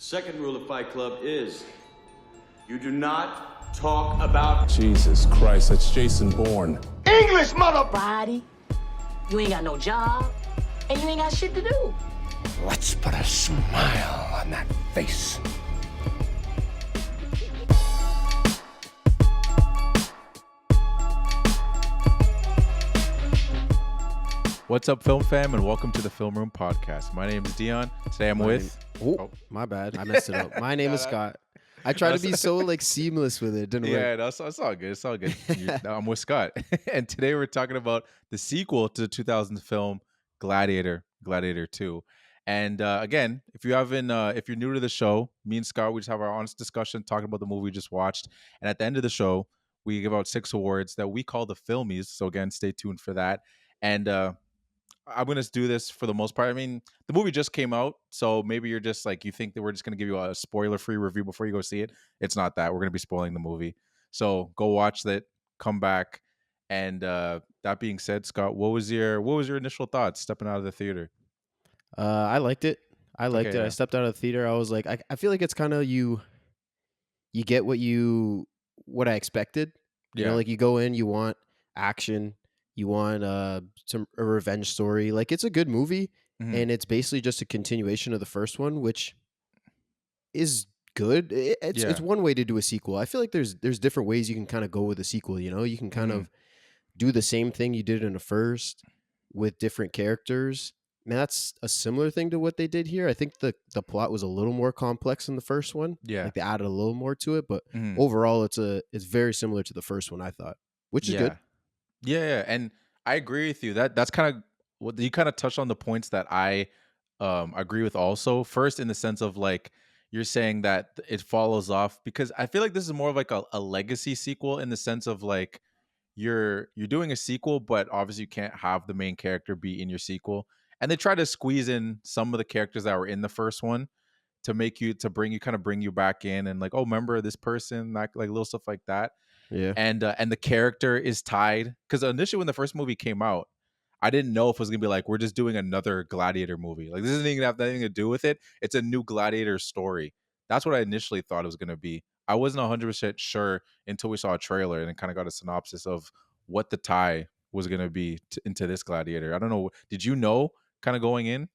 Second rule of Fight Club is you do not talk about... Jesus Christ, that's Jason Bourne. English, mother... Body, you ain't got no job, and you ain't got shit to do. Let's put a smile on that face. What's up, film fam, and welcome to the Film Room Podcast. My name is Dion. Today I'm with... My bad. I messed it up. My name is Scott. I try to be so seamless with it. Didn't work. Yeah, that's all good. It's all good. I'm with Scott. And today we're talking about the sequel to the 2000 film Gladiator 2. And again, if you're new to the show, me and Scott, we just have our honest discussion talking about the movie we just watched. And at the end of the show, we give out 6 awards that we call the Filmies. So again, stay tuned for that. And I'm going to do this for the most part. I mean, the movie just came out, so maybe you're just you think that we're just going to give you a spoiler-free review before you go see it. It's not that. We're going to be spoiling the movie. So go watch that, come back. And that being said, Scott, what was your initial thoughts stepping out of the theater? I liked it. Yeah. I stepped out of the theater. I was like, I feel like it's kind of you get what I expected. You know, you go in, you want action. You want a revenge story. It's a good movie, and it's basically just a continuation of the first one, which is good. It's one way to do a sequel. I feel like there's different ways you can kind of go with a sequel. You know, you can kind of do the same thing you did in the first with different characters. Man, that's a similar thing to what they did here. I think the plot was a little more complex in the first one. Yeah, they added a little more to it, but overall, it's very similar to the first one. I thought, which is good. Yeah, and I agree with you. That's kind of what you kind of touched on the points that I agree with also. First, in the sense of you're saying that it follows off, because I feel like this is more of a legacy sequel in the sense of you're doing a sequel, but obviously you can't have the main character be in your sequel, and they try to squeeze in some of the characters that were in the first one to bring you back in and remember this person, little stuff like that. Yeah, and the character is tied, because initially when the first movie came out, I didn't know if it was gonna be we're just doing another Gladiator movie. This isn't even gonna have anything to do with it. It's a new Gladiator story. That's what I initially thought it was gonna be. I wasn't 100% sure until we saw a trailer and kind of got a synopsis of what the tie was gonna be into this Gladiator. I don't know. Did you know kind of going in?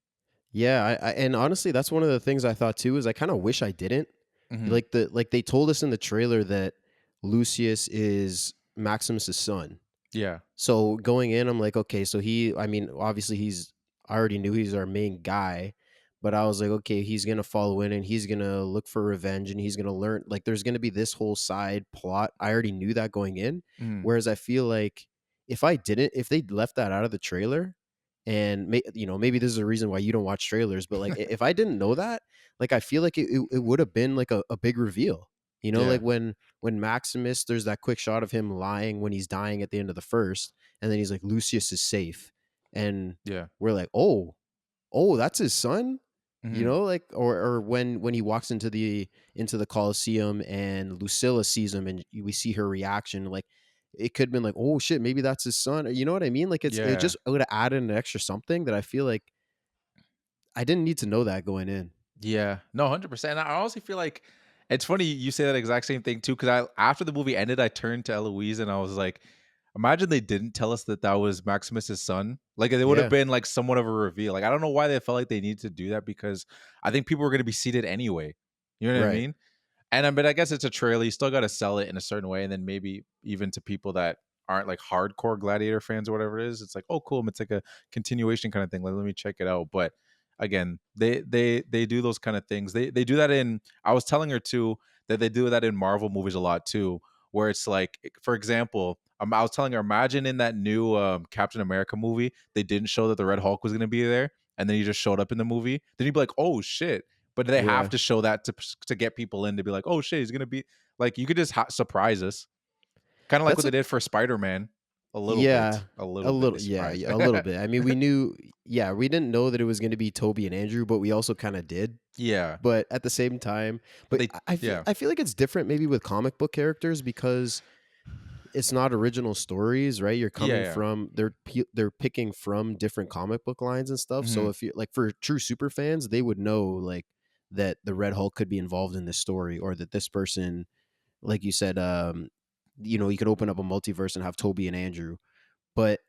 Yeah, and honestly, that's one of the things I thought too. Is I kind of wish I didn't. They told us in the trailer that Lucius is Maximus's son. Yeah. So going in, I'm like, okay, so obviously I already knew he's our main guy, but I was like, okay, he's going to follow in and he's going to look for revenge and he's going to learn, there's going to be this whole side plot. I already knew that going in. Whereas I feel like if they left that out of the trailer, and maybe this is a reason why you don't watch trailers, but if I didn't know that, I feel like it would have been a big reveal. You know, when Maximus, there's that quick shot of him lying when he's dying at the end of the first, and then he's like, Lucius is safe. And we're like, oh, that's his son? You know, or when he walks into the Colosseum and Lucilla sees him and we see her reaction, it could have been oh shit, maybe that's his son. You know what I mean? It would have added an extra something that I feel like I didn't need to know that going in. Yeah, no, 100%. I honestly feel like it's funny you say that exact same thing too, because after the movie ended, I turned to Eloise and I was like, imagine they didn't tell us that was Maximus's son. It would have been somewhat of a reveal. I don't know why they felt like they needed to do that, because I think people were going to be seated anyway. You know what I mean? And I guess it's a trailer. You still got to sell it in a certain way, and then maybe even to people that aren't hardcore Gladiator fans or whatever it is, it's oh cool, it's a continuation kind of thing. Let me check it out. But again, they do those kind of things. They do that in, I was telling her too that they do that in Marvel movies a lot too, where it's for example, I was telling her, imagine in that new Captain America movie, they didn't show that the Red Hulk was going to be there, and then he just showed up in the movie. Then you'd be like, oh shit. But they have to show that to get people in, to be like, oh shit, he's going to be you could just surprise us. Kind of what they did for Spider-Man. A little bit. A little bit. I mean, we knew, we didn't know that it was going to be Toby and Andrew, but we also kind of did. Yeah. But at the same time, I feel like it's different maybe with comic book characters, because it's not original stories, right? You're coming from, they're picking from different comic book lines and stuff. So if you for true super fans, they would know that the Red Hulk could be involved in this story, or that this person, like you said, you could open up a multiverse and have Toby and Andrew. But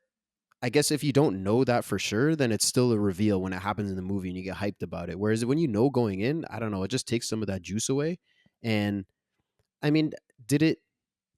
I guess if you don't know that for sure, then it's still a reveal when it happens in the movie and you get hyped about it. Whereas when you know going in, I don't know, it just takes some of that juice away. And I mean, did it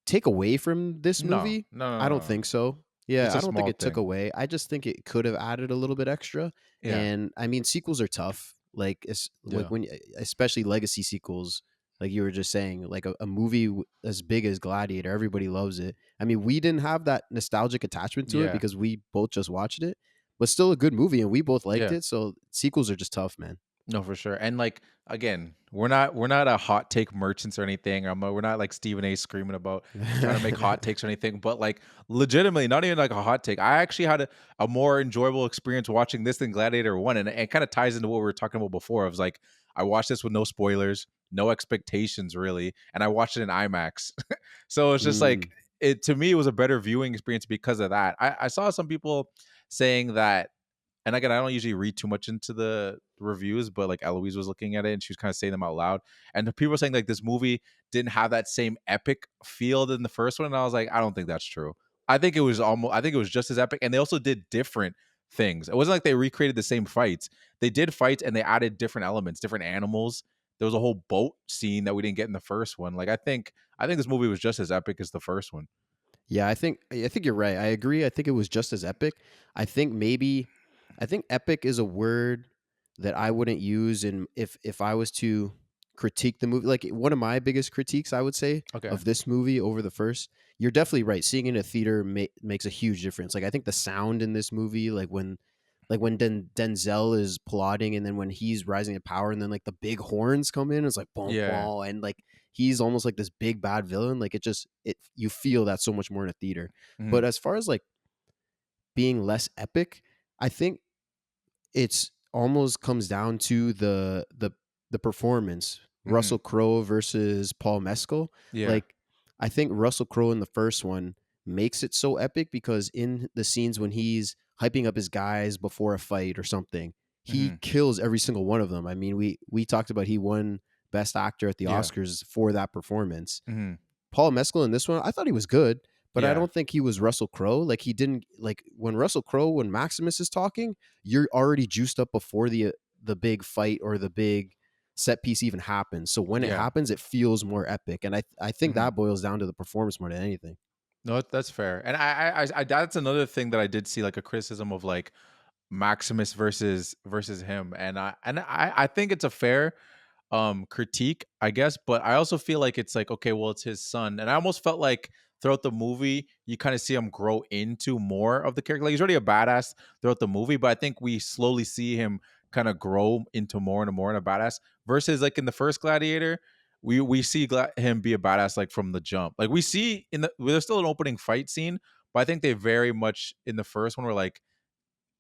take away from this No, movie? no, no, I no, don't no. think so. Yeah, It's I a don't think small it took thing. away. I just think it could have added a little bit extra. Yeah. And I mean, sequels are tough. Like it's like Yeah. when, especially legacy sequels, like you were just saying, like a movie as big as Gladiator, everybody loves it. I mean, we didn't have that nostalgic attachment to it Yeah. because we both just watched it, but still a good movie and we both liked Yeah. it. So sequels are just tough, man. No, for sure. And like again, we're not a hot take merchants or anything. We're not like Stephen A. screaming about trying to make hot takes or anything. But like legitimately, not even like a hot take. I actually had a more enjoyable experience watching this than Gladiator 1. And it kind of ties into what we were talking about before. I was like, I watched this with no spoilers, no expectations really, and I watched it in IMAX. So it's just like it to me it was a better viewing experience because of that. I saw some people saying that, and again, I don't usually read too much into the reviews, but like Eloise was looking at it and she was kind of saying them out loud. And the people were saying like this movie didn't have that same epic feel than the first one. And I was like, I don't think that's true. I think it was just as epic. And they also did different things. It wasn't like they recreated the same fights. They did fights and they added different elements, different animals. There was a whole boat scene that we didn't get in the first one. Like I think this movie was just as epic as the first one. Yeah, I think you're right. I agree. I think it was just as epic. I think maybe I think epic is a word that I wouldn't use in if I was to critique the movie. Like one of my biggest critiques, I would say, Okay. of this movie over the first. You're definitely right. Seeing it in a theater makes a huge difference. Like I think the sound in this movie, like when Denzel is plotting, and then when he's rising to power, and then like the big horns come in, it's like boom, Yeah. boom, and like he's almost like this big bad villain. Like it you feel that so much more in a theater. Mhm. But as far as like being less epic, I think it's almost comes down to the performance. Mhm. Russell Crowe versus Paul Mescal. Yeah. Like I think Russell Crowe in the first one makes it so epic because in the scenes when he's hyping up his guys before a fight or something, he Mhm. kills every single one of them. I mean, we talked about he won best actor at the Yeah. Oscars for that performance. Mhm. Paul Mescal in this one, I thought he was good, but I Yeah. don't think he was Russell Crowe. Like he didn't like when Maximus is talking, you're already juiced up before the big fight or the big set piece even happens. So when it Yeah. happens, it feels more epic, and I think Mhm. that boils down to the performance more than anything. No, that's fair. And I that's another thing that I did see like a criticism of like Maximus versus him. And I think it's a fair critique, I guess, but I also feel like it's like, okay, well, it's his son. And I almost felt like throughout the movie, you kind of see him grow into more of the character. Like he's already a badass throughout the movie, but I think we slowly see him kind of grow into more and more and a badass versus like in the first Gladiator. We see him be a badass like from the jump. Like we see there's still an opening fight scene, but I think they very much in the first one were like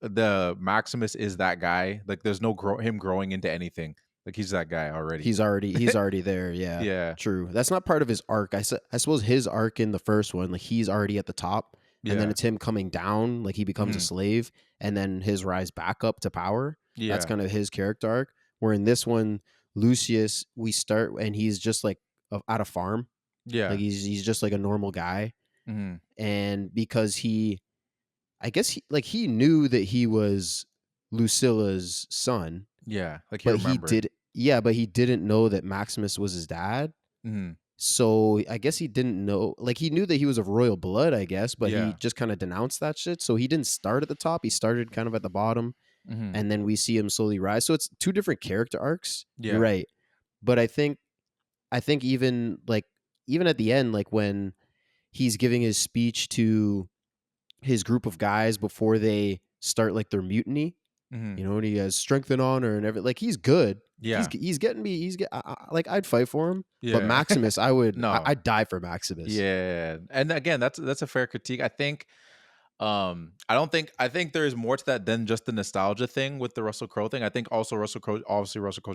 the Maximus is that guy. Like there's no him growing into anything. Like he's that guy already. He's already there. Yeah, Yeah. true. That's not part of his arc. I suppose his arc in the first one, like he's already at the top, and then Yeah. it's him coming down, like he becomes a Mhm. slave, and then his rise back up to power. That's Yeah. kind of his character arc. Where in this one, Lucius, we start and he's just like at a farm, like Yeah. he's just like a normal guy, Mhm. and because I guess he knew that he was Lucilla's son, Yeah. Like he but remembered. but he didn't know that Maximus was his dad. Mhm. So I guess he didn't know, like he knew that he was of royal blood, I guess, but he Yeah. just kind of denounced that shit. So he didn't start at the top. He started kind of at the bottom, Mhm. and then we see him slowly rise. So it's two different character arcs. You're Yeah. right. But I think even at the end, like when he's giving his speech to his group of guys before they start like their mutiny, Mhm. and he has strength and honor and everything. Like he's good. Yeah. He's getting me. Like I'd fight for him. But Yeah. Maximus, No. I'd die for Maximus. Yeah. And again, that's a fair critique. I think I think there is more to that than just the nostalgia thing with the Russell Crowe thing. I think also Russell Crowe's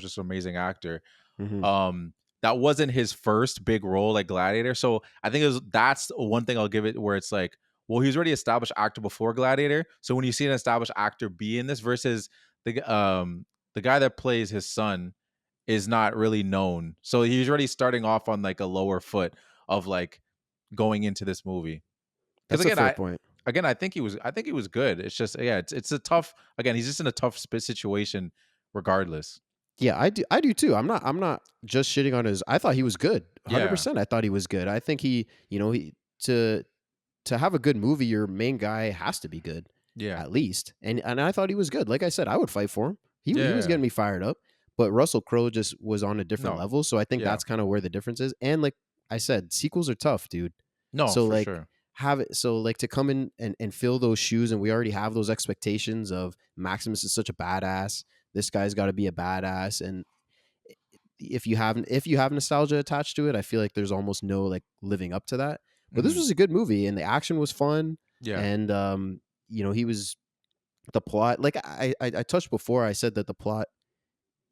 just an amazing actor. Hmm. That wasn't his first big role like Gladiator. So I think that's one thing I'll give it where it's like, well, he was already established actor before Gladiator. So when you see an established actor be in this versus the guy that plays his son, is not really known. So he's already starting off on like a lower foot of like going into this movie. Because That's a again, fair point. I think he was good. It's just it's a tough, again, he's just in a tough situation regardless. Yeah, I do too. I'm not just shitting on his. I thought he was good. Yeah. 100%. I thought he was good. I think he, he to have a good movie, your main guy has to be good. Yeah. At least. And I thought he was good. Like I said, I would fight for him. He was Yeah. getting me fired up. But Russell Crowe just was on a different No. level. So I think Yeah. that's kind of where the difference is. And like I said, sequels are tough, dude. No, So for like sure. have it so like to come in and fill those shoes, and we already have those expectations of Maximus is such a badass. This guy's got to be a badass. And if you have nostalgia attached to it, I feel like there's almost no like living up to that. But this Mhm. was a good movie, and the action was fun. Yeah. And he was the plot. Like I touched before, I said that the plot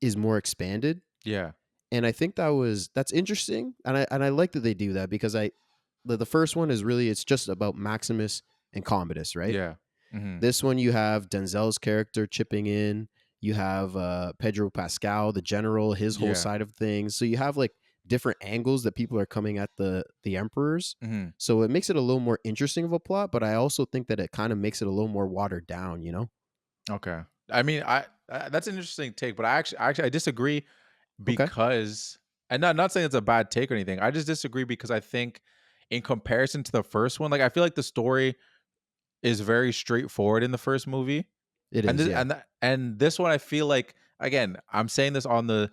is more expanded, Yeah. and I think that's interesting, and I like that they do that because the first one is really it's just about Maximus and Commodus, right? Yeah. Mhm. This one you have Denzel's character chipping in. You have Pedro Pascal, the general, his whole Yeah. side of things. So you have like different angles that people are coming at the emperors. Mhm. So it makes it a little more interesting of a plot, but I also think that it kind of makes it a little more watered down, you know? Okay. I mean, that's an interesting take, but I disagree Okay. because, and not saying it's a bad take or anything. I just disagree because I think in comparison to the first one, like I feel like the story is very straightforward in the first movie. It And is, this, yeah. and this one I feel like, again, I'm saying this on the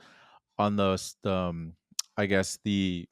I guess the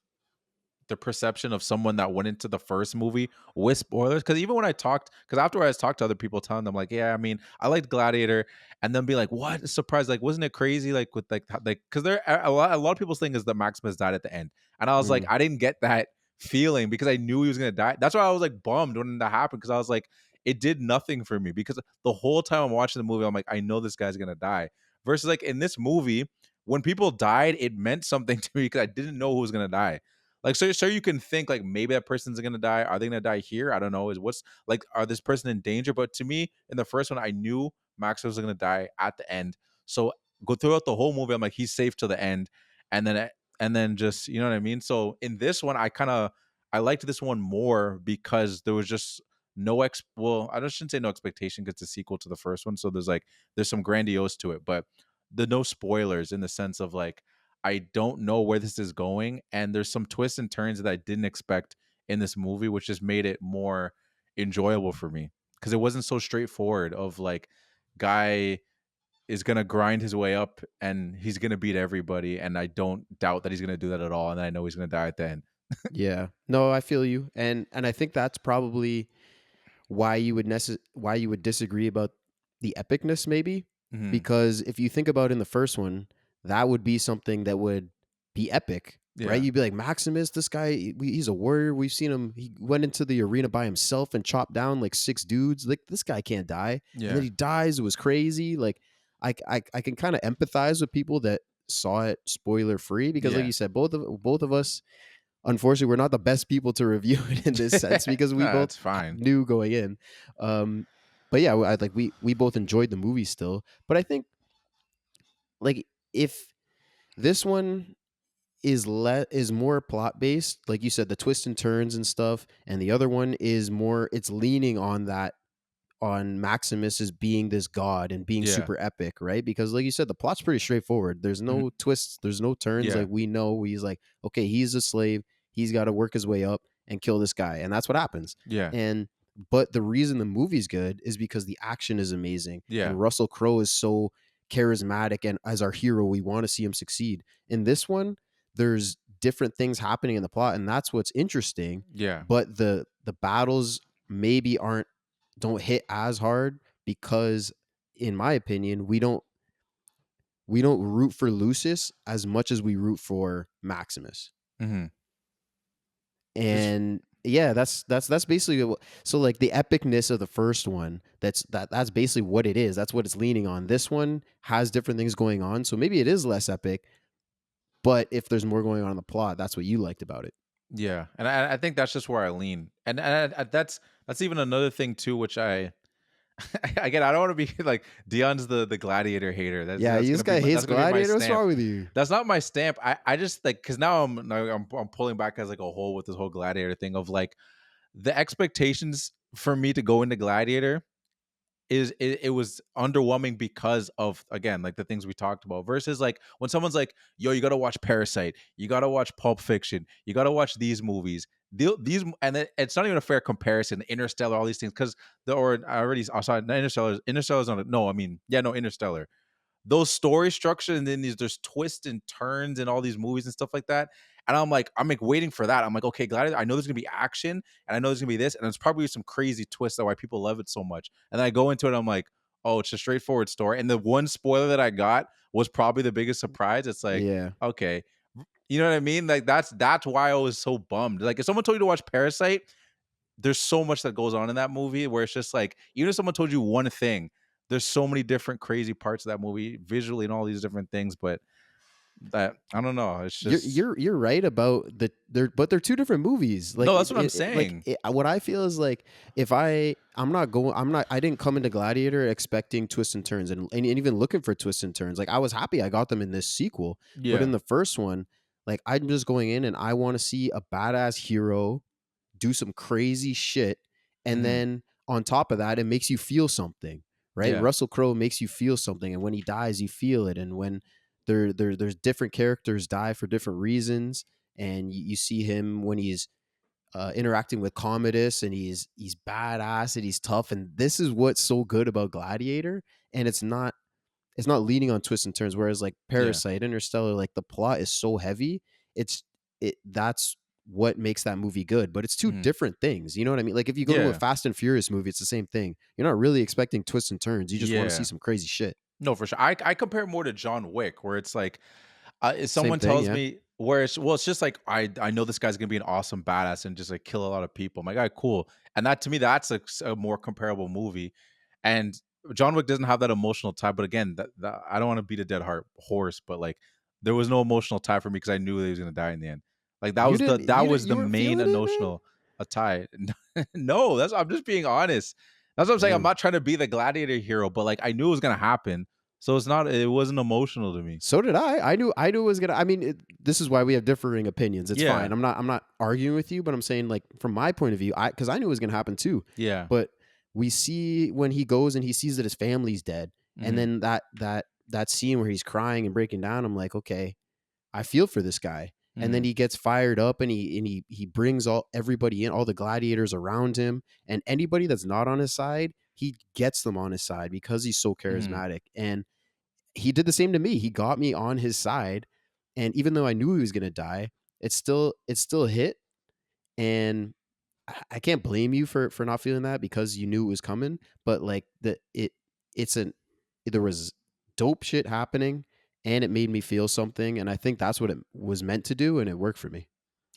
perception of someone that went into the first movie with spoilers. Because even when because afterwards I talked to other people telling them like, yeah, I mean, I liked Gladiator, and then be like, what? Surprised? Like, wasn't it crazy? Like with like because there a lot of people's thing is that Maximus died at the end, and I was like, Mm. I didn't get that feeling because I knew he was gonna die. That's why I was like bummed when that happened because I was like, it did nothing for me because the whole time I'm watching the movie, I'm like, I know this guy's gonna die. Versus like in this movie, when people died, it meant something to me because I didn't know who was gonna die. Like, so you can think like maybe that person's gonna die. Are they gonna die here? I don't know. Is what's like, are this person in danger? But to me, in the first one, I knew Max was gonna die at the end. So go throughout the whole movie, I'm like, he's safe to the end, and then just you know what I mean. So in this one, I liked this one more because there was just well, I just shouldn't say no expectation because it's a sequel to the first one. So there's some grandiose to it, but the no spoilers in the sense of like I don't know where this is going, and there's some twists and turns that I didn't expect in this movie, which just made it more enjoyable for me because it wasn't so straightforward. Of like, guy is gonna grind his way up and he's gonna beat everybody, and I don't doubt that he's gonna do that at all, and I know he's gonna die at the end. Yeah. No, I feel you. And I think that's probably why you would disagree about the epicness maybe, Mhm. because if you think about in the first one, that would be something that would be epic, right? Yeah, You'd be like, Maximus, this guy, he's a warrior. We've seen him. He went into the arena by himself and chopped down like 6 dudes. Like, this guy can't die. And yeah, then he dies. It was crazy. Like, I can kind of empathize with people that saw it spoiler free because, like yeah. you said, both of us, unfortunately, we're not the best people to review it in this sense because we Nah, both it's fine. knew going in. But yeah, we both enjoyed the movie still. But I think like if this one is more plot based, like you said, the twists and turns and stuff, and the other one is more it's leaning on that on Maximus as being this god and being Yeah, super epic, right? Because like you said, the plot's pretty straightforward. There's Mhm. no twists, there's no turns. Yeah, Like we know he's like, okay, he's a slave. He's got to work his way up and kill this guy, and that's what happens. yeah, And but the reason the movie's good is because the action is amazing, yeah, and Russell Crowe is so charismatic, and as our hero, we want to see him succeed. In this one, there's different things happening in the plot, and that's what's interesting. yeah. But the battles maybe don't hit as hard because in my opinion we don't root for Lucius as much as we root for Maximus. Mm-hmm. Just And yeah, that's basically so like the epicness of the first one, that's basically what it is. That's what it's leaning on. This one has different things going on, so maybe it is less epic, but if there's more going on in the plot, that's what you liked about it. yeah, and I think that's just where I lean, and that's even another thing too, which I Again, I don't want to be like Dion's the gladiator hater. Yeah, this guy hates that's gonna be my Gladiator. What's stamp. wrong with you? That's not my stamp. I just like because now I'm pulling back as like a whole with this whole gladiator thing of like the expectations for me to go into Gladiator it was underwhelming because of again like the things we talked about versus like when someone's like, yo, you gotta watch Parasite, you gotta watch Pulp Fiction, you gotta watch these movies, these, and it's not even a fair comparison, Interstellar, all these things, because I already saw Interstellar's on it. No, I mean, yeah, no, Interstellar, those story structure, and then there's twists and turns and all these movies and stuff like that. And I'm like waiting for that. I'm like, okay, Gladiator, I know there's gonna be action and I know there's gonna be this, and there's probably some crazy twists that why people love it so much. And then I go into it, I'm like, oh, it's a straightforward story. And the one spoiler that I got was probably the biggest surprise. It's like, Yeah. okay, you know what I mean? Like that's why I was so bummed. Like if someone told you to watch Parasite, there's so much that goes on in that movie where it's just like, even if someone told you one thing, there's so many different crazy parts of that movie visually and all these different things. But that, I don't know. It's just You're right about but they're two different movies. Like no, that's what I'm saying. What I feel is like if I didn't come into Gladiator expecting twists and turns and even looking for twists and turns. Like I was happy I got them in this sequel, Yeah. but in the first one, like I'm just going in and I want to see a badass hero do some crazy shit, and then on top of that, it makes you feel something, right? Yeah. Russell Crowe makes you feel something, and when he dies, you feel it, and when there's different characters die for different reasons, and you see him when he's interacting with Commodus, and he's badass and he's tough, and this is what's so good about Gladiator, and it's not leading on twists and turns. Whereas like Parasite, Interstellar, like the plot is so heavy, that's what makes that movie good, but it's two different things. You know what I mean? Like if you go to a Fast and Furious movie, it's the same thing. You're not really expecting twists and turns. You just want to see some crazy shit. No, for sure. I compare more to John Wick, where it's like, if someone thing, tells yeah. me where it's just like I know this guy's gonna be an awesome badass and just like kill a lot of people. I'm like, all right, cool. And that to me, that's a more comparable movie. And John Wick doesn't have that emotional tie. But again, that I don't want to beat a dead horse, but like there was no emotional tie for me because I knew that he was gonna die in the end. Like that was the main emotional tie. No, I'm just being honest. That's what I'm saying. I'm not trying to be the Gladiator hero, but like I knew it was gonna happen. So it wasn't emotional to me. So did I. I knew it was gonna. I mean, this is why we have differing opinions. It's fine. I'm not arguing with you, but I'm saying like from my point of view, because I knew it was gonna happen too. Yeah. But we see when he goes and he sees that his family's dead, and then that scene where he's crying and breaking down. I'm like, okay, I feel for this guy. And then he gets fired up and he brings everybody in, all the gladiators around him, and anybody that's not on his side, he gets them on his side because he's so charismatic. And he did the same to me. He got me on his side, and even though I knew he was going to die, it still hit. And I can't blame you for not feeling that because you knew it was coming. But like there was dope shit happening, and it made me feel something, and I think that's what it was meant to do, and it worked for me.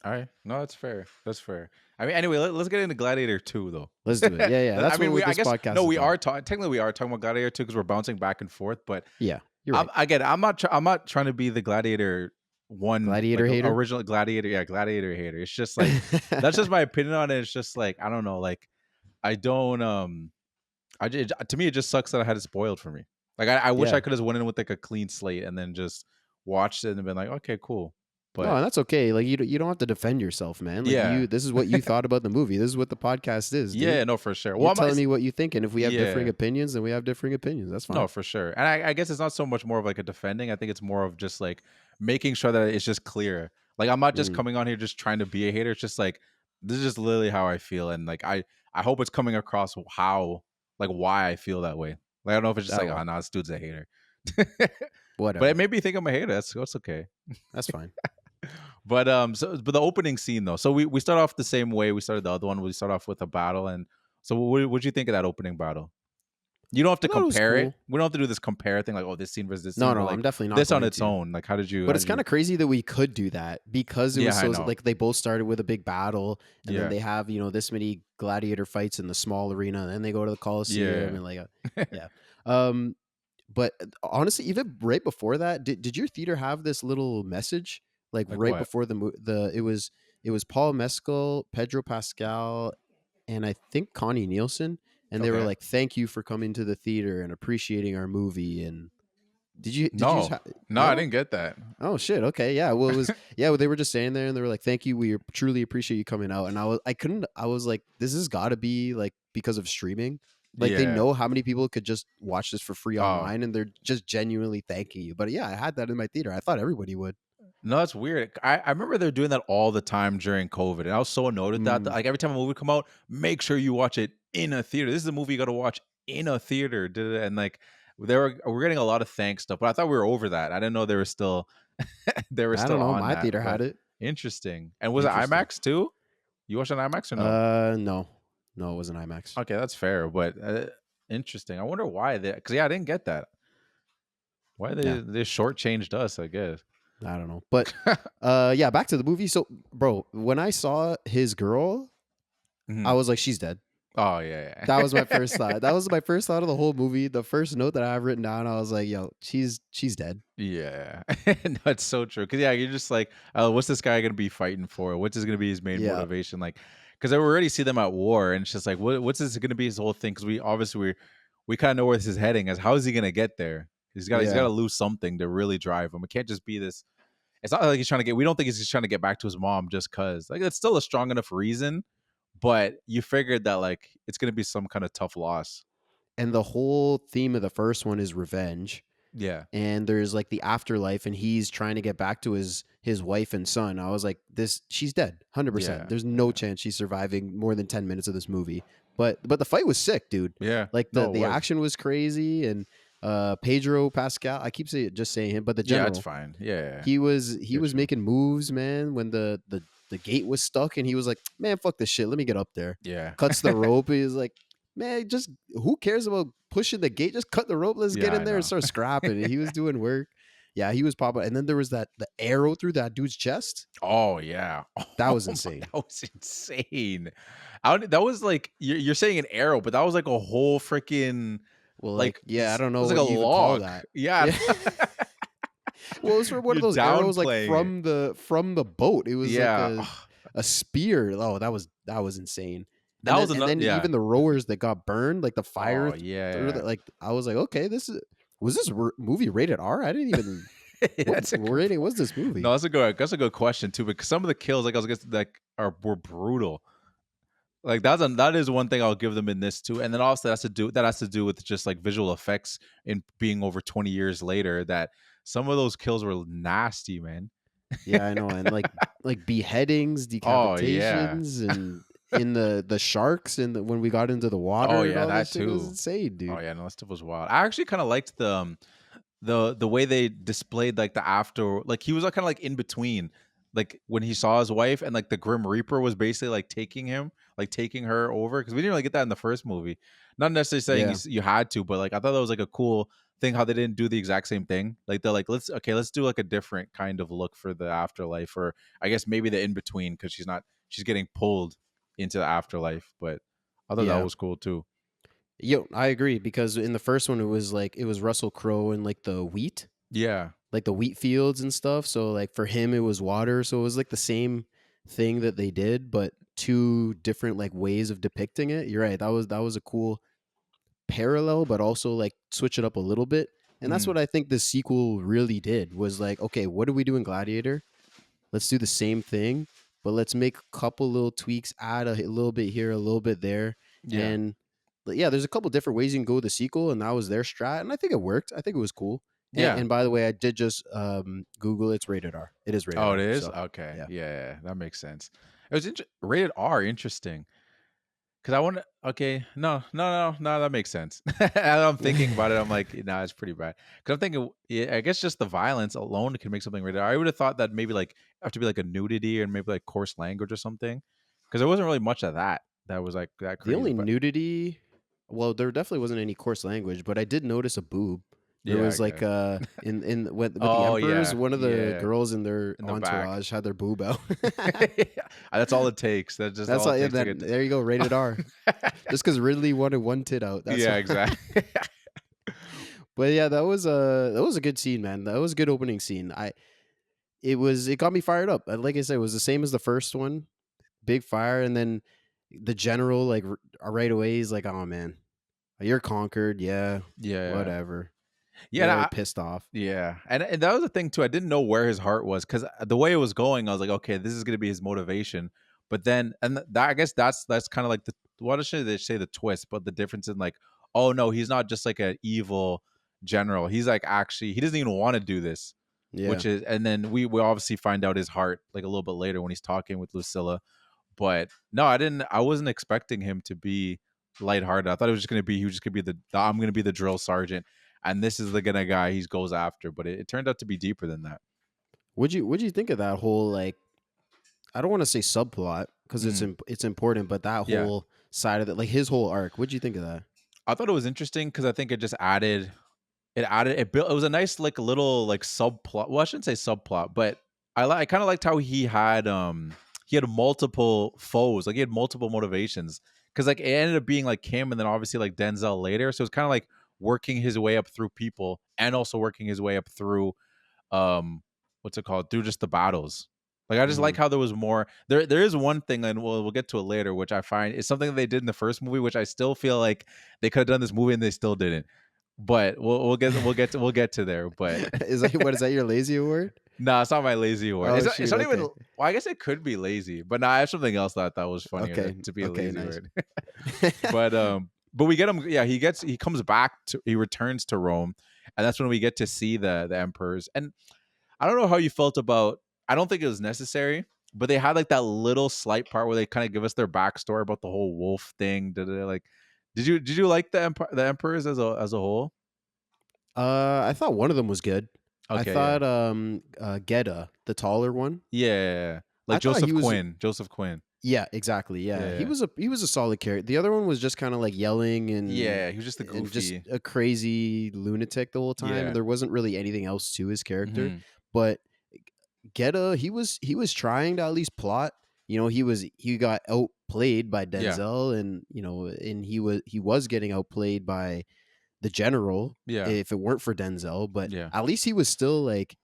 All right, no, that's fair. That's fair. I mean, anyway, let's get into Gladiator 2, though. Let's do it. Yeah. That's podcast. No, we are technically we are talking about Gladiator 2 because we're bouncing back and forth. But yeah, you're right. I'm not trying to be the Gladiator hater, original Gladiator, Gladiator hater. It's just like that's just my opinion on it. It's just like I don't know, like I don't to me it just sucks that I had it spoiled for me. Like I wish I could have went in with like a clean slate and then just watched it and been like, okay, cool. But no, that's okay. Like you don't have to defend yourself, man. Like this is what you thought about the movie. This is what the podcast is. Dude. Yeah, no, for sure. You're telling me what you think, and if we have differing opinions, then we have differing opinions. That's fine. No, for sure. And I guess it's not so much more of like a defending. I think it's more of just like making sure that it's just clear. Like I'm not just coming on here just trying to be a hater. It's just like this is just literally how I feel, and like I hope it's coming across why I feel that way. Like I don't know if it's just like, oh no, this dude's a hater. Whatever. But it made me think I'm a hater. That's okay. That's fine. But but the opening scene though. So we start off the same way we started the other one. We start off with a battle, and so what'd you think of that opening battle? You don't have to compare it. We don't have to do this compare thing like, oh, this scene versus this scene. No, like, I'm definitely not. This on its own. Like, how did you? But it's kind of crazy that we could do that because it was so like they both started with a big battle, and then they have this many gladiator fights in the small arena, and then they go to the colosseum and like but honestly, even right before that, did your theater have this little message like right what? before it was Paul Mescal, Pedro Pascal, and I think Connie Nielsen, and they were like, "Thank you for coming to the theater and appreciating our movie." And did you No, I no? didn't get that. Oh shit. Okay. Yeah. Well, it was well, they were just standing there and they were like, "Thank you. We truly appreciate you coming out." And I was like, "This has got to be like because of streaming." Like they Yeah. know how many people could just watch this for free Oh, online, and they're just genuinely thanking you. But yeah, I had that in my theater. I thought everybody would. no, that's weird. I remember they're doing that all the time during COVID, and I was so annoyed with that. Mm. Like every time a movie come out, make sure you watch it in a theater. This is a movie you got to watch in a theater. And like we're getting a lot of thanks stuff, but I thought we were over that. I didn't know they were still I don't know. on My that. theater But had it. interesting. And was it Interesting. IMAX too? You watched on IMAX or no? No, no, it wasn't IMAX. Okay, that's fair, but interesting. I wonder why because I didn't get that. Why they shortchanged us? I guess. I don't know. But yeah, back to the movie. So, bro, when I saw his girl, I was like, she's dead. Oh yeah. That was my first thought. That was my first thought of the whole movie. The first note that I have written down, I was like, yo, she's dead. Yeah, no, it's so true. Because you're just like, oh, what's this guy gonna be fighting for? What's going to be his main motivation? Like, because I already see them at war, and it's just like, what's this going to be his whole thing? Because we kind of know where this is heading. As how is he going to get there? He's got to lose something to really drive him. It can't just be this. It's not like he's trying to get. We don't think he's just trying to get back to his mom just cause. Like, it's still a strong enough reason. But you figured that like it's going to be some kind of tough loss. And the whole theme of the first one is revenge. Yeah. And there's like the afterlife, and he's trying to get back to his wife and son. I was like, she's dead, 100%. Yeah. There's no chance she's surviving more than 10 minutes of this movie. But the fight was sick, dude. Yeah. Like the action was crazy, and Pedro Pascal, I keep saying him, but the general, it's fine. Yeah. he was making moves, man. When the gate was stuck, and he was like, man, fuck this shit. Let me get up there. Yeah. Cuts the rope. He's like, man, just who cares about pushing the gate? Just cut the rope. Let's get in there and start scrapping. And he was doing work. Yeah, he was popping. And then there was the arrow through that dude's chest. Oh yeah, that was insane. That was insane. That was like you're saying an arrow, but that was like a whole freaking I don't know. It was like a log. Call that. Yeah. Well, it was one of those arrows like from the boat. It was like a spear. Oh, that was insane. And then even the rowers that got burned, like the fire. Oh, yeah. Like I was like, okay, was this movie rated R? I didn't even. What rating was this movie? No, that's a good question too. Because some of the kills, like I was guessing, like were brutal. Like that is one thing I'll give them in this too. And then also that has to do with just like visual effects in being over 20 years later. That some of those kills were nasty, man. Yeah, I know, and like beheadings, decapitations, and in the sharks, and when we got into the water. Oh yeah, that too was insane, dude. Oh yeah, no, that stuff was wild. I actually kind of liked the way they displayed like the after, like he was kind of like in between, like when he saw his wife and like the Grim Reaper was basically like taking her over, because we didn't really get that in the first movie. Not necessarily saying you had to, but like I thought that was like a cool thing how they didn't do the exact same thing. Like they're like, let's do like a different kind of look for the afterlife, or I guess maybe the in between, because she's getting pulled into the afterlife. But I thought that was cool too. Yo, I agree, because in the first one it was Russell Crowe and like the wheat. Yeah. Like the wheat fields and stuff. So like for him it was water. So it was like the same thing that they did, but two different like ways of depicting it. You're right. That was a cool parallel, but also like switch it up a little bit. And that's what I think the sequel really did, was like, okay, what do we do in Gladiator? Let's do the same thing, but let's make a couple little tweaks, add a little bit here, a little bit there. Yeah. And yeah, there's a couple different ways you can go with the sequel, and that was their strat, and I think it worked. I think it was cool. Yeah. And by the way, I did just Google, it's rated R. It is rated R. Oh, it is? So, okay. Yeah, that makes sense. It was rated R, interesting. Because I want to, okay, no, that makes sense. I'm thinking about it, I'm like, nah, it's pretty bad. Because I'm thinking, I guess just the violence alone can make something rated R. I would have thought that maybe like have to be like a nudity and maybe like coarse language or something. Because there wasn't really much of that. That was like that crazy. The only nudity, well, there definitely wasn't any coarse language, but I did notice a boob. There was like in with the Emperors, one of the girls in their entourage had their boob out. That's all it takes. That's all it takes. There you go, rated R. Just because Ridley wanted one tit out. That's exactly. But yeah, that was a good scene, man. That was a good opening scene. It got me fired up. Like I said, it was the same as the first one. Big fire, and then the general, like right away, he's like, oh man, You're conquered. Yeah. Yeah. Whatever. Yeah. You're And all pissed off. yeah. And that was the thing too. I didn't know where his heart was because the way it was going, I was like, okay, this is going to be his motivation. But then, and that I guess that's kind of like the what should they say the twist, but the difference in like, oh no, he's not just like an evil general. He's like actually he doesn't even want to do this. Yeah. Which is, and then we obviously find out his heart like a little bit later when he's talking with Lucilla. But no, I wasn't expecting him to be lighthearted. I thought it was just gonna be he was just gonna be the I'm gonna be the drill sergeant, and this is the kind of guy he goes after. But it turned out to be deeper than that. What'd you think of that whole like? I don't want to say subplot because it's important, but that Yeah, whole side of it, like his whole arc. What'd you think of that? I thought it was interesting because I think it just added it built it was a nice like little like subplot. Well, I shouldn't say subplot, but I kind of liked how he had multiple foes, like he had multiple motivations because like it ended up being like him and then obviously like Denzel later. So it's kind of like working his way up through people and also working his way up through what's it called, through just the battles. Like I just like how there was more. There is one thing, and we'll get to it later, which I find is something that they did in the first movie, which I still feel like they could have done this movie and they still didn't. But we'll get to there. But Is that what is that your lazy award? no, it's not my lazy award. Oh, It's shoot, not even. okay. Well, I guess it could be lazy, but no, I have something else that I thought was funnier Okay, to be a okay, lazy nice. word. But we get him. Yeah, he comes back to he returns to Rome, and that's when we get to see the emperors. And I don't know how you felt about. I don't think it was necessary, but they had like that little slight part where they kind of give us their backstory about the whole wolf thing. Like, did you like the emperors as a whole? I thought one of them was good. I Okay, yeah. thought Gedda, the taller one. Yeah, I like thought he was Joseph Quinn. Yeah, exactly. Yeah. Yeah, He was a solid character. The other one was just kind of like yelling yeah. He was just a and just goofy. a crazy lunatic the whole time. Yeah. There wasn't really anything else to his character. Mhm. But Gedda, he was trying to at least plot. You know, he got outplayed by Yeah, Denzel, and you know, and he was getting outplayed by the general yeah, if it weren't for Denzel. But yeah, at least he was still like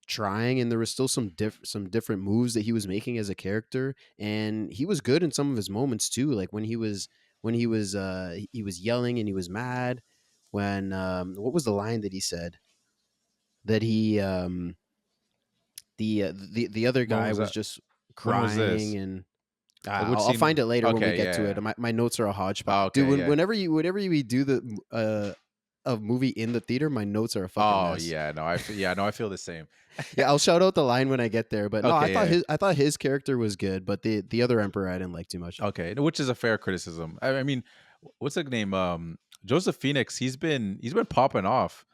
trying, and there was still some different moves that he was making as a character, and he was good in some of his moments too. Like when he was yelling and he was mad. When what was the line that he said that he the other When guy was was that? just When was crying this? and Like, which I'll find scene? it later when we Okay, get yeah, to yeah. it. My notes are a hodgepodge, Oh, dude. okay, yeah. Whenever we do the a movie in the theater, my notes are a fucking Oh, mess. yeah. No, I feel the same. Yeah, I'll shout out the line when I get there. But no, Okay, yeah. I thought his character was good, but the other emperor I didn't like too much. Okay, which is a fair criticism. I mean, what's the name? Joseph Phoenix. He's been popping off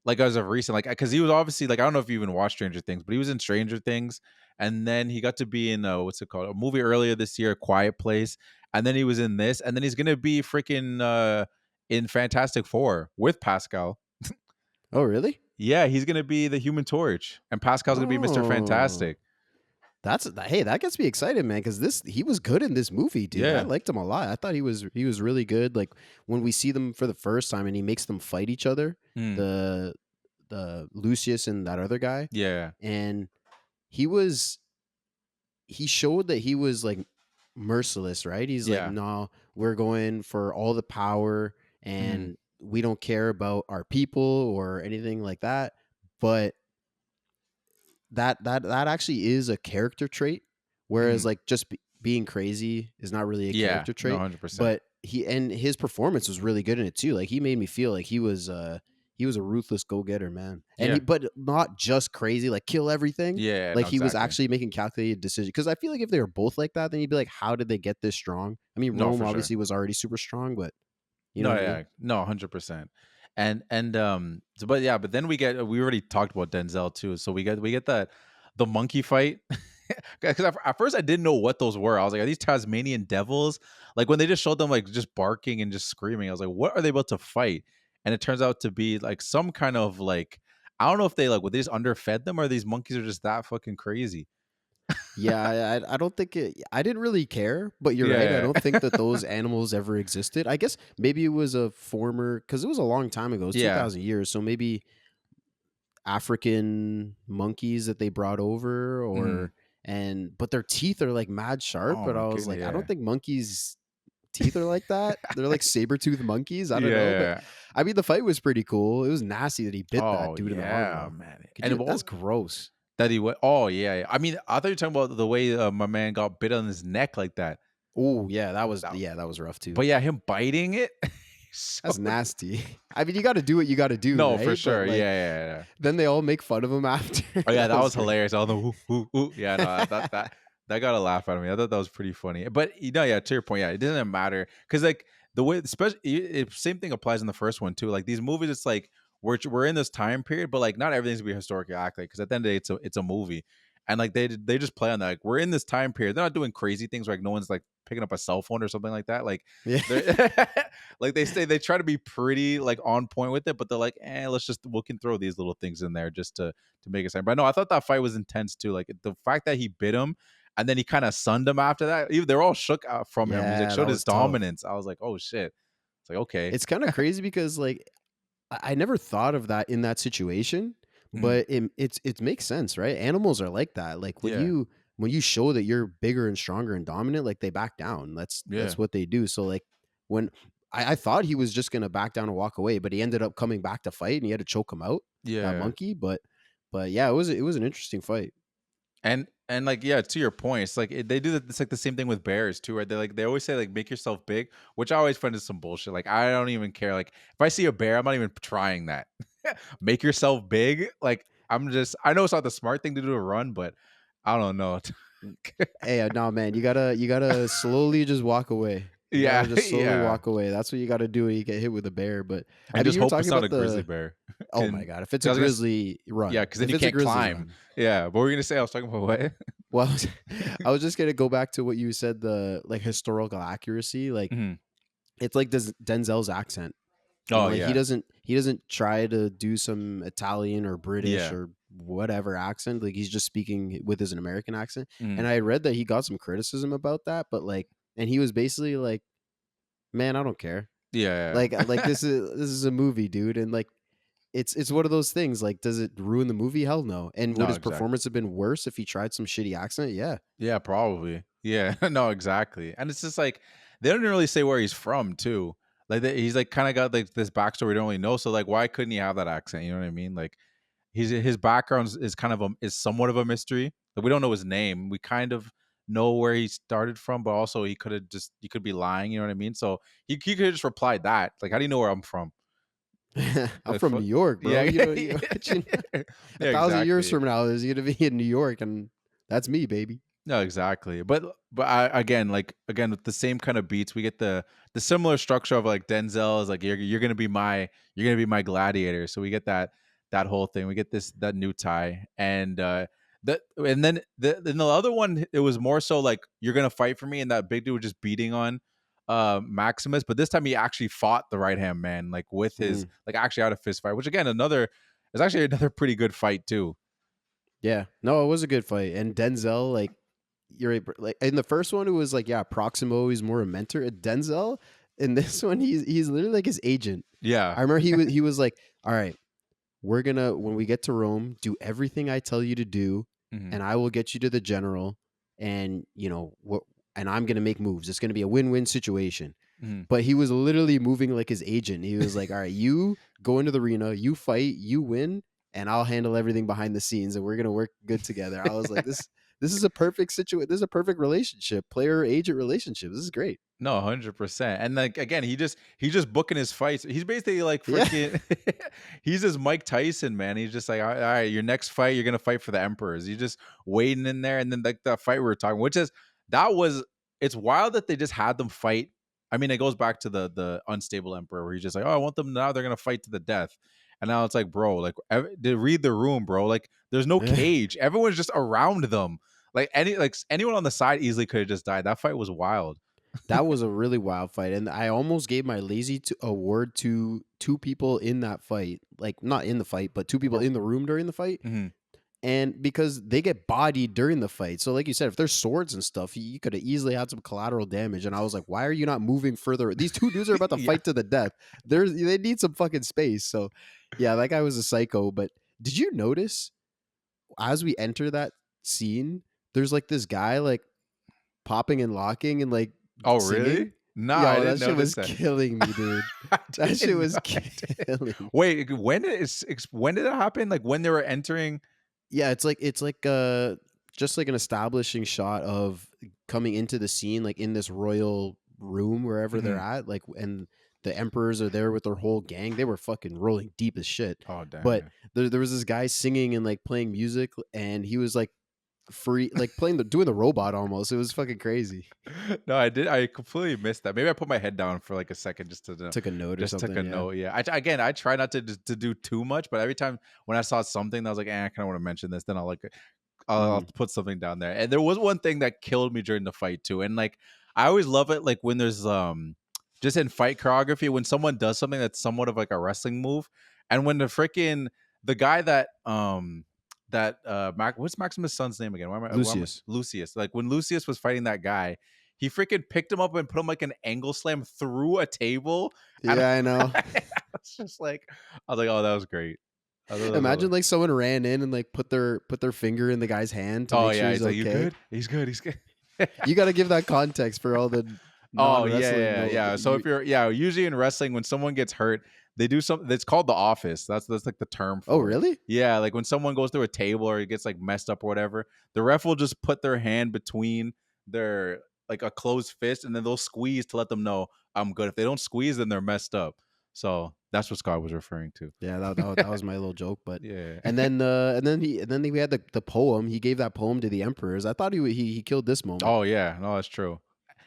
like as of recent, like because he was obviously like I don't know if you even watched Stranger Things, but he was in Stranger Things, and then he got to be in what's it called? A movie earlier this year, A Quiet Place, and then he was in this, and then he's gonna be freaking in Fantastic Four with Pascal. Oh, really? Yeah, he's gonna be the Human Torch, and Pascal's gonna be Mr. Oh, Fantastic. hey, that gets me excited, man. Because he was good in this movie, dude. I Yeah. liked him a lot. I thought he was really good. Like when we see them for the first time, and he makes them fight each other, Mm. the Lucius and that other guy, Yeah. and he was he showed that he was like merciless, right? He's like, Yeah. no, we're going for all the power Mm. and we don't care about our people or anything like that. But that actually is a character trait. Whereas Mm. like just being crazy is not really a Yeah. character No, trait. 100%. But his performance was really good in it too. Like he made me feel like he was a ruthless go getter, man. And Yeah. but not just crazy, like kill everything. Yeah. Like No, he was exactly. actually making calculated decisions. Because I feel like if they were both like that, then you'd be like, how did they get this strong? I mean, No, Rome for sure. obviously was already super strong, but you know No, what I yeah, mean? no, 100%. And so, but yeah, but then we already talked about Denzel too. So we get the monkey fight because at first I didn't know what those were. I was like, are these Tasmanian devils? Like when they just showed them like just barking and just screaming, I was like, what are they about to fight? And it turns out to be like some kind of like I don't know if they like what they just underfed them or these monkeys are just that fucking crazy. Yeah, I don't think I didn't really care, but you're right. I Yeah, don't think that those animals ever existed. I guess maybe it was a former because it was a long time ago. It was yeah, 2,000 years, so maybe African monkeys that they brought over, mm. or but their teeth are like mad sharp. Oh But my I was goodness, like, I don't yeah. think monkeys' teeth are like that. They're like saber-toothed monkeys. I don't know, but Yeah. I mean, the fight was pretty cool. It was nasty that he bit that Oh dude in the arm, yeah, though. man. That's gross. That he went. Oh yeah. I mean, I thought you were talking about the way my man got bit on his neck like that. Oh yeah, that was That- rough too. But yeah, him biting it. So That's nasty. I mean, you got to do what you got to do, no, right? for But, sure. like, Yeah. then they all make fun of him after. Oh yeah, that was great. hilarious. All the whoo, whoo, whoo. Yeah, no, that got a laugh out of me. I thought that was pretty funny. But yeah, to your point, yeah, it doesn't matter because like the way, especially same thing applies in the first one too. Like these movies, it's like we're in this time period, but like not everything's gonna be historically accurate because at the end of the day, it's a movie, and like they just play on that. Like we're in this time period. They're not doing crazy things. Like no one's like picking up a cell phone or something like that. Like Yeah. like they try to be pretty like on point with it, but they're like, we can throw these little things in there just to make it sound. But no, I thought that fight was intense too. Like the fact that he bit him and then he kind of sunned him after that. Even they're all shook out from him. He's like Yeah, showed that his was tough. dominance. I was like, oh shit. It's like okay. It's kind of crazy because like I never thought of that in that situation, but it makes sense, right? Animals are like that. Like when you show that you're bigger and stronger and dominant, like they back down. That's what they do. So like when I thought he was just gonna back down and walk away, but he ended up coming back to fight and he had to choke him out. That monkey. But yeah, it was an interesting fight. And like yeah, to your point, it's like they do that. It's like the same thing with bears too, right? They always say like make yourself big, which I always find is some bullshit. Like I don't even care. Like if I see a bear, I'm not even trying that. Make yourself big. Like I know it's not the smart thing to do to run, but I don't know. Hey, no, man, you gotta slowly just walk away. Just slowly walk away. That's what you gotta do when you get hit with a bear. But I just hope it's not a grizzly bear. Oh my god, if it's a grizzly, run. Yeah, because then you can't climb. Run. Yeah, what were you gonna say? I was talking about what? Well, I was just gonna go back to what you said. The like historical accuracy, like it's like Denzel's accent. Oh like yeah, he doesn't try to do some Italian or British or whatever accent. Like he's just speaking with his American accent. And I read that he got some criticism about that, but like, and he was basically like, "Man, I don't care." Yeah. Like this is a movie, dude, and like it's one of those things. Like, does it ruin the movie? Hell no. And would his performance have been worse if he tried some shitty accent? Yeah. Yeah, probably. Yeah. No, exactly. And it's just like they don't really say where he's from too. Like he's like kind of got like this backstory we don't really know. So like, why couldn't he have that accent? You know what I mean? Like his background is kind of is somewhat of a mystery. Like we don't know his name. We kind of know where he started from, but also he could be lying. You know what I mean? So he could have just replied that. Like, how do you know where I'm from? I'm from New York, bro. Yeah, a thousand years from now, there's gonna be in New York, and that's me, baby. No, exactly. But again with the same kind of beats, we get the similar structure of like Denzel is like you're gonna be my gladiator. So we get that whole thing. We get that new tie and then the other one, it was more so like you're gonna fight for me, and that big dude was just beating on Maximus, but this time he actually fought the right hand man like with his like actually out of fist fight, which again is actually another pretty good fight too. Yeah, no, it was a good fight, and Denzel like you're like in the first one it was like Proximo is more a mentor. Denzel in this one he's literally like his agent. Yeah, I remember he was like, all right, we're gonna when we get to Rome do everything I tell you to do. And I will get you to the general, and and I'm gonna make moves. It's gonna be a win-win situation. But he was literally moving like his agent. He was like, "All right, you go into the arena, you fight, you win, and I'll handle everything behind the scenes, and we're gonna work good together." I was like, "This is a perfect situation. This is a perfect relationship, player-agent relationship. This is great." No, 100%. And like again, he just booking his fights. He's basically like freaking he's his Mike Tyson, man. He's just like, all right, your next fight, you're gonna fight for the Emperors. You're just waiting in there, and then like that fight we were talking, it's wild that they just had them fight. I mean, it goes back to the unstable Emperor where he's just like, oh, I want them now, they're gonna fight to the death. And now it's like, bro, like they read the room, bro. Like there's no cage. Everyone's just around them. Like anyone on the side easily could have just died. That fight was wild. That was a really wild fight, and I almost gave my lazy award to two people in that fight, like not in the fight, but two people in the room during the fight, and because they get bodied during the fight. So, like you said, if there's swords and stuff, you could have easily had some collateral damage. And I was like, why are you not moving further? These two dudes are about to fight to the death. They need some fucking space. So, yeah, that guy was a psycho. But did you notice as we enter that scene, there's like this guy like popping and locking and like. Oh, singing. really? Nah, I Yo, didn't that shit notice was that. killing me, dude. I That shit didn't was know. I didn't. killing me. Wait, when did it happen? Like when they were entering? Yeah, it's like just like an establishing shot of coming into the scene, like in this royal room wherever they're Mhm. at, like, and the emperors are there with their whole gang. They were fucking rolling deep as shit. Oh damn, But yeah. there was this guy singing and like playing music, and he was like free, like playing doing the robot almost. It was fucking crazy. No, I did. I completely missed that. Maybe I put my head down for like a second just to Took a note or just took something. a Yeah. note. Yeah. Again, I try not to do too much, but every time when I saw something, I was like, I kind of want to mention this. Then I'll Mhm. put something down there. And there was one thing that killed me during the fight too. And like I always love it like when there's just in fight choreography when someone does something that's somewhat of like a wrestling move, and when the guy what's Maximus' son's name again? Lucius. Lucius. Like when Lucius was fighting that guy, he freaking picked him up and put him like an angle slam through a table. And Yeah, I know. I was like, oh, that was great. I thought that was Imagine like someone ran in and like put their finger in the guy's hand to oh make sure yeah, he's he's like, you okay. good? He's good. He's good. You got to give that context for all the Oh non-wrestling. yeah. So if you're usually in wrestling when someone gets hurt, they do something that's called the office. That's like the term Oh, for it. really? Yeah, like when someone goes through a table or it gets like messed up or whatever, the ref will just put their hand between their like a closed fist and then they'll squeeze to let them know I'm good. If they don't squeeze, then they're messed up. So that's what Scott was referring to. Yeah, that was my little joke. But Yeah. and then we had the poem. He gave that poem to the emperors. I thought he killed this moment. Oh yeah, no, that's true.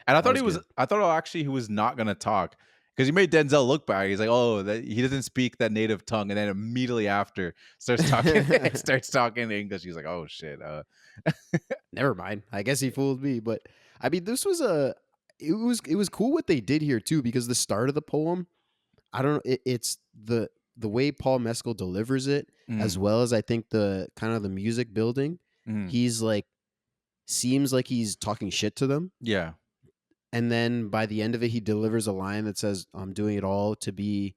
And That was good. I thought actually he was not gonna talk because he made Denzel look bad. He's like, oh, that he doesn't speak that native tongue, and then immediately after starts talking starts talking English. He's like, oh shit. Never mind. I guess he fooled me. But I mean, this was it was cool what they did here too, because the start of the poem, I don't know, it's the way Paul Mescal delivers it, as Mm, well as I think the kind of the music building. mm, He's like seems like he's talking shit to them, yeah, and then by the end of it, he delivers a line that says, "I'm doing it all to be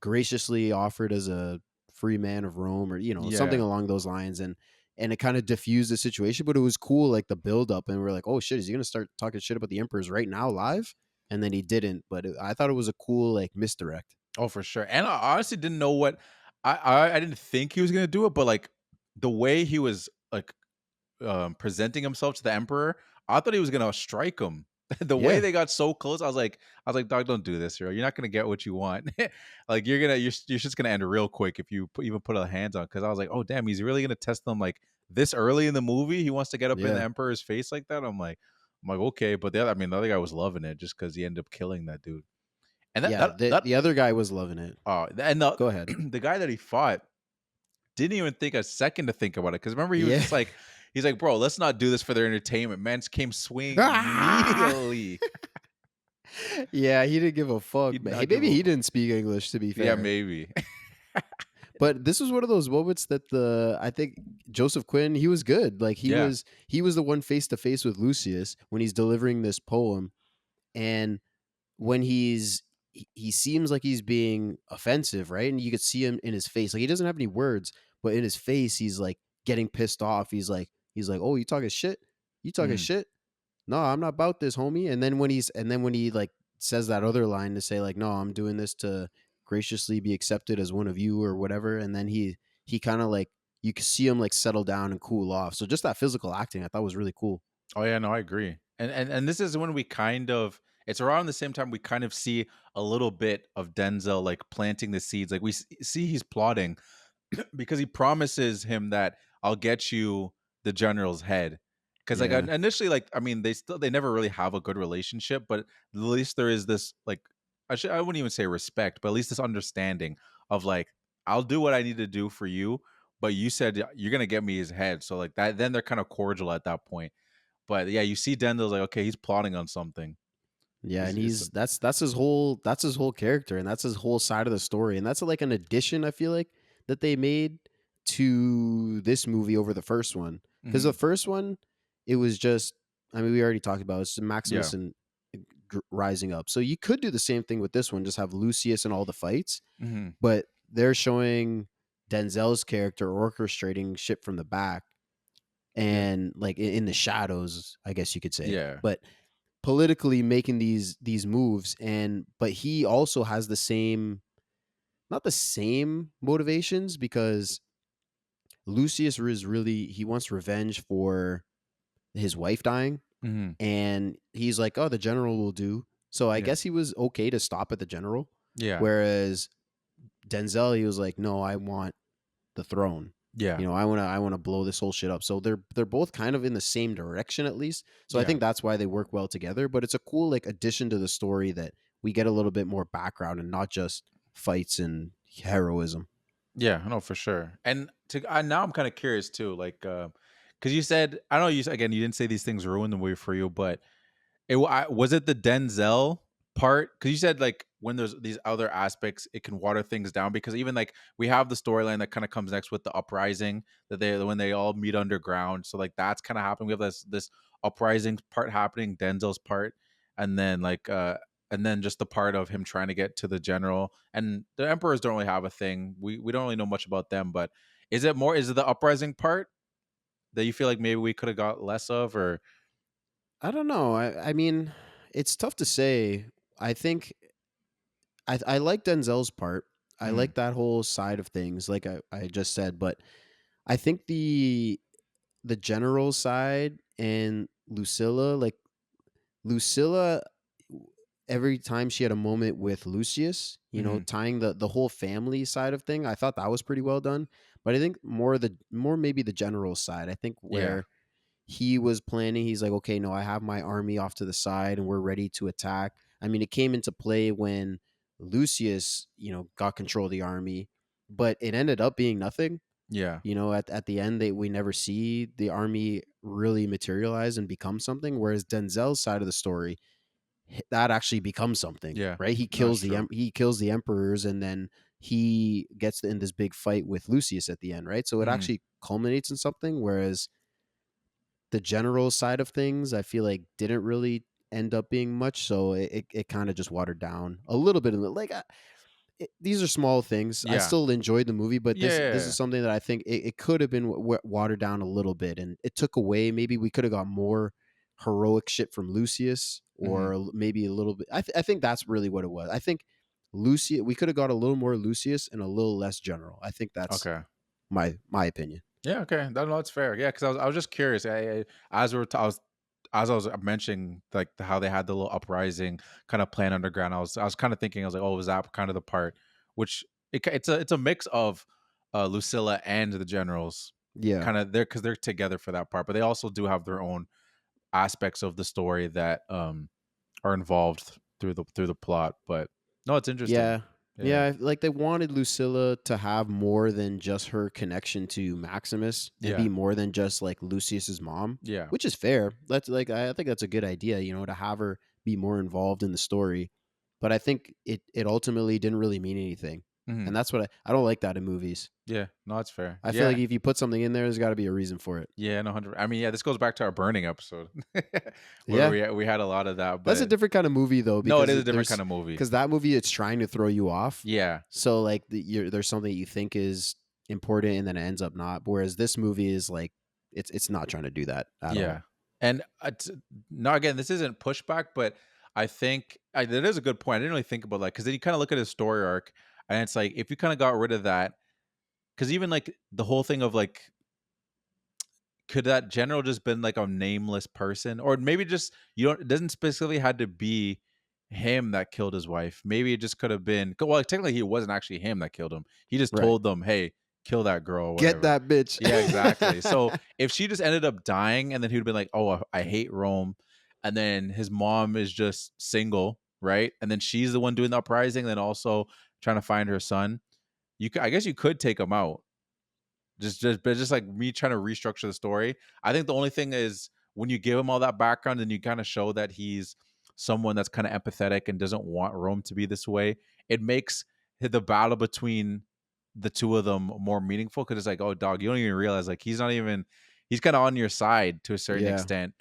graciously offered as a free man of Rome," or something yeah. along those lines, and it kind of diffused the situation. But it was cool, like the build up, and we're like, "Oh shit, is he gonna start talking shit about the emperors right now live?" And then he didn't. But I thought it was a cool like misdirect. Oh, for sure. And I honestly didn't know what I didn't think he was gonna do it, but like the way he was like presenting himself to the emperor, I thought he was gonna strike him. The way Yeah, they got so close, I was like, dog, don't do this, hero. You're not gonna get what you want. Like you're just gonna end real quick if you even put a hands on. Because I was like, oh damn, he's really gonna test them like this early in the movie. He wants to get up in the yeah, emperor's face like that. I'm like, okay, but the other guy was loving it just because he ended up killing that dude. And that yeah. that The that the other guy was loving it. and Go ahead. the guy that he fought didn't even think a second to think about it because remember he was Yeah. just like he's like, bro, let's not do this for their entertainment. Man came swinging immediately. Yeah, he didn't give a He fuck. did But hey, not give maybe a he didn't speak English, to be yeah, fair. maybe. But this was one of those moments that I think Joseph Quinn, he was good. Like Yeah. he was the one face to face with Lucius when he's delivering this poem, and when he seems like he's being offensive, right? And you could see him in his face. Like he doesn't have any words, but in his face he's like getting pissed off. He's like, "Oh, you talking shit? You talking Mhm. shit? No, I'm not about this, homie." And then when he like says that other line to say like, "No, I'm doing this to graciously be accepted as one of you," or whatever, and then he kind of like you can see him like settle down and cool off. So just that physical acting I thought was really cool. Oh yeah, no, I agree. And this is when we kind of it's around the same time we kind of see a little bit of Denzel like planting the seeds. Like see he's plotting because he promises him that I'll get you the general's head. Because like Yeah. initially, like I mean, they never really have a good relationship, but at least there is this like I wouldn't even say respect, but at least this understanding of like I'll do what I need to do for you, but you said you're gonna get me his head, so like that then they're kind of cordial at that point. But yeah, you see Denzel's like okay, he's plotting on something. Yeah, and It's that's his whole character, and that's his whole side of the story, and that's like an addition I feel like that they made to this movie over the first one, because the mhm, first one it was just, I mean, we already talked about it, it's yeah, Maximus and rising up, so you could do the same thing with this one, just have Lucius and all the fights, mhm, but they're showing Denzel's character orchestrating shit from the back yeah, and like in the shadows, I guess you could say, yeah. but politically making these moves, but he also has the same, not the same motivations, because Lucius is really, he wants revenge for his wife dying, Mm-hmm. and he's like, oh, the general will do. So I Yeah. guess he was okay to stop at the general. Yeah. Whereas Denzel, he was like, no, I want the throne. Yeah. You know, I want to blow this whole shit up. So they're both kind of in the same direction, at least. So I Yeah. think that's why they work well together. But it's a cool like addition to the story that we get a little bit more background and not just fights and heroism. Yeah, no, for sure. And now I'm kind of curious too, like, because you said, I don't know, again, you didn't say these things ruined the movie for you, but was it the Denzel part? Because you said like when there's these other aspects, it can water things down. Because even like we have the storyline that kind of comes next with the uprising, that when they all meet underground. So like that's kind of happening. We have this uprising part happening, Denzel's part, and then and then just the part of him trying to get to the general. And the emperors don't really have a thing. We don't really know much about them. But is it the uprising part that you feel like maybe we could have got less of, or? I don't know. I mean, it's tough to say. I think I like Denzel's part. I Mm, like that whole side of things, like I just said. But I think the general side and Lucilla, like Lucilla, every time she had a moment with Lucius, you know, mhm, tying the whole family side of thing, I thought that was pretty well done. But I think more maybe the general side. I think yeah. where he was planning, he's like, okay, no, I have my army off to the side and we're ready to attack. I mean, it came into play when Lucius, you know, got control of the army, but it ended up being nothing. Yeah. You know, at the end, we never see the army really materialize and become something. Whereas Denzel's side of the story, that actually becomes something, Yeah. right? No, it's true. He kills the emperors, and then he gets in this big fight with Lucius at the end, right? So it Mhm. actually culminates in something. Whereas the general side of things, I feel like didn't really end up being much. So it kind of just watered down a little bit. Like these are small things. I Yeah. still enjoyed the movie, but this Yeah. is something that I think it could have been watered down a little bit, and it took away. Maybe we could have got more heroic shit from Lucius, Mhm. or maybe a little bit. I think that's really what it was. I think Lucius, we could have got a little more Lucius and a little less general. I think that's Okay. my opinion. Yeah, okay. No, that's fair. Yeah, because I was just curious. As we were, I was mentioning like how they had the little uprising kind of plan underground. I was kind of thinking. I was like, oh, was that kind of the part? Which it's a mix of Lucilla and the generals. Yeah. Kind of there because they're together for that part, but they also do have their own aspects of the story that are involved through the plot. But no, it's interesting. Yeah. Yeah. Yeah, like they wanted Lucilla to have more than just her connection to Maximus and Yeah. be more than just like Lucius's mom, Yeah. which is fair. That's like I think that's a good idea, you know, to have her be more involved in the story. But I think it ultimately didn't really mean anything. Mhm. And that's what I don't like that in movies. Yeah. No, that's fair. I feel Yeah. like if you put something in there, there's got to be a reason for it. Yeah, no, 100. I mean, yeah, this goes back to our burning episode where Yeah. we had a lot of that, That's a but different kind of movie though, no, it because is a different kind of movie. that movie it's trying to throw you off. Yeah, So like there's something you think is important and then it ends up not. Whereas this movie is like it's not trying to do that at all. yeah, and now again, this isn't pushback, but I think that is a good point. I didn't really think about that because then you kind of look at his story arc, and it's like if you kind of got rid of that, because even like the whole thing of like could that general just been like a nameless person, or maybe just you don't, it doesn't specifically had to be him that killed his wife. Maybe it just could have been, well, technically it wasn't actually him that killed him. He just Right. told them, hey, kill that girl or Get whatever. that bitch. Yeah, exactly. So if she just ended up dying and then he'd been like, oh, I hate Rome, and then his mom is just single, right, and then she's the one doing the uprising, then also trying to find her son, I guess you could take him out. But just like me trying to restructure the story. I think the only thing is when you give him all that background and you kind of show that he's someone that's kind of empathetic and doesn't want Rome to be this way, it makes the battle between the two of them more meaningful because it's like, oh, dog, you don't even realize like he's kind of on your side to a certain Yeah. extent.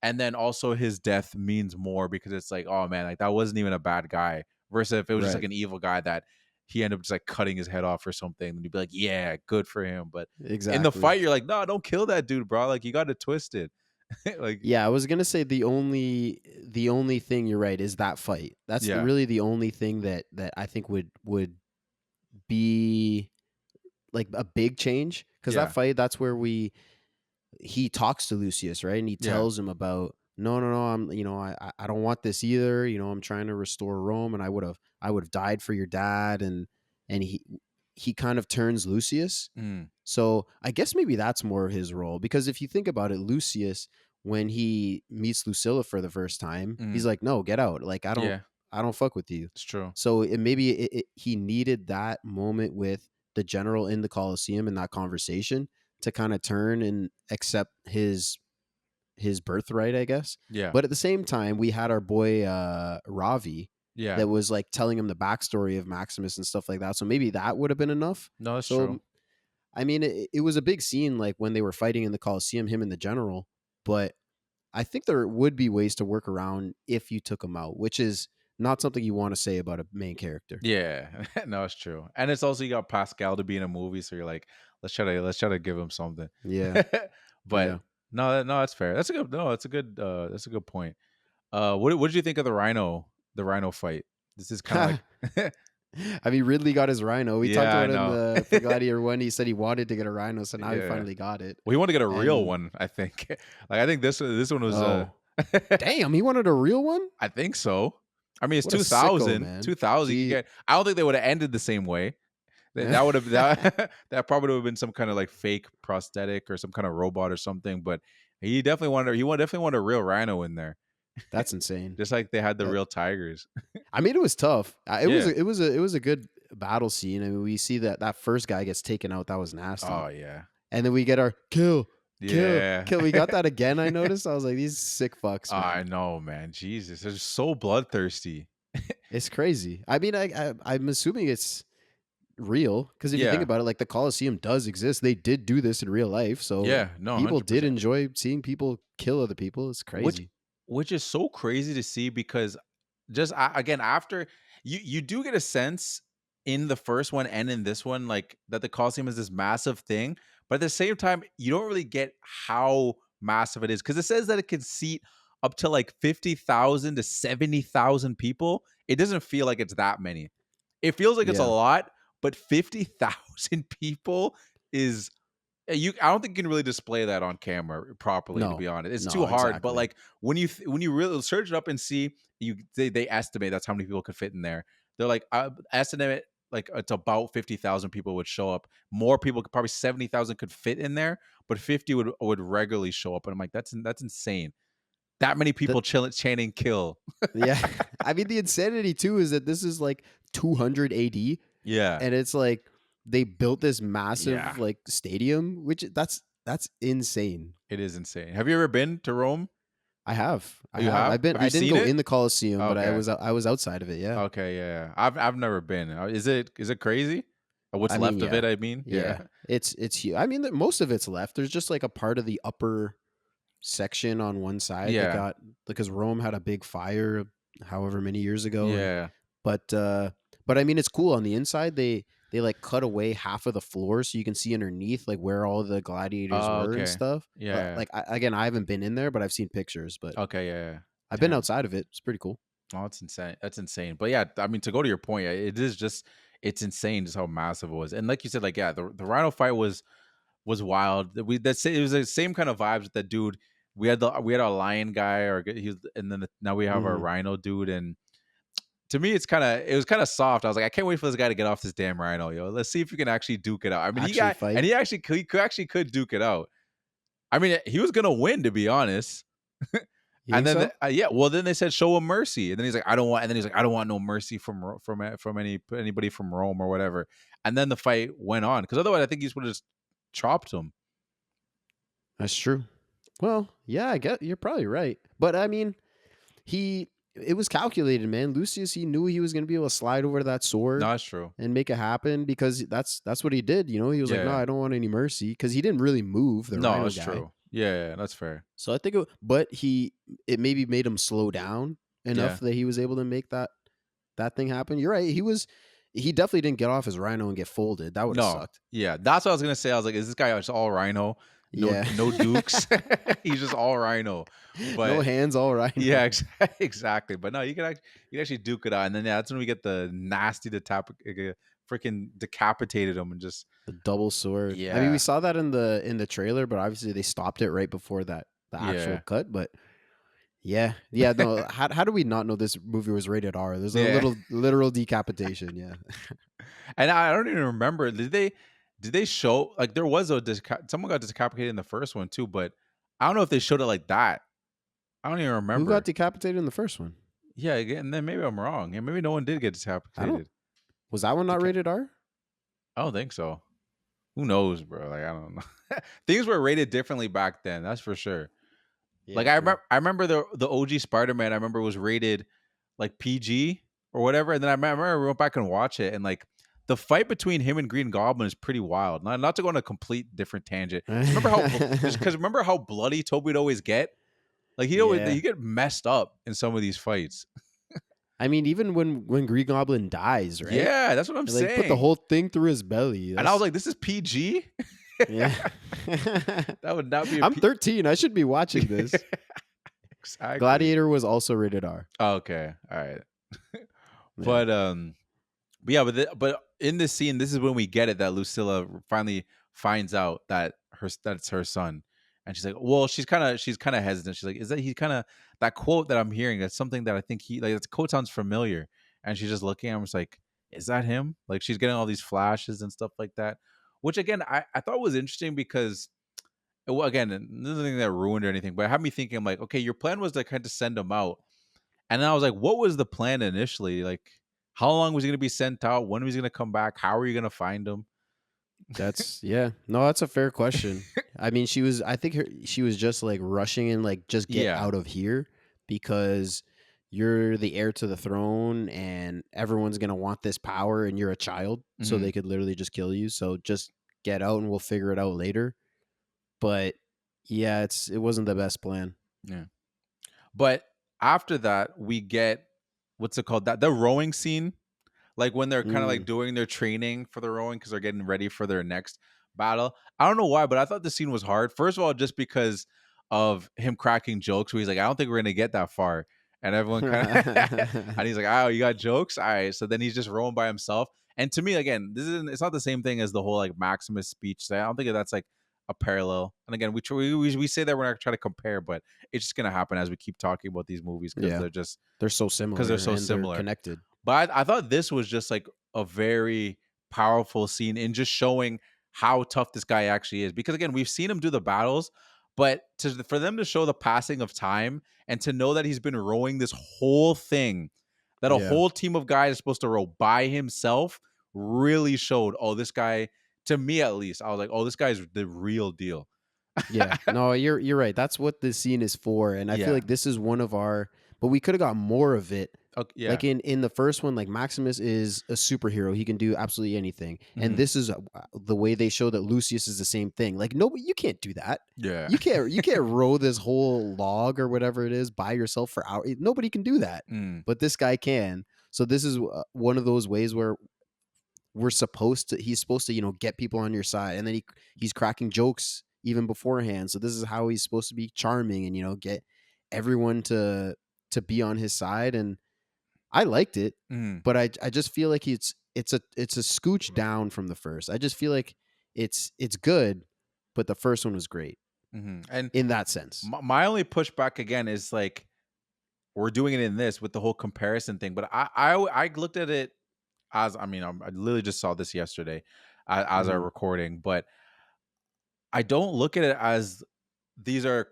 And then also his death means more because it's like, oh man, like that wasn't even a bad guy. Versus if it was just Right. like an evil guy that he ended up just like cutting his head off or something, and you'd be like, yeah, good for him. But in the Exactly. fight, you're like, no, don't kill that dude, bro. Like you got it twisted. Like, Yeah, I was gonna say the only thing, you're right, is that fight. That's yeah, really the only thing that I think would be like a big change, because that yeah, fight, that's where he talks to Lucius, right? And he yeah, tells him about, no, no, no, I don't want this either. I'm trying to restore Rome, and I would have died for your dad, and he kind of turns Lucius. mm, So I guess maybe that's more his role, because if you think about it, Lucius, when he meets Lucilla for the first time, he's mm, like, no, get out. Like, yeah, I don't fuck with you. it's true. So he needed that moment with the general in the Colosseum, and that conversation, to kind of turn and accept his birthright, I guess. Yeah, But at the same time, we had our boy Ravi yeah, that was like telling him the backstory of Maximus and stuff like that. So maybe that would have been enough. no, that's So true. I mean, it was a big scene, like when they were fighting in the Colosseum, him and the general. But I think there would be ways to work around if you took him out, which is not something you want to say about a main character. Yeah, no, it's true. And it's also you got Pascal to be in a movie, so you're like, let's try to give him something. Yeah, But yeah. no, that's fair. That's a good point. What did you think of the rhino fight? This is kind of like I mean, Ridley got his rhino. We talked yeah, I about it in know. the Gladiator one. He said he wanted to get a rhino, so now he Yeah. finally got it. Well, he wanted to get a real And one, I think. Like I think this one was oh, damn, he wanted a real one. I think so. I mean, it's What a sicko, man. 2000 you can He, get. I don't think they would have ended the same way. That would have that probably would have been some kind of like fake prosthetic or some kind of robot or something. But definitely wanted a real rhino in there, that's insane. just like they had the That, real tigers. I mean, it was tough. Yeah. It was a good battle scene. I mean, we see that first guy gets taken out. That was nasty. Oh yeah. And then we get our kill, Yeah. kill. We got that again. I noticed. I was like, these sick fucks, man. I know, man. Jesus, they're so bloodthirsty. It's crazy. I mean, I'm assuming it's real, because if you think Yeah. about it, like the Colosseum does exist. They did do this in real life, so Yeah. No, people did 100%. enjoy seeing people kill other people. It's Which crazy. which is so crazy to see because just again after you do get a sense in the first one and in this one like that the Colosseum is this massive thing, but at the same time you don't really get how massive it is because it says that it can seat up to like 50,000 to 70,000 people. It doesn't feel like it's that many. It feels like it's a Yeah. lot, but 50,000 people is I don't think you can really display that on camera properly, to No. be honest. It's No, too hard. But exactly. like when you really search it up and see, they estimate that's how many people could fit in there. They're like estimate like it's about 50,000 people would show up. More people, probably 70,000 could fit in there, but 50 would regularly show up. And I'm like, that's insane. That many The, people chanting kill. yeah. I mean, the insanity too is that this is like 200 AD, Yeah, and it's like they built this massive yeah, like stadium, which that's insane. it is insane. Have you ever been to Rome? I have. I You have. have? I've been. Have you I didn't seen go it? in the Colosseum, but Okay. I was outside of it. Yeah. Okay, yeah. I've never been. Is it crazy? Or what's I mean, left of yeah. it, I mean? Yeah. It's huge. I mean, most of it's left. There's just like a part of the upper section on one side that Yeah. got, because Rome had a big fire however many years ago. Yeah. But I mean, it's cool on the inside. They like cut away half of the floor so you can see underneath like where all the gladiators Oh, were and okay. stuff. Yeah. Like again, I haven't been in there, but I've seen pictures. But Okay, yeah. I've been Damn. outside of it. It's pretty cool. Oh, that's insane. That's insane. But yeah, I mean, to go to your point, it is just it's insane just how massive it was. And like you said, like, yeah, the Rhino fight was wild. It was the same kind of vibes with that dude. We had a lion guy, and then now we have our Mhm. rhino dude, and to me, it was kind of soft. I was like, I can't wait for this guy to get off this damn rhino, yo. Let's see if we can actually duke it out. I mean, Actually fight. he actually could duke it out. I mean, he was gonna win, to be honest. You And think then, so? yeah, well, then they said show him mercy, and then he's like, I don't want. And then he's like, I don't want no mercy from anybody from Rome or whatever. And then the fight went on because otherwise, I think he would have just chopped him. That's true. Well, yeah, I get you're probably right. But I mean, it was calculated, man. Lucius, he knew he was going to be able to slide over to that sword No, that's true. and make it happen, because that's what he did. He was like, no, Yeah. I don't want any mercy, because he didn't really move the No, rhino that's guy. true. Yeah, that's fair. So I think, but it maybe made him slow down enough that he was able to make that thing happen. You're right. He definitely didn't get off his rhino and get folded. That would have No, sucked. yeah, that's what I was gonna say. I was like, is this guy just all rhino? no dukes. He's just all rhino. But no hands, all right. yeah, exactly. But no, you can actually duke it out, and then that's when we get the nasty freaking decapitated him and just the double sword. Yeah. I mean, we saw that in the trailer, but obviously they stopped it right before the actual cut. But yeah. No, how do we not know this movie was rated R? There's a little literal decapitation. Yeah. And I don't even remember. Did they show like there was someone got decapitated in the first one too? But I don't know if they showed it like that. I don't even remember. Who got decapitated in the first one? Yeah, and then maybe I'm wrong. Yeah, maybe no one did get decapitated. Was that one not rated R? I don't think so. Who knows, bro? Like I don't know. Things were rated differently back then. That's for sure. Yeah, like I remember the OG Spider-Man. I remember was rated like PG or whatever. And then I remember we went back and watched it, and like the fight between him and Green Goblin is pretty wild. Not to go on a complete different tangent. Remember how bloody Toby would always get. Like he get messed up in some of these fights. I mean, even when Green Goblin dies, right? Yeah, that's what I'm saying. Put the whole thing through his belly. And I was like, this is PG? Yeah. That would not be I'm 13. I should be watching this. Exactly. Gladiator was also rated R. Oh, okay. All right. But but in this scene, this is when we get it that Lucilla finally finds out that it's her son. And she's like, well, she's kind of hesitant. She's like, is that he kind of that quote that I'm hearing? That's something that I think that quote sounds familiar. And she's just looking at him, just like, is that him? Like she's getting all these flashes and stuff like that. Which again, I thought was interesting because, well, again, this is nothing that ruined or anything, but it had me thinking, I'm like, okay, your plan was to kind of send him out. And then I was like, what was the plan initially? Like, how long was he going to be sent out? When was he going to come back? How are you going to find him? That's that's a fair question. I mean, she was just like rushing and like just get out of here because you're the heir to the throne and everyone's gonna want this power and you're a child, so they could literally just kill you. So just get out and we'll figure it out later. But yeah, it wasn't the best plan. Yeah. But after that, we get what's it called? The rowing scene. Like when they're kind of like doing their training for the rowing because they're getting ready for their next battle. I don't know why, but I thought the scene was hard. First of all, just because of him cracking jokes where he's like, I don't think we're going to get that far. And everyone kind of, and he's like, oh, you got jokes? All right. So then he's just rowing by himself. And to me, again, it's not the same thing as the whole like Maximus speech. So I don't think that's like a parallel. And again, we say that we're not trying to compare, but it's just going to happen as we keep talking about these movies because they're so similar. Because they're so similar. They're connected. But I thought this was just like a very powerful scene in just showing how tough this guy actually is. Because again, we've seen him do the battles, but for them to show the passing of time and to know that he's been rowing this whole thing, that a whole team of guys is supposed to row by himself, really showed, oh, this guy, to me at least, I was like, oh, this guy's the real deal. Yeah, no, you're right. That's what this scene is for. And I feel like this is one of our, but we could have got more of it. Okay, yeah. Like in the first one, like Maximus is a superhero. He can do absolutely anything. And this is the way they show that Lucius is the same thing. Like, no, you can't do that. Yeah. You can't row this whole log or whatever it is by yourself for hours. Nobody can do that. But this guy can. So this is one of those ways where he's supposed to, get people on your side. And then he's cracking jokes even beforehand. So this is how he's supposed to be charming and, get everyone to be on his side. And I liked it, but I just feel like it's a scooch down from the first. I just feel like it's good, but the first one was great. And in that sense, my only pushback again is like we're doing it in this with the whole comparison thing. But I looked at it as I literally just saw this yesterday as our recording, but I don't look at it as these are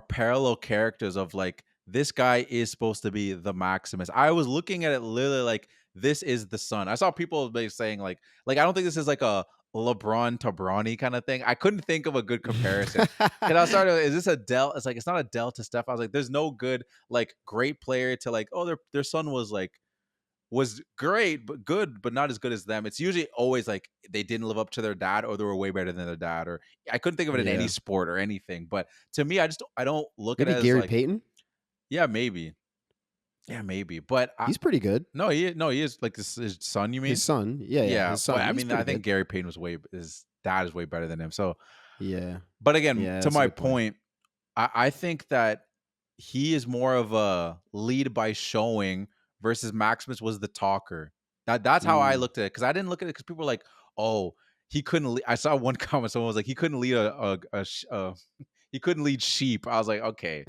parallel characters of like. This guy is supposed to be the Maximus. I was looking at it literally like this is the son. I saw people saying like I don't think this is like a LeBron to Bronny kind of thing. I couldn't think of a good comparison. And I started, is this a Dell? It's like it's not a Dell to Steph. I was like, there's no good like great player to like. Oh, their son was great, but good, but not as good as them. It's usually always like they didn't live up to their dad, or they were way better than their dad. Or I couldn't think of it in any sport or anything. But to me, I don't look at it as Gary like, Payton. Yeah, maybe. Yeah, maybe. But he's pretty good. No, he is like his son. You mean his son? Yeah. His son. But, I think good. Gary Payton his dad is way better than him. So Yeah. But again, Yeah, to that's a my good point. point, I think that he is more of a lead by showing versus Maximus was the talker. That's how I Mm. looked at it, because I didn't look at it because people were like, "Oh, he couldn't." I saw one comment. Someone was like, "He couldn't lead he couldn't lead sheep." I was like, "Okay."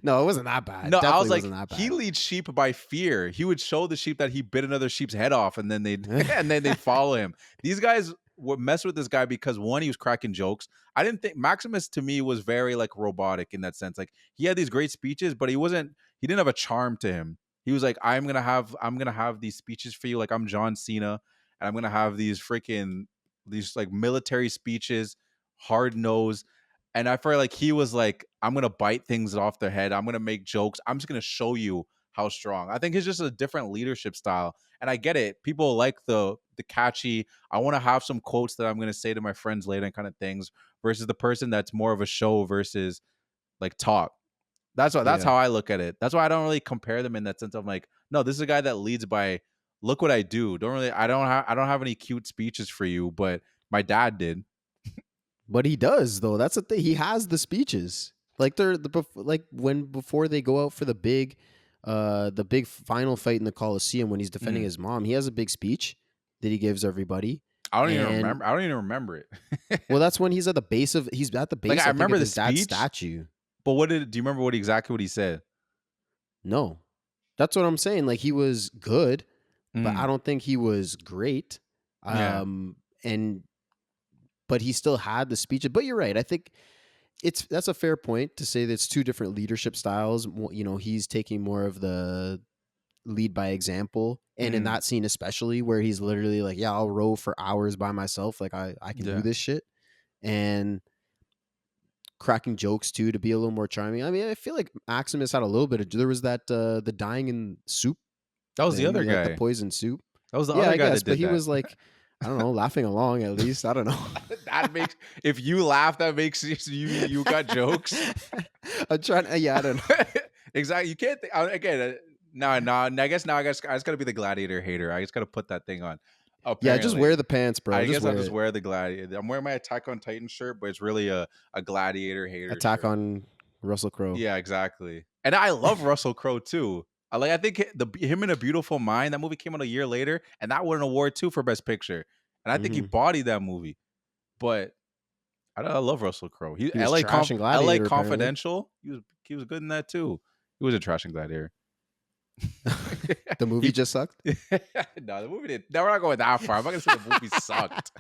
No, it wasn't that bad. No, I was Definitely like, wasn't that he bad. leads sheep by fear. He would show the sheep that he bit another sheep's head off, and then they'd and then they'd follow him. These guys would mess with this guy because one, he was cracking jokes. I didn't think Maximus to me was very like robotic in that sense. Like he had these great speeches, but he didn't have a charm to him. He was like, I'm gonna have these speeches for you, like I'm John Cena, and I'm gonna have these like military speeches, hard nose. And I feel like he was like, I'm gonna bite things off their head. I'm gonna make jokes. I'm just gonna show you how strong. I think it's just a different leadership style. And I get it. People like the catchy, I want to have some quotes that I'm gonna say to my friends later and kind of things, versus the person that's more of a show versus like talk. That's Yeah. how I look at it. That's why I don't really compare them in that sense. I'm like, no, this is a guy that leads by look what I do. I don't have any cute speeches for you, but my dad did. But he does though. That's the thing. He has the speeches. Like like when before they go out for the big final fight in the Colosseum when he's defending Mm. his mom, he has a big speech that he gives everybody. I don't even And remember. I don't even remember it. well, that's when he's at the base of Like, I I think, remember of the his dad's speech, statue. but do you remember exactly what he said? No. That's what I'm saying. Like he was good, but I Mm, don't think he was great. yeah. And but he still had the speech. But you're right. I think that's a fair point to say that it's two different leadership styles. You know, he's taking more of the lead by example, and in Mm, that scene especially where he's literally like, yeah, I'll row for hours by myself, like I can do yeah. this shit, and cracking jokes too to be a little more charming. I mean, I feel like Maximus had a little bit of, there was that the dying in soup That was the thing, other like the guy. poison soup. That was the Yeah, other I guy guess, that but did he that. was like, I don't know, laughing along at least. I don't know. That makes if you laugh, that makes you got jokes. I'm trying. Yeah, I don't know. Exactly. You can't again. No. I guess I just gotta be the gladiator hater. I just gotta put that thing on. Yeah, just Apparently, wear the pants, bro. I Just guess I'll wear just it. wear the gladiator. I'm wearing my Attack on Titan shirt, but it's really a gladiator hater Attack shirt. on Russell Crowe. Yeah, exactly. And I love Russell Crowe too. I think him in A Beautiful Mind. That movie came out a year later, and that won an award too for Best Picture. And I think he Hmm. bodied that movie. But I love Russell Crowe. He was trashing L.A. Gladiator, apparently. Confidential. He was good in that too. He was a trashing Gladiator. The movie just sucked. No, the movie didn't. No, we're not going that far. I'm not gonna say the movie sucked.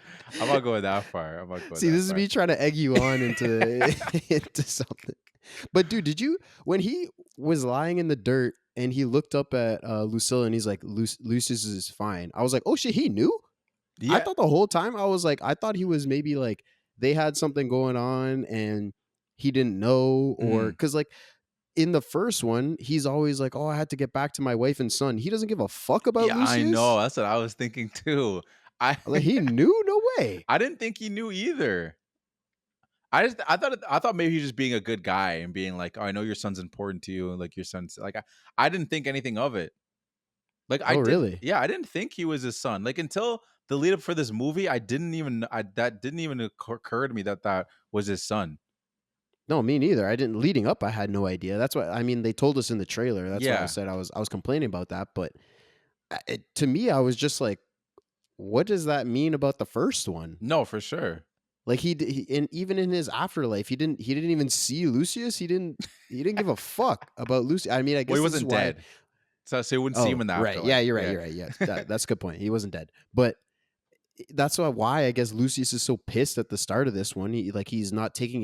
I'm not going that far. See, this is me trying to egg you on into into something. But dude, did you, when he was lying in the dirt and he looked up at Lucilla and he's like, Lucius is fine. I was like, oh shit, he knew? I Yeah. thought the whole time, I thought he was maybe like they had something going on and he didn't know, or because like in the first one, he's always like, oh, I had to get back to my wife and son. He doesn't give a fuck about Yeah, I Lucius. know. That's what I was thinking too. I Like he knew? No way. I didn't think he knew either. I thought maybe he's just being a good guy and being like, oh, I know your son's important to you, and like your son's like I didn't think anything of it. Like Oh, really? yeah, I didn't think he was his son. Like until the lead up for this movie, that didn't even occur to me that was his son. No, me neither. I didn't, leading up, I had no idea. That's what I mean. They told us in the trailer. That's why I Yeah. said I was complaining about that. But to me, I was just like, what does that mean about the first one? No, for sure. Like and even in his afterlife, he didn't even see Lucius. He didn't give a fuck about Lucius. I mean, I guess Well, he this is wasn't why. dead, so you wouldn't see him Oh, in the right. afterlife. Yeah, you're right. You're right. Yeah, that's a good point. He wasn't dead, but that's why I guess Lucius is so pissed at the start of this one. He's not taking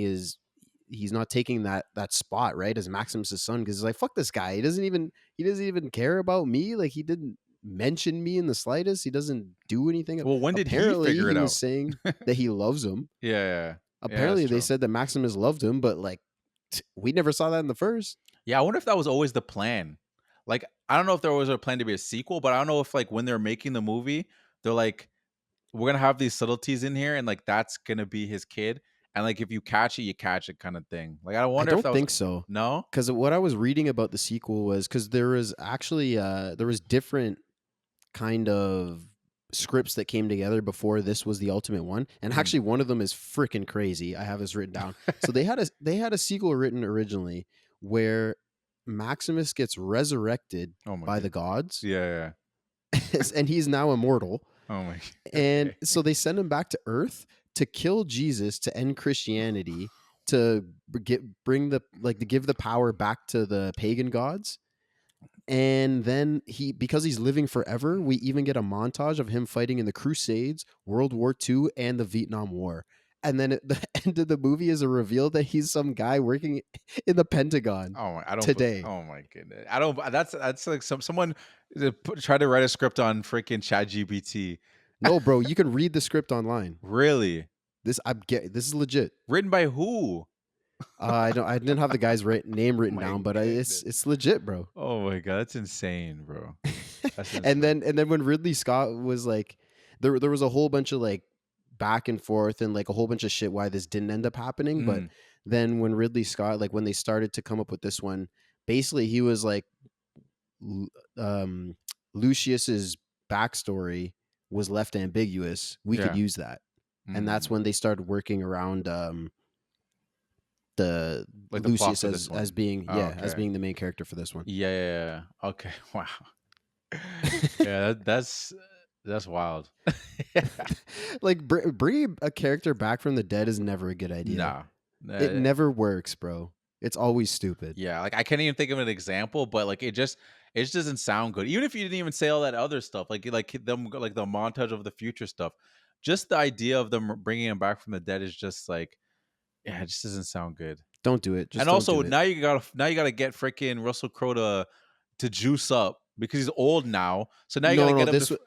that spot, right, as Maximus's son, because he's like, fuck this guy. He doesn't even care about me. Like he didn't mention me in the slightest. He doesn't do anything. Well, when did Apparently, he figure it out? was saying that he loves him. Yeah. Apparently, that's they true. said that Maximus loved him, but like we never saw that in the first. Yeah, I wonder if that was always the plan. Like, I don't know if there was a plan to be a sequel, but I don't know if like when they're making the movie, they're like, we're gonna have these subtleties in here, and like that's gonna be his kid, and like if you catch it, you catch it, kind of thing. Like, I I wonder if don't that was think so. no. Because what I was reading about the sequel was because there was actually there was different kind of scripts that came together before this was the ultimate one, and actually one of them is freaking crazy. I have this written down. So they had a sequel written originally where Maximus gets resurrected by the gods. Yeah. And he's now immortal. Oh my. And so they send him back to Earth to kill Jesus, to end Christianity, to give the power back to the pagan gods. And then because he's living forever, we even get a montage of him fighting in the Crusades, World War II, and the Vietnam War. And then at the end of the movie is a reveal that he's some guy working in the Pentagon. Today. Oh my goodness! I don't. That's like someone tried to write a script on freaking ChatGPT. No, bro, you can read the script online. Really? This is legit. Written by who? I didn't have the guy's name written down, but it's legit, bro. Oh my god, that's insane, bro. That's insane. and then when Ridley Scott was like, there was a whole bunch of like back and forth and like a whole bunch of shit why this didn't end up happening. But then when Ridley Scott, like when they started to come up with this one, basically he was like, Lucius's backstory was left ambiguous. We could use that, and that's when they started working around the like Lucius as being as being the main character for this one. Yeah. Okay. Wow. Yeah, that's wild. Like bringing a character back from the dead is never a good idea. Nah, it never works, bro. It's always stupid. Yeah, like I can't even think of an example, but like it just doesn't sound good. Even if you didn't even say all that other stuff, like them, like the montage of the future stuff, just the idea of them bringing him back from the dead is just like, yeah, it just doesn't sound good. Don't do it. And also now you gotta get freaking Russell Crowe to juice up because he's old now. So now you gotta get him.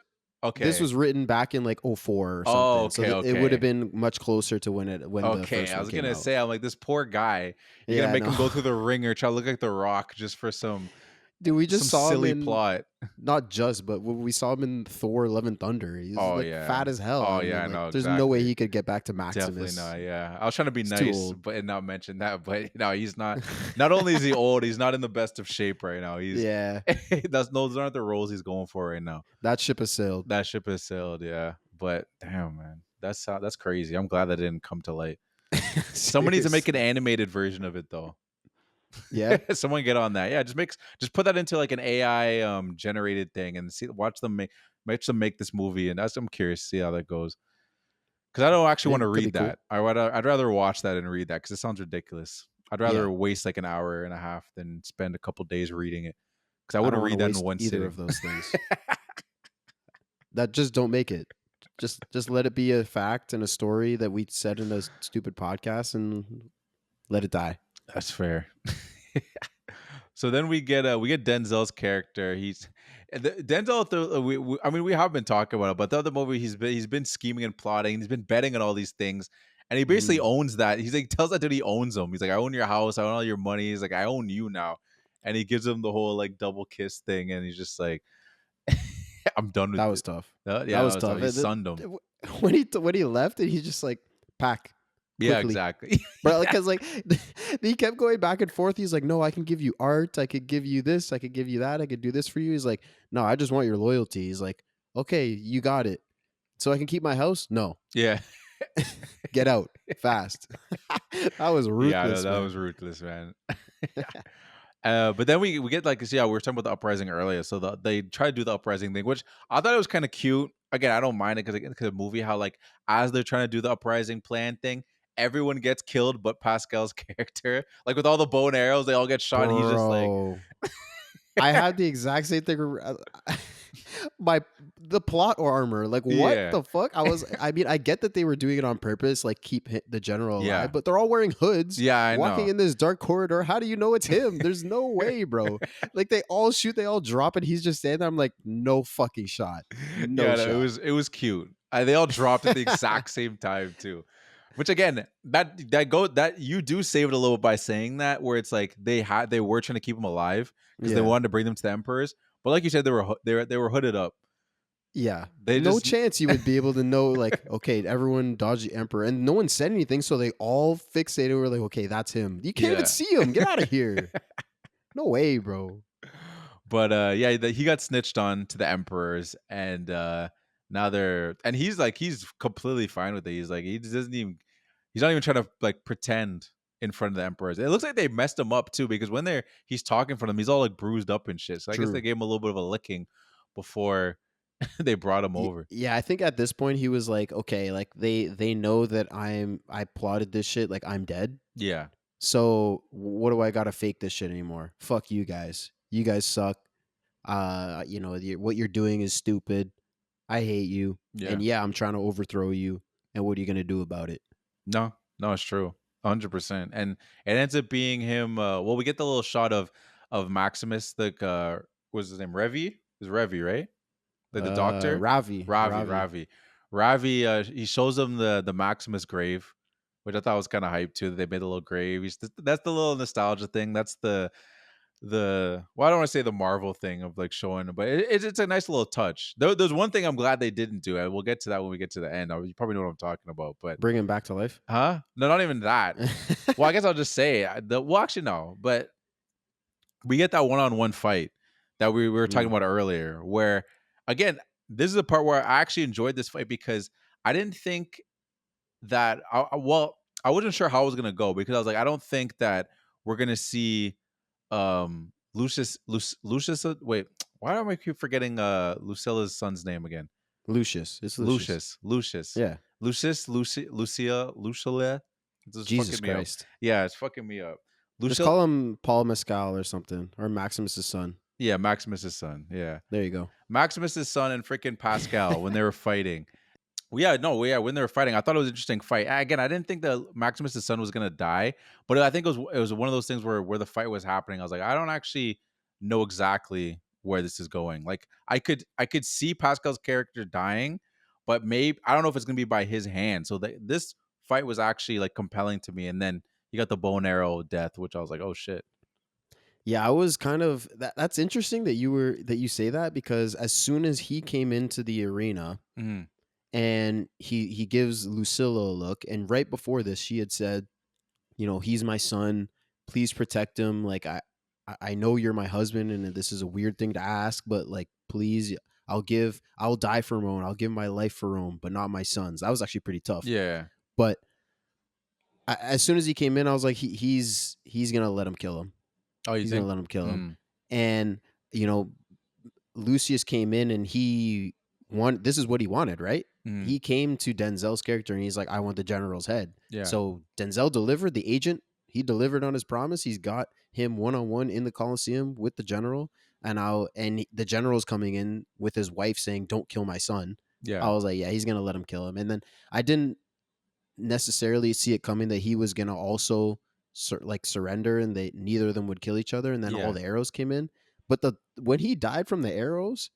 Okay, this was written back in like 2004 or something. Oh, okay, so it would have been much closer to when the first one I was gonna came say, I'm like, this poor guy. You're gonna make him go through the ringer, try to look like The Rock just for some. Dude, we just saw silly him in, plot. Not just, but we saw him in Thor: Love and Thunder. He's fat as hell. Oh yeah, I know. There's no way he could get back to Maximus. Definitely not. Yeah, I was trying to be nice, but not mention that. But he's not. Not only is he old, he's not in the best of shape right now. He's those aren't the roles he's going for right now. That ship has sailed. Yeah. But damn, man, that's crazy. I'm glad that didn't come to light. Someone needs to make an animated version of it though. Yeah, someone get on that. Yeah, just put that into like an AI generated thing and watch them make this movie. And I'm curious to see how that goes because I don't actually want to read that. Cool. I'd rather watch that and read that because it sounds ridiculous. I'd rather waste like an hour and a half than spend a couple days reading it because I wouldn't read that in one either sitting. Of those things. That just don't make it. Just let it be a fact and a story that we said in a stupid podcast and let it die. That's fair. So then we get Denzel's character. Denzel. We have been talking about it, but the other movie he's been scheming and plotting. He's been betting on all these things, and he basically owns that. He's like tells that dude he owns him. He's like, I own your house. I own all your money. He's like, I own you now, and he gives him the whole like double kiss thing, and he's just like, I'm done with that. It. Was tough. That was tough. He sunned him when he left, and he's just like pack. Quickly. Yeah, exactly. But because like he kept going back and forth. He's like, no, I can give you art. I could give you this. I could give you that. I could do this for you. He's like, no, I just want your loyalty. He's like, okay, you got it. So I can keep my house? No. Yeah. Get out fast. That was ruthless. Yeah, that was ruthless, man. But then we get like, we were talking about the uprising earlier. So they try to do the uprising thing, which I thought it was kind of cute. Again, I don't mind it because the movie, how like as they're trying to do the uprising plan thing, everyone gets killed but Pascal's character. Like with all the bow and arrows, they all get shot. And he's just like, I had the exact same thing. The plot armor, like what the fuck? I get that they were doing it on purpose, like keep the general alive, but they're all wearing hoods. Yeah, I walking know. In this dark corridor. How do you know it's him? There's no way, bro. Like they all shoot, they all drop, and he's just standing there. I'm like, no fucking shot. No shot. It was cute. They all dropped at the exact same time too. Which again, that you do save it a little by saying that, where it's like they were trying to keep him alive because they wanted to bring them to the emperors. But like you said, they were hooded up. Yeah, no chance you would be able to know. Like, okay, everyone dodged the emperor, and no one said anything, so they all fixated. Were like, okay, that's him. You can't even see him. Get out of here. No way, bro. But he got snitched on to the emperors, and Now and he's completely fine with it. He's like, he's not even trying to like pretend in front of the emperors. It looks like they messed him up too, because when he's talking for them, he's all like bruised up and shit. So I guess they gave him a little bit of a licking before they brought him over. Yeah, I think at this point he was like, okay, like they know that I plotted this shit, like I'm dead. Yeah. So what do I gotta fake this shit anymore? Fuck you guys. You guys suck. What you're doing is stupid. I hate you. Yeah. And yeah, I'm trying to overthrow you. And what are you gonna do about it? No, it's true. 100%. And it ends up being him. We get the little shot of Maximus, what's his name? Revi? Is Revi, right? Like the doctor? Ravi. He shows him the Maximus grave, which I thought was kind of hype too. That they made a little grave. That's the little nostalgia thing. That's the I don't want to say the Marvel thing of like showing, but it's a nice little touch. There's one thing I'm glad they didn't do, and we'll get to that when we get to the end. You probably know what I'm talking about, but bring him back to life? Huh? No, not even that. Well, I guess I'll just say actually no, but we get that one-on-one fight that we were talking about earlier, where again, this is the part where I actually enjoyed this fight because I didn't think that I wasn't sure how it was gonna go, because I was like, I don't think that we're gonna see Lucius. Wait, why do I keep forgetting Lucilla's son's name again? Lucius. It's Lucius. Yeah. Lucilla. Jesus Christ. Yeah, it's fucking me up. Just call him Paul Mescal or something, or Maximus's son. Yeah, Maximus's son. Yeah, there you go. Maximus's son and freaking Pascal when they were fighting. When they were fighting, I thought it was an interesting fight. Again, I didn't think that Maximus's son was gonna die, but I think it was one of those things where the fight was happening. I was like, I don't actually know exactly where this is going. Like, I could see Pascal's character dying, but maybe I don't know if it's gonna be by his hand. So this fight was actually like compelling to me, and then you got the bow and arrow death, which I was like, oh shit. Yeah, I was kind of that's interesting that you say that, because as soon as he came into the arena. Mm-hmm. And he gives Lucilla a look, and right before this, she had said, he's my son. Please protect him. Like I know you're my husband, and this is a weird thing to ask, but like, please, I'll die for Rome. I'll give my life for Rome, but not my sons. That was actually pretty tough. Yeah. But as soon as he came in, I was like, he's gonna let him kill him. Oh, he's gonna let him kill him. And Lucius came in, and this is what he wanted, right? He came to Denzel's character and he's like, I want the general's head. Yeah. So Denzel delivered, the agent, he delivered on his promise. He's got him one-on-one in the Colosseum with the general. And the general's coming in with his wife saying, don't kill my son. Yeah. I was like, yeah, he's going to let him kill him. And then I didn't necessarily see it coming that he was going to also surrender, and neither of them would kill each other. And then all the arrows came in. But when he died from the arrows,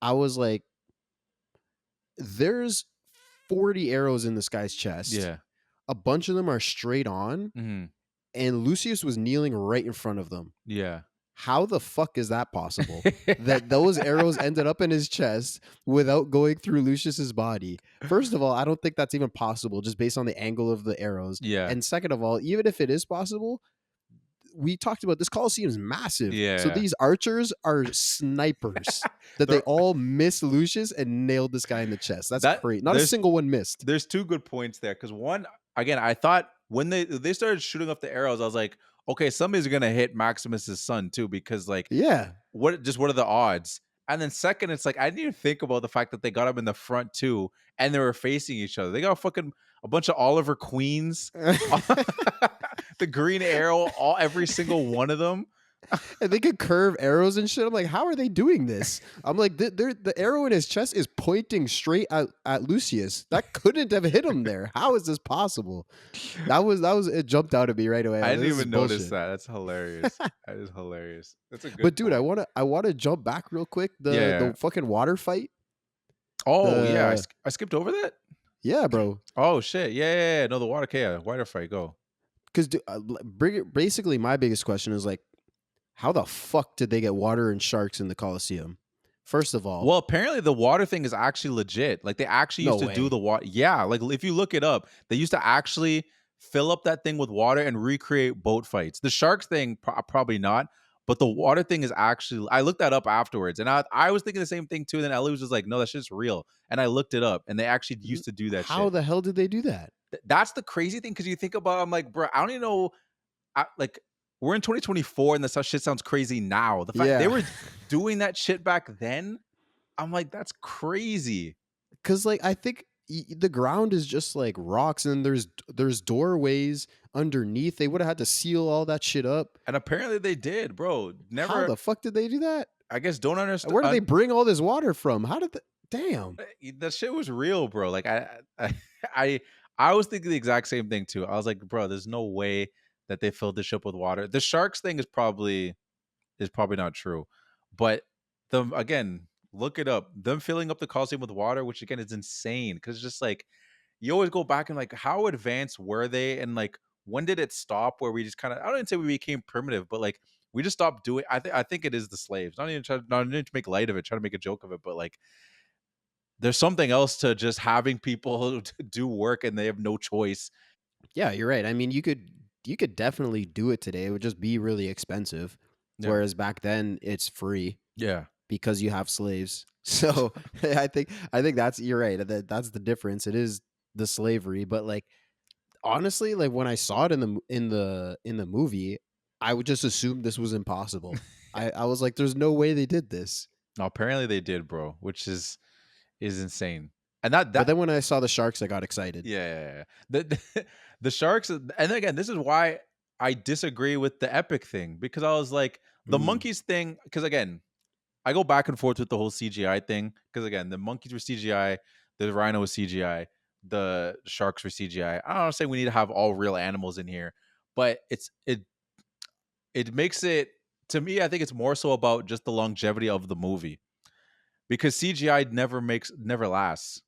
I was like, there's 40 arrows in this guy's chest. Yeah. A bunch of them are straight on. Mm-hmm. And Lucius was kneeling right in front of them. Yeah. How the fuck is that possible? That those arrows ended up in his chest without going through Lucius's body? First of all, I don't think that's even possible, just based on the angle of the arrows. Yeah. And second of all, even if it is possible, we talked about this Colosseum is massive. Yeah. So these archers are snipers that they all missed Lucius and nailed this guy in the chest. That's crazy. Not a single one missed. There's two good points there. Because one, again, I thought when they started shooting up the arrows, I was like, okay, somebody's gonna hit Maximus's son too, because like, what are the odds? And then second, it's like I didn't even think about the fact that they got him in the front too, and they were facing each other. They got a bunch of Oliver Queens, the green arrow, every single one of them. And they could curve arrows and shit. I'm like, how are they doing this? I'm like, the arrow in his chest is pointing straight at Lucius. That couldn't have hit him there. How is this possible? That was it jumped out at me right away. I didn't even notice that. That's hilarious. That is hilarious. That's a good. But dude, point. I want to jump back real quick. The fucking water fight. Oh yeah, I skipped over that. Yeah, bro. Oh shit. Yeah. No, the water fight. Go. Because basically, my biggest question is like, how the fuck did they get water and sharks in the Colosseum? First of all, well, apparently the water thing is actually legit. Like they actually used to do the water. Yeah, like if you look it up, they used to actually fill up that thing with water and recreate boat fights. The sharks thing, probably not, But the water thing is actually, I looked that up afterwards, and I was thinking the same thing too. And then Ellie was just like, "No, that shit's real." And I looked it up, and they actually used to do that. How shit. the hell did they do that? That's the crazy thing, because you think about, I'm like, bro, I don't even know. Like, we're in 2024, and this shit sounds crazy now. The fact they were doing that shit back then, I'm like, that's crazy. Because like I think the ground is just like rocks, and there's doorways underneath. They would have had to seal all that shit up. And apparently they did, bro. Never. How the fuck did they do that? I guess don't understand. Where did they bring all this water from? How did damn. That shit was real, bro. Like I was thinking the exact same thing too. I was like, bro, there's no way that they filled the ship with water. The sharks thing is probably not true. But again, look it up. Them filling up the Colosseum with water, which again is insane, because it's just like, you always go back and like, how advanced were they, and like, when did it stop where we just kind of, I don't even say we became primitive, but like, we just stopped doing. I think it is the slaves. Not even to make light of it, trying to make a joke of it, but like, there's something else to just having people do work and they have no choice. Yeah, you're right. I mean, you could definitely do it today. It would just be really expensive. Yeah. Whereas back then it's free. Yeah. Because you have slaves. So I think that's, you're right. That's the difference. It is the slavery, but like, honestly, like when I saw it in the movie, I would just assume this was impossible. I was like, there's no way they did this. No, apparently they did, bro, which is insane. And that but then when I saw the sharks, I got excited. Yeah. The sharks, and again, this is why I disagree with the epic thing, because I was like, the monkeys thing, because again, I go back and forth with the whole CGI thing, because again, the monkeys were CGI, the rhino was CGI, the sharks were CGI. I don't say we need to have all real animals in here, but it makes it, to me, I think it's more so about just the longevity of the movie, because CGI never lasts.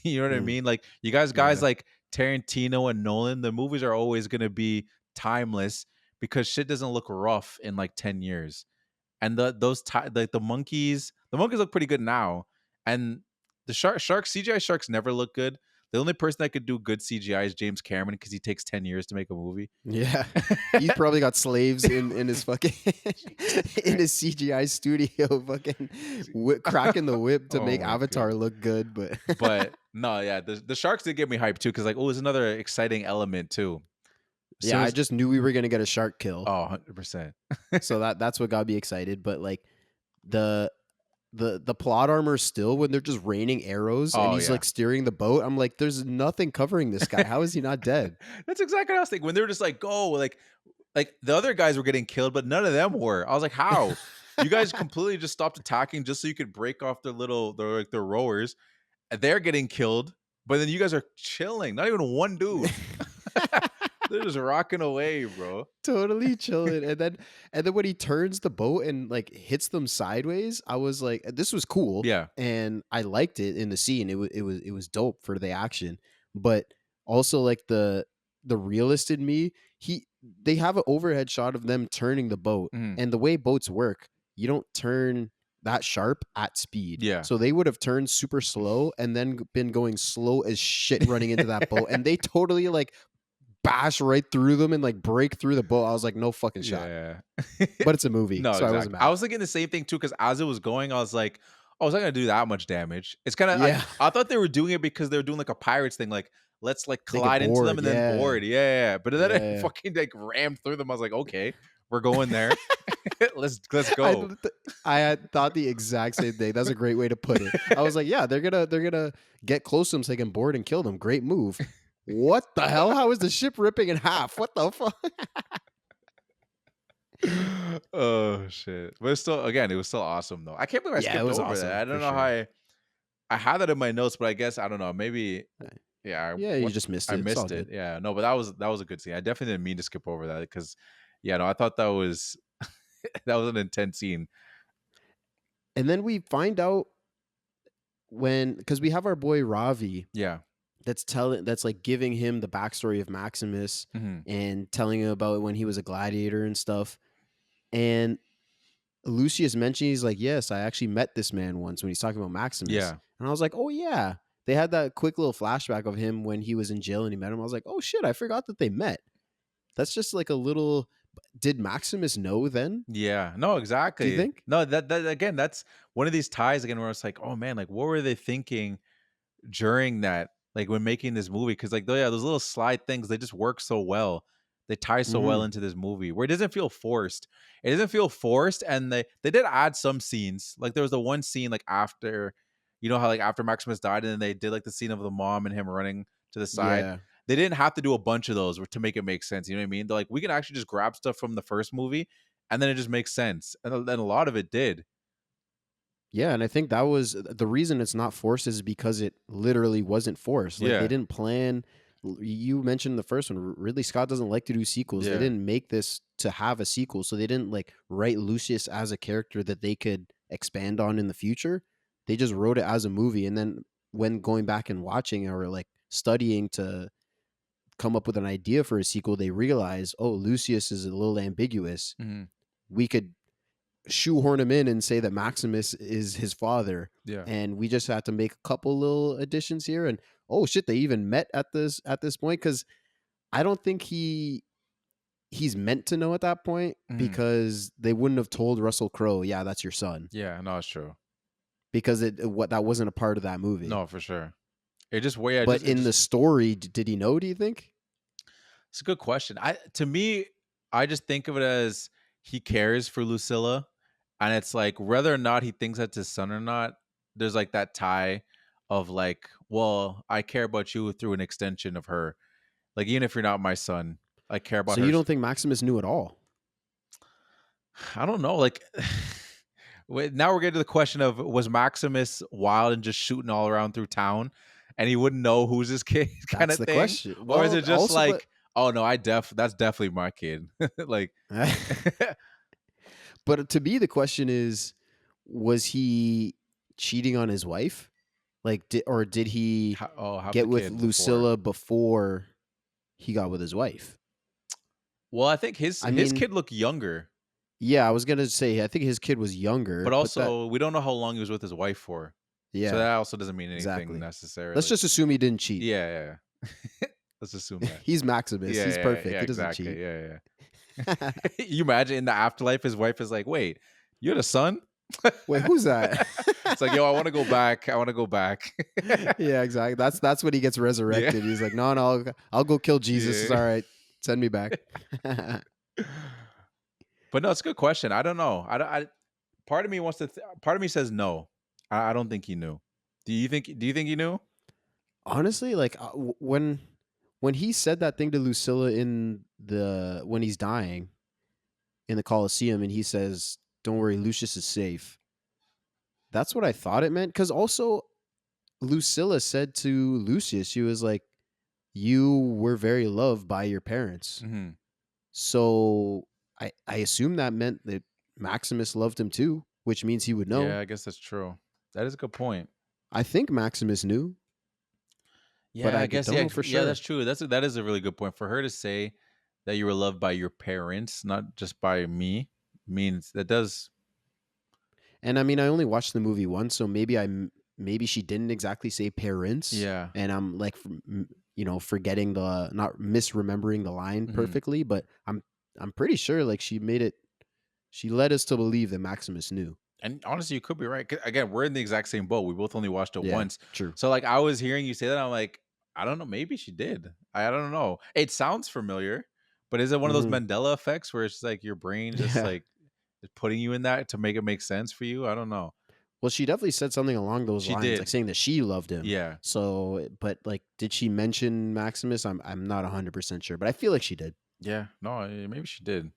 You know what I mean? Like, you guys like Tarantino and Nolan, the movies are always going to be timeless because shit doesn't look rough in like 10 years. And the monkeys look pretty good now. And the sharks, CGI sharks never look good. The only person that could do good CGI is James Cameron, because he takes 10 years to make a movie. Yeah. He's probably got slaves in his fucking in his CGI studio, fucking cracking the whip to make Avatar look good. But no, yeah, the sharks did get me hyped too, because like, oh, it's another exciting element too. Yeah, I just knew we were gonna get a shark kill. Oh, 100%. So that's what got me excited. But like the plot armor still, when they're just raining arrows and he's like steering the boat, I'm like, there's nothing covering this guy. How is he not dead? That's exactly what I was thinking. When they were just like, go, like the other guys were getting killed, but none of them were. I was like, how? You guys completely just stopped attacking just so you could break off their rowers. They're getting killed, but then you guys are chilling. Not even one dude. They're just rocking away, bro. Totally chilling. And then when he turns the boat and like hits them sideways, I was like, this was cool. Yeah. And I liked it in the scene. It was dope for the action. But also like the realist in me, they have an overhead shot of them turning the boat. And the way boats work, you don't turn that sharp at speed. Yeah. So they would have turned super slow and then been going slow as shit running into that boat. And they totally like bash right through them and like break through the boat. I was like, no fucking shot. Yeah. But it's a movie. No, so exactly. I wasn't mad. I was thinking the same thing too, because as it was going, I was like, oh, it's not gonna do that much damage. It's kind of, I thought they were doing it because they were doing like a pirates thing, like let's like collide into them and then board. Yeah. But then it fucking like rammed through them. I was like, okay, we're going there. let's go. I had thought the exact same thing. That's a great way to put it. I was like, yeah, they're gonna get close to them so they can board and kill them. Great move. What the hell? How is the ship ripping in half? What the fuck? Oh shit! But it's still, again, it was still awesome though. I can't believe I skipped over awesome, that. I don't know how I had that in my notes, but I guess I don't know. Maybe you just missed it. I missed it. Yeah, no, but that was a good scene. I definitely didn't mean to skip over that, because I thought that was that was an intense scene. And then we find out because we have our boy Ravi. Yeah. That's like giving him the backstory of Maximus and telling him about when he was a gladiator and stuff. And Lucius mentioned, he's like, yes, I actually met this man once, when he's talking about Maximus. Yeah. And I was like, oh yeah. They had that quick little flashback of him when he was in jail and he met him. I was like, oh shit, I forgot that they met. That's just like a little Did Maximus know then? Yeah. No, Do you exactly. think? No, that again, that's one of these ties again where it's like, oh man, like what were they thinking during that, like when making this movie? Because like, yeah, those little slide things, they just work so well. They tie so well Mhm. into this movie where it doesn't feel forced. It doesn't feel forced, and they did add some scenes. Like there was the one scene like after, you know how like after Maximus died, and then they did like the scene of the mom and him running to the side. Yeah. They didn't have to do a bunch of those to make it make sense. You know what I mean? They're like, we can actually just grab stuff from the first movie, and then it just makes sense. And then a lot of it did. Yeah, and I think that was the reason it's not forced is because it literally wasn't forced. Like they Yeah. didn't plan. You mentioned the first one. Ridley Scott doesn't like to do sequels. They Yeah. didn't make this to have a sequel, so they didn't like write Lucius as a character that they could expand on in the future. They just wrote it as a movie, and then when going back and watching or like studying to come up with an idea for a sequel, they realize, oh, Lucius is a little ambiguous. Mm-hmm. We could shoehorn him in and say that Maximus is his father. Yeah. And we just had to make a couple little additions here. And oh shit, they even met at this point, because I don't think he's meant to know at that point, because they wouldn't have told Russell Crowe, yeah, that's your son. Yeah, no, it's true. Because that wasn't a part of that movie. No, for sure. It just way. But in the story, did he know? Do you think? It's a good question. To me, I just think of it as he cares for Lucilla, and it's like whether or not he thinks that's his son or not, there's like that tie of like, well, I care about you through an extension of her. Like even if you're not my son, I care about So her. you don't think Maximus knew at all? I don't know. Like now we're getting to the question of, was Maximus wild and just shooting all around through town, and he wouldn't know who's his kid kind That's of the thing? question. Or is Well, it just also, like, oh no, that's definitely my kid. Like But to me, the question is, was he cheating on his wife? Like, did he have get the with kid Lucilla before he got with his wife? Well, I think his I mean, kid looked younger, yeah, I was gonna say, I think his kid was younger, but that, also we don't know how long he was with his wife for. yeah, So that also doesn't mean anything exactly. necessarily. Let's just assume he didn't cheat. Yeah. Let's assume that. He's Maximus. Yeah, He's perfect. Yeah, he doesn't exactly. cheat. Yeah. You imagine in the afterlife, his wife is like, "Wait, you had a son? Wait, who's that? It's like, yo, I want to go back. I want to go back. Yeah, exactly. That's when he gets resurrected. Yeah. He's like, no, I'll go kill Jesus. Yeah. It's all right. Send me back. But no, it's a good question. I don't know. Part of me wants to. Part of me says no. I don't think he knew. Do you think he knew? Honestly, like when he said that thing to Lucilla when he's dying in the Colosseum, and he says, "Don't worry, Lucius is safe." That's what I thought it meant. Because also, Lucilla said to Lucius, she was like, "You were very loved by your parents." Mm-hmm. So I assume that meant that Maximus loved him too, which means he would know. Yeah, I guess that's true. That is a good point. I think Maximus knew. Yeah, but I guess don't know for sure. Yeah, that's true. That is a really good point. For her to say that you were loved by your parents, not just by me, means that does. And I mean, I only watched the movie once, so maybe she didn't exactly say parents. Yeah. And I'm like, forgetting not misremembering the line perfectly, but I'm pretty sure like she led us to believe that Maximus knew. And honestly, you could be right. 'Cause again, we're in the exact same boat. We both only watched it once. True. So like I was hearing you say that, I'm like, I don't know. Maybe she did. I don't know. It sounds familiar, but is it one of those Mandela effects where it's like your brain just like is putting you in that to make it make sense for you? I don't know. Well, she definitely said something along those lines, did. like saying that she loved him. Yeah. So, but like, did she mention Maximus? I'm not 100% sure, but I feel like she did. Yeah. No, maybe she did.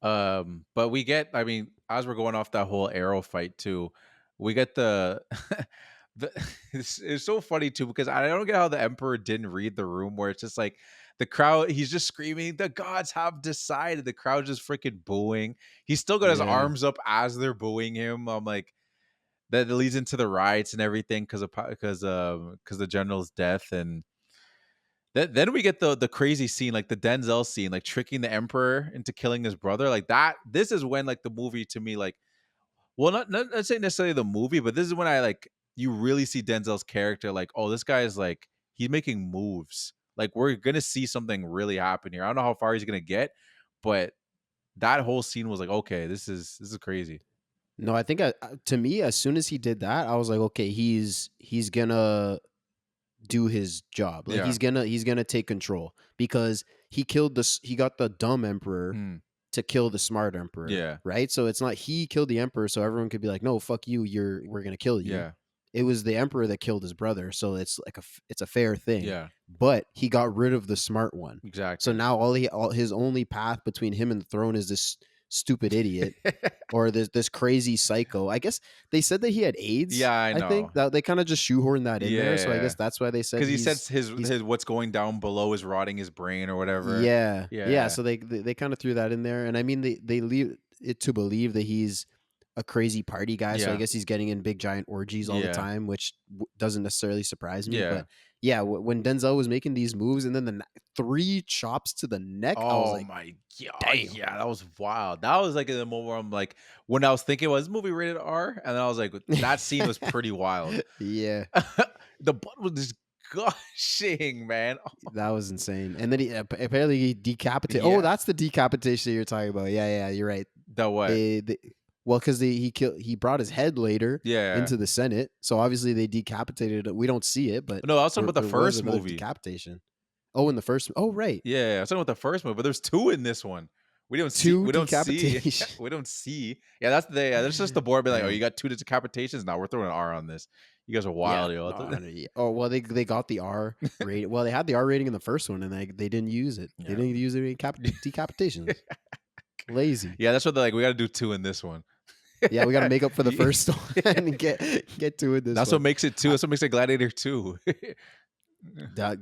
But we get, I mean, as we're going off that whole arrow fight too, we get it's so funny too, because I don't get how the emperor didn't read the room where it's just like the crowd, he's just screaming, the gods have decided. The crowd just freaking booing. He's still got his arms up as they're booing him. I'm like, that leads into the riots and everything because the general's death. And then we get the crazy scene, like the Denzel scene, like tricking the emperor into killing his brother. Like that, this is when like the movie to me, like, well, not say necessarily the movie, but this is when I like, you really see Denzel's character, like, oh, this guy is like, he's making moves. Like we're gonna see something really happen here. I don't know how far he's gonna get, but that whole scene was like, okay, this is crazy. No, I think to me, as soon as he did that, I was like, okay, he's gonna do his job. Like Yeah. he's gonna take control because he got the dumb emperor to kill the smart emperor. Yeah. Right. So it's not he killed the emperor, so everyone could be like, no, fuck you. We're gonna kill you. Yeah. It was the emperor that killed his brother, so it's like it's a fair thing. Yeah. But he got rid of the smart one. Exactly. So now all his only path between him and the throne is this stupid idiot or this crazy psycho. I guess they said that he had AIDS. Yeah, I know. I think that they kind of just shoehorned that in there. So I Yeah. guess that's why they said because he said his what's going down below is rotting his brain or whatever. Yeah. So they kind of threw that in there, and I mean they leave it to believe that he's a crazy party guy. So I Yeah. guess he's getting in big giant orgies all the Yeah. time, which doesn't necessarily surprise me. Yeah. But yeah, when Denzel was making these moves and then the 3 chops to the neck, I was Oh like, my god! damn. Yeah, that was wild. That was like in the moment where I'm like, when I was thinking, was this movie rated R? And then I was like, that scene was pretty wild. yeah, The blood was just gushing, man. that was insane. And then he apparently he decapitated. Yeah. Oh, that's the decapitation you're talking about. Yeah, you're right. The what? Well, because he brought his head later Yeah. into the Senate, so obviously they decapitated it. We don't see it, but No, I was talking about the there was first another movie. decapitation. Oh, in the first. Oh, right. Yeah, I was talking about the first movie, but there's 2 in this one. We don't see. 2 We don't see. decapitations. We don't see. Yeah, that's just the board being like, oh, you got 2 decapitations. Now we're throwing an R on this. You guys are wild, yo. Yeah. Oh well, they got the R rating. Well, they had the R rating in the first one, and they didn't use it. They didn't use the decapitations. Lazy. Yeah, that's what they're like. We got to do 2 in this one. Yeah, we got to make up for the first one and get 2 in this. That's one. what makes it 2. That's what makes it Gladiator 2.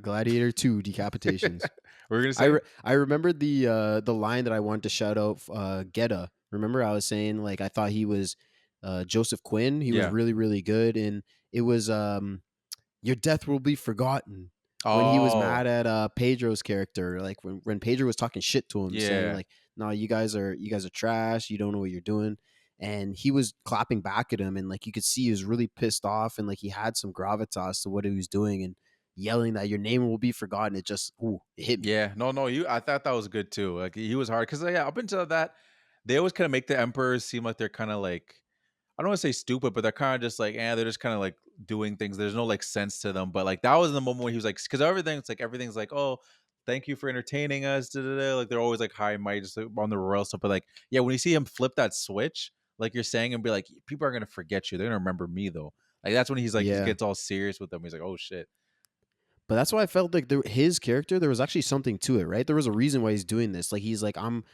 Gladiator 2 decapitations. We're gonna say. I remembered the line that I wanted to shout out. Geta. Remember, I was saying like I thought he was Joseph Quinn. He was really really good, and it was your death will be forgotten. When he was mad at Pedro's character, like when Pedro was talking shit to him, saying like, "No, you guys are trash. You don't know what you're doing." And he was clapping back at him, and like you could see he was really pissed off, and like he had some gravitas to what he was doing, and yelling that your name will be forgotten. It just it hit me. Yeah, no, I thought that was good too. Like he was hard because up until that, they always kind of make the emperors seem like they're kind of like, I don't want to say stupid, but they're kind of just like, they're just kind of like doing things. There's no like sense to them. But like that was the moment when he was like, because everything's like, oh, thank you for entertaining us. Da-da-da. Like they're always like high and mighty, just like, on the royal stuff. But like, yeah, when you see him flip that switch, like you're saying, and be like, people are gonna forget you. They're gonna remember me though. Like that's when he's like, he gets all serious with them. He's like, oh shit. But that's why I felt like his character, there was actually something to it, right? There was a reason why he's doing this. Like he's like, I'm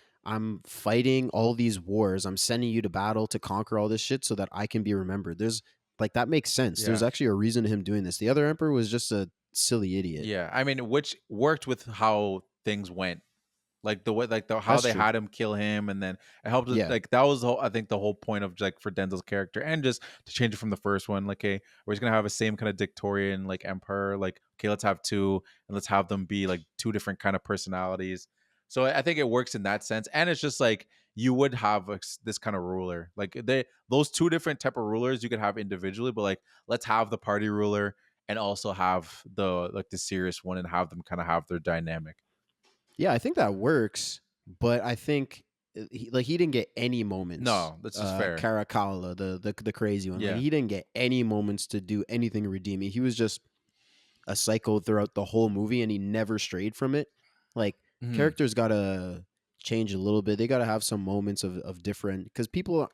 fighting all these wars. I'm sending you to battle to conquer all this shit so that I can be remembered. There's like that makes sense. There's actually a reason to him doing this. The other emperor was just a silly idiot. Yeah, I mean, which worked with how things went. Like the way, like how That's they true. had him kill him, and then it helped. Yeah. Like that was I think the whole point of like for Denzel's character, and just to change it from the first one. Like, hey, we're just gonna have a same kind of dictatorial like emperor. Like, okay, let's have 2, and let's have them be like 2 different kind of personalities. So I think it works in that sense, and it's just like you would have this kind of ruler. Like those 2 different type of rulers you could have individually, but like let's have the party ruler and also have the serious one, and have them kind of have their dynamic. Yeah, I think that works, but I think he didn't get any moments. No, that's just fair. Caracalla, the crazy one. Yeah. Like, he didn't get any moments to do anything redeeming. He was just a psycho throughout the whole movie, and he never strayed from it. Like characters gotta change a little bit. They gotta have some moments of different, because people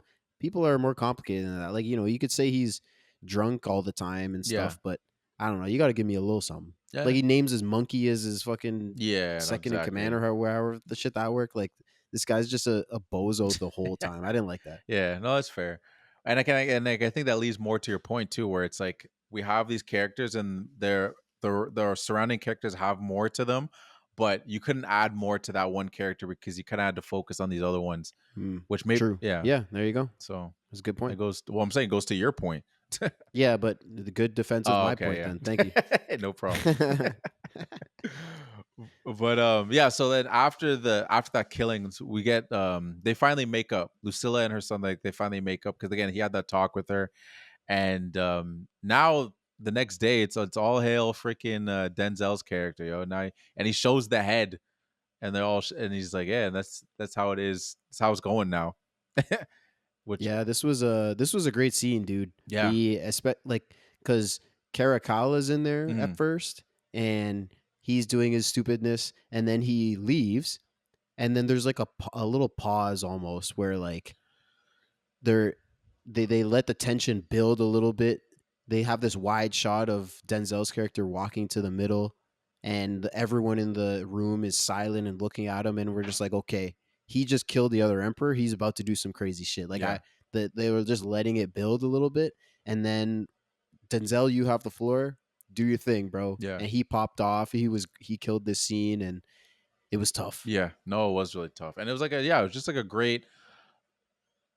are more complicated than that. Like, you could say he's drunk all the time and stuff, but I don't know. You gotta give me a little something. Yeah. Like he names his monkey as his fucking Yeah, no, second in exactly. command, or however the shit that worked. Like this guy's just a bozo the whole time. I didn't like that. Yeah, no, that's fair. And I think that leads more to your point too, where it's like we have these characters and their surrounding characters have more to them, but you couldn't add more to that one character because you kind of had to focus on these other ones, which maybe True. Yeah. There you go. So That's a good point. it goes. Well, I'm saying it goes to your point. Yeah, but the good defense of my point. Yeah. Then thank you. No problem. But yeah, so then after that killing, we get they finally make up. Lucilla and her son, like they finally make up, because again he had that talk with her, and now the next day it's all hail freaking Denzel's character, yo. Now and he shows the head, and they're all and he's like, yeah, and that's how it is. That's how it's going now. Which Yeah, this was a great scene, dude. yeah. Like because Caracala's in there Mhm. at first, and he's doing his stupidness, and then he leaves, and then there's like a little pause almost where like they're they let the tension build a little bit. They have this wide shot of Denzel's character walking to the middle, and everyone in the room is silent and looking at him, and we're just like, okay, he just killed the other emperor. He's about to do some crazy shit. Like Yeah. they were just letting it build a little bit, and then Denzel, you have the floor. Do your thing, bro. Yeah. And he popped off. He killed this scene, and it was tough. Yeah. No, it was really tough. And it was like it was just like a great.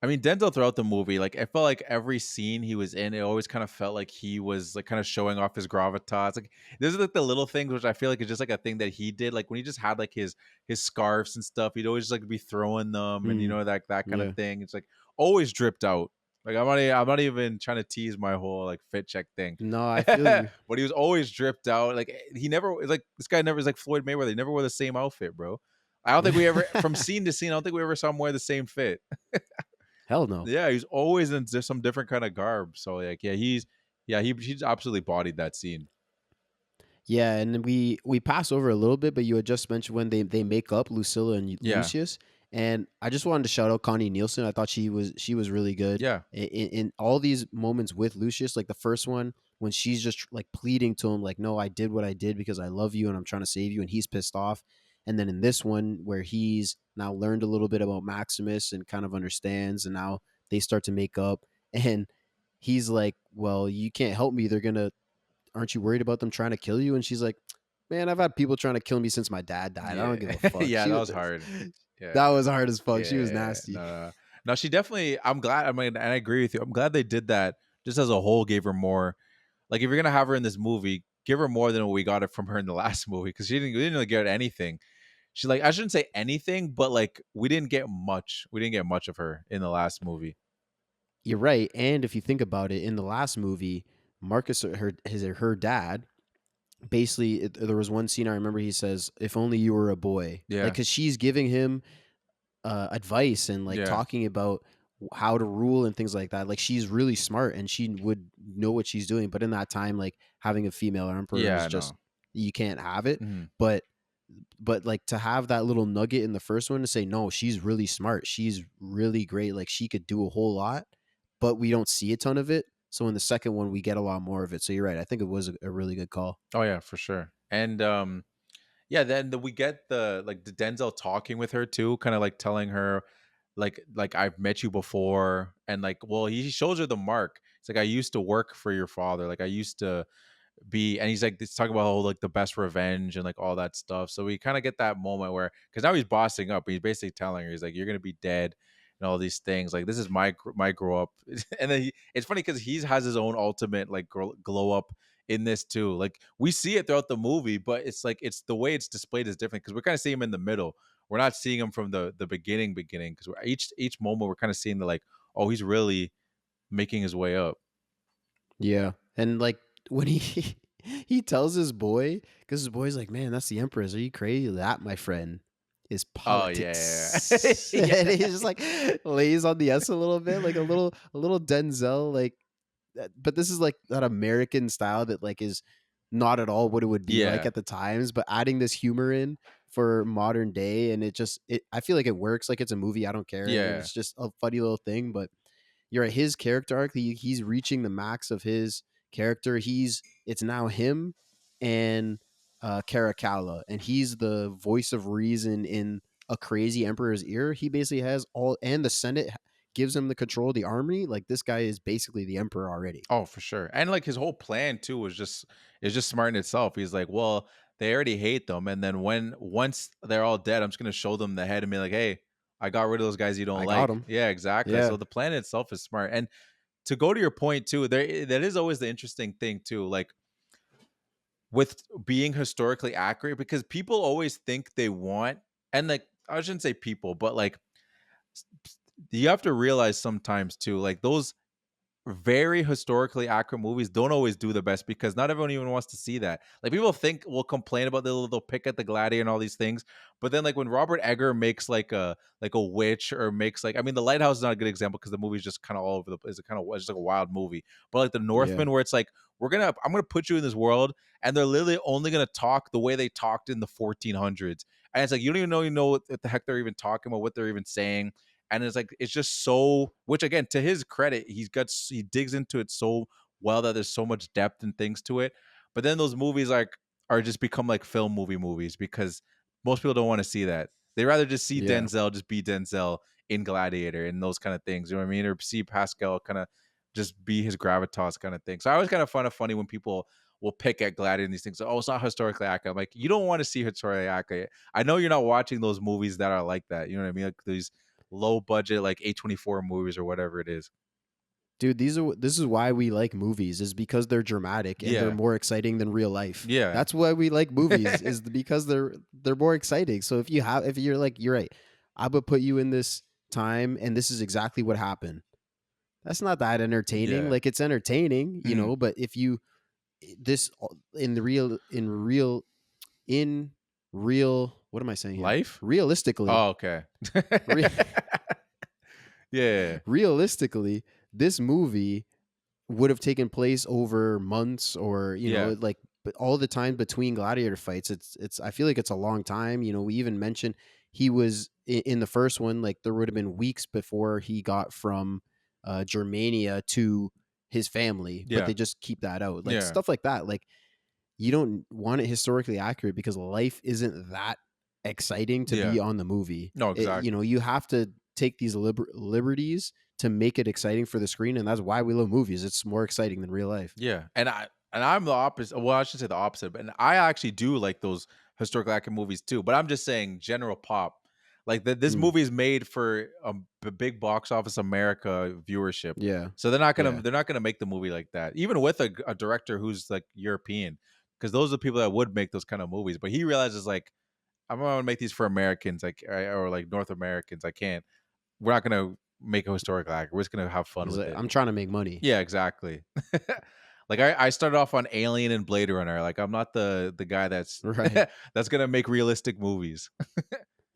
I mean, Denzel throughout the movie, like I felt like every scene he was in, it always kind of felt like he was like kind of showing off his gravitas. Like these are like the little things which I feel like is just like a thing that he did. Like when he just had like his scarves and stuff, he'd always just like be throwing them, and Mm, that kind of yeah. thing. It's like always dripped out. Like I'm not even trying to tease my whole like fit check thing, No, I feel but you. he was always dripped out. Like he never like this guy never is like Floyd Mayweather. He never wore the same outfit, bro. I don't think we ever from scene to scene. I don't think we ever saw him wear the same fit. Hell no. Yeah, he's always in some different kind of garb. So like, he's absolutely bodied that scene. Yeah, and we pass over a little bit, but you had just mentioned when they make up Lucilla and Yeah, Lucius, and I just wanted to shout out Connie Nielsen. I thought she was really good yeah, in all these moments with Lucius. Like the first one when she's just like pleading to him, like, "No, I did what I did because I love you and I'm trying to save you," and he's pissed off. And then in this one where he's now learned a little bit about Maximus and kind of understands, and now they start to make up, and he's like, "Well, you can't help me. They're gonna aren't you worried about them trying to kill you?" And she's like, "Man, I've had people trying to kill me since my dad died. I don't give yeah, a fuck." yeah. That was hard. That Yeah, was hard as fuck. She was yeah. nasty. No, no. She definitely. I'm glad. I mean, and I agree with you. I'm glad they did that. Just as a whole, gave her more. Like, if you're gonna have her in this movie, give her more than what we got it from her in the last movie because we didn't really get anything. She like I shouldn't say anything, but like we didn't get much. We didn't get much of her in the last movie. You're right. And if you think about it, in the last movie, Marcus, her dad, basically, there was one scene I remember. He says, "If only you were a boy," like Yeah, because she's giving him advice and like yeah, talking about how to rule and things like that. Like she's really smart and she would know what she's doing. But in that time, like having a female emperor yeah. is I just know. you can't have it. Mhm. But like to have that little nugget in the first one to say no, she's really smart, she's really great, like she could do a whole lot, but we don't see a ton of it. So in the second one we get a lot more of it. So you're right, I think it was a really good call. Oh yeah, for sure. And yeah, then we get the like the Denzel talking with her too, kind of like telling her like I've met you before, and like well he shows her the mark. It's like I used to work for your father, like I used to be, and he's like he's talking about whole like the best revenge and like all that stuff. So we kind of get that moment where because now he's bossing up, he's basically telling her he's like you're gonna be dead and all these things. Like this is my grow up, and then it's funny because he has his own ultimate like glow up in this too. Like we see it throughout the movie, but it's like it's the way it's displayed is different because we're kind of seeing him in the middle. We're not seeing him from the beginning because each moment we're kind of seeing the like oh he's really making his way up. Yeah, and like when he he tells his boy, because his boy's like, man, that's the empress, are you crazy? That, my friend, is Oh yeah, yeah. politics. And he just like lays on the S a little bit, like a little Denzel, like but this is like that American style that like is not at all what it would be like Yeah, at the times, but adding this humor in for modern day, and it I feel like it works. Like it's a movie, I don't care, and yeah. it's just a funny little thing. But you're at his character arc. He's reaching the max of his character. It's now him and Caracalla, and he's the voice of reason in a crazy emperor's ear. He basically has all, and the Senate gives him the control of the army. Like this guy is basically the emperor already. Oh, for sure. And like his whole plan too was just is just smart in itself. He's like, well, they already hate them, and then once they're all dead, I'm just gonna show them the head and be like, hey, I got rid of those guys you don't I got like. him. Yeah, exactly. Yeah. So the plan itself is smart. And to go to your point too, that is always the interesting thing too, like with being historically accurate, because people always think they want, and like I shouldn't say people, but like you have to realize sometimes too, like those very historically accurate movies don't always do the best because not everyone even wants to see that. Like people will complain about they'll pick at the Gladiator and all these things, but then like when Robert Egger makes like a witch or makes like, I mean, The Lighthouse is not a good example because the movie's just kind of all over the place. It's just like a wild movie. But like The Northman, where it's like I'm gonna put you in this world, and they're literally only gonna talk the way they talked in the 1400s, and it's like you don't even know what the heck they're even talking about, what they're even saying. And it's like it's just so, which again, to his credit, he digs into it so well that there's so much depth and things to it. But then those movies like are just become like film movies because most people don't want to see that. They rather just see Denzel just be Denzel in Gladiator and those kind of things. You know what I mean? Or see Pascal kind of just be his gravitas kind of thing. So I always kind of find it funny when people will pick at Gladiator and these things. Oh, it's not historically accurate. I'm like, you don't want to see historically accurate. I know you're not watching those movies that are like that. You know what I mean? Like these low budget like Ep.24 movies or whatever it is. Dude, this is why we like movies, is because they're dramatic and they're more exciting than real life. Yeah. That's why we like movies is because they're more exciting. So if you're like, you're right, I would put you in this time and this is exactly what happened. That's not that entertaining. Yeah. Like it's entertaining, you know, but if you in real what am I saying here? Life? Realistically. Oh, okay. Yeah. Realistically, this movie would have taken place over months or, you know, like but all the time between gladiator fights. It's I feel like it's a long time. You know, we even mentioned he was in the first one, like there would have been weeks before he got from Germania to his family, but they just keep that out. Like stuff like that. Like you don't want it historically accurate because life isn't that exciting to be on the movie. No, exactly. You know, you have to take these liberties to make it exciting for the screen, and that's why we love movies. It's more exciting than real life. Yeah, and I'm the opposite. Well, I should say the opposite, but I actually do like those historical accurate movies too. But I'm just saying general pop. Like this movie is made for a big box office America viewership. Yeah. So they're not gonna make the movie like that, even with a director who's like European, because those are the people that would make those kind of movies. But he realizes like I'm gonna make these for Americans, like or like North Americans. I can't. We're not gonna make a historical accurate. We're just gonna have fun with it. I'm trying to make money. Yeah, exactly. Like I started off on Alien and Blade Runner. Like I'm not the guy that's right. that's gonna make realistic movies.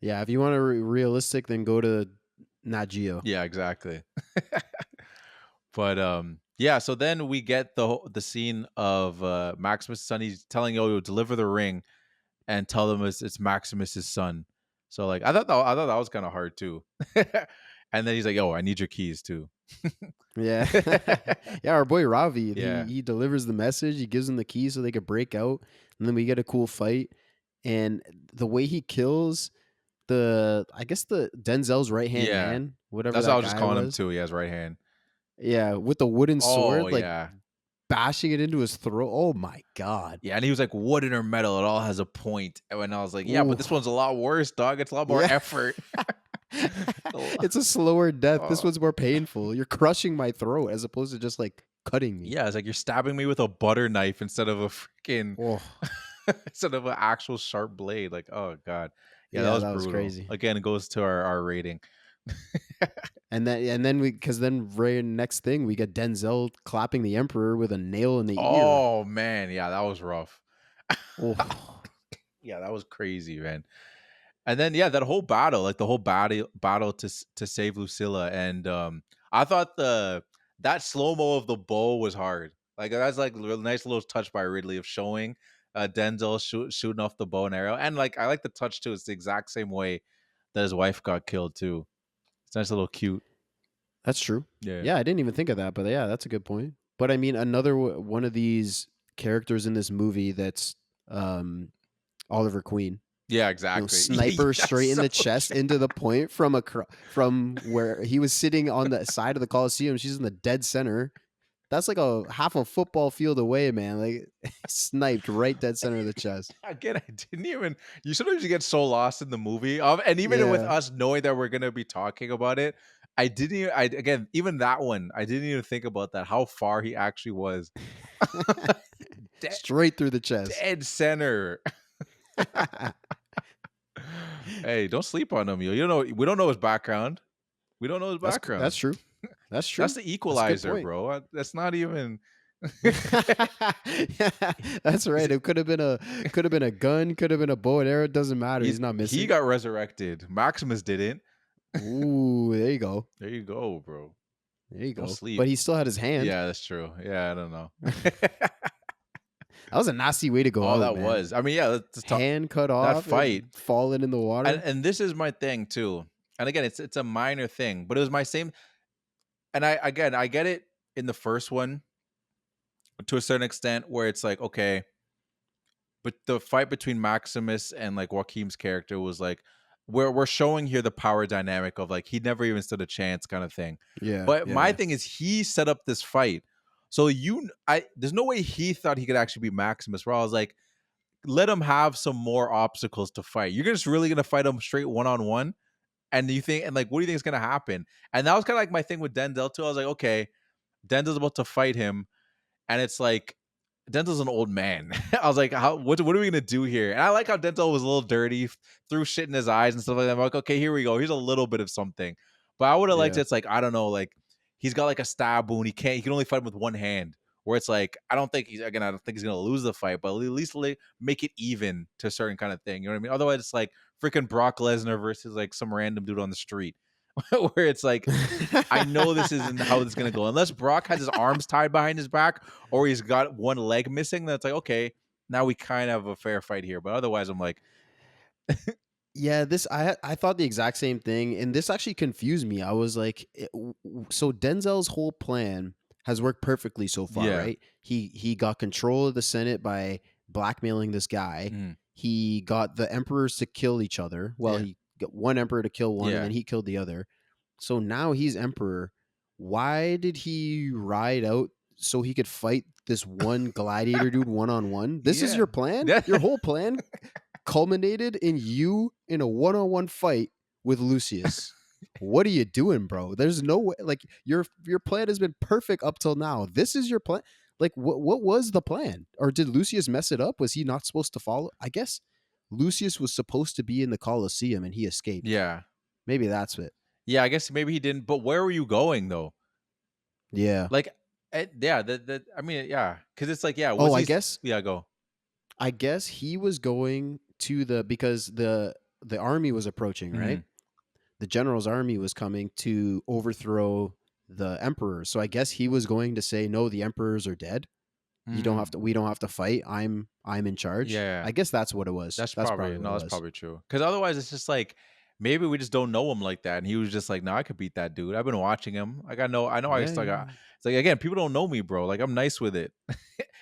Yeah, if you want to realistic, then go to Nat Geo. Yeah, exactly. But yeah. So then we get the scene of Maximus' son. He's telling Yo-Yo deliver the ring and tell them it's Maximus's son. So like I thought that was kind of hard too. And then he's like, "Oh, I need your keys too." Yeah. Yeah, our boy Ravi, he delivers the message, he gives them the keys so they could break out, and then we get a cool fight. And the way he kills the Denzel's right hand man, whatever that's that what I was guy just calling him was. too. He has right hand. Yeah, with the wooden sword, like yeah. bashing it into his throat. Oh my god. Yeah, and he was like, wooden or metal, it all has a point. And I was like, yeah, Ooh. but this one's a lot worse, dog. It's a lot more effort. It's a slower death. This one's more painful. You're crushing my throat as opposed to just like cutting me. Yeah, it's like you're stabbing me with a butter knife instead of a freaking instead of an actual sharp blade. Like, oh god. Yeah, that was crazy. Again, it goes to our rating. And then right next thing we get Denzel clapping the Emperor with a nail in the ear. Oh man, yeah, that was rough. Yeah, that was crazy, man. And then that whole battle, like the whole battle to save Lucilla, and I thought that slow-mo of the bow was hard. Like that's like a nice little touch by Ridley of showing Denzel shooting off the bow and arrow, and like I like the touch too. It's the exact same way that his wife got killed too. It's nice, little cute. That's true. Yeah, I didn't even think of that, but yeah, that's a good point. But I mean, another one of these characters in this movie that's Oliver Queen. Yeah, exactly. You know, sniper straight in the chest into the point from where he was sitting on the side of the Colosseum. She's in the dead center. That's like a half a football field away, man. Like sniped right dead center of the chest. Again, I didn't even. You sometimes you get so lost in the movie, and even with us knowing that we're gonna be talking about it, I didn't even. Even that one, I didn't even think about that. How far he actually was. Straight through the chest. Dead center. Hey, don't sleep on him. You know, we don't know his background. We don't know his background. That's true. That's true. That's the equalizer, bro. That's not even. That's right. It could have been a gun, could have been a bow and arrow. It doesn't matter. He's not missing. He got resurrected. Maximus didn't. Ooh, there you go. There you go, bro. There you Don't go. sleep. But he still had his hand. Yeah, that's true. Yeah, I don't know. That was a nasty way to go out, that man. was. I mean, yeah, let's talk. Hand cut off. That fight. Falling in the water. And this is my thing, too. And again, it's a minor thing, but it was my same. And I get it in the first one to a certain extent where it's like, okay, but the fight between Maximus and like Joaquin's character was like, we're showing here the power dynamic of like, he never even stood a chance kind of thing. Yeah. But my thing is he set up this fight. So there's no way he thought he could actually beat Maximus, where I was like, let him have some more obstacles to fight. You're just really going to fight him straight one-on-one? And you think, and like, what do you think is going to happen? And that was kind of like my thing with Denzel too. I was like, okay, Denzel's about to fight him. And it's like, Denzel's an old man. I was like, what are we going to do here? And I like how Denzel was a little dirty, threw shit in his eyes and stuff like that. I'm like, okay, here we go. Here's a little bit of something. But I would have liked it's like, I don't know, like he's got like a stab wound. He can only fight him with one hand. Where it's like, I don't think he's going to lose the fight, but at least make it even to a certain kind of thing. You know what I mean? Otherwise, it's like freaking Brock Lesnar versus like some random dude on the street. Where it's like, I know this isn't how this is going to go. Unless Brock has his arms tied behind his back or he's got one leg missing, then it's like, okay, now we kind of have a fair fight here. But otherwise, I'm like... Yeah, I thought the exact same thing. And this actually confused me. I was like, so Denzel's whole plan has worked perfectly so far, right? He got control of the Senate by blackmailing this guy. He got the emperors to kill each other. Well, he got one emperor to kill one, and then he killed the other. So now he's emperor. Why did he ride out so he could fight this one gladiator dude one-on-one? This is your plan? Your whole plan culminated in you in a one-on-one fight with Lucius. What are you doing, bro? There's no way. Like your plan has been perfect up till now. This is your plan. Like what was the plan? Or did Lucius mess it up? Was he not supposed to follow? I guess Lucius was supposed to be in the Colosseum and he escaped. Yeah. Maybe that's it. Yeah, I guess maybe he didn't. But where were you going though? Yeah. Like, yeah. I mean, yeah. Because it's like, yeah. I guess. Yeah, go. I guess he was going to because the army was approaching, right? The general's army was coming to overthrow the emperor. So I guess he was going to say, no, the emperors are dead. We don't have to fight. I'm in charge. Yeah. I guess that's what it was. That's probably true. Because otherwise it's just like, maybe we just don't know him like that. And he was just like, no, I could beat that dude. I've been watching him. Like, I know I still got, it's like, again, people don't know me, bro. Like, I'm nice with it.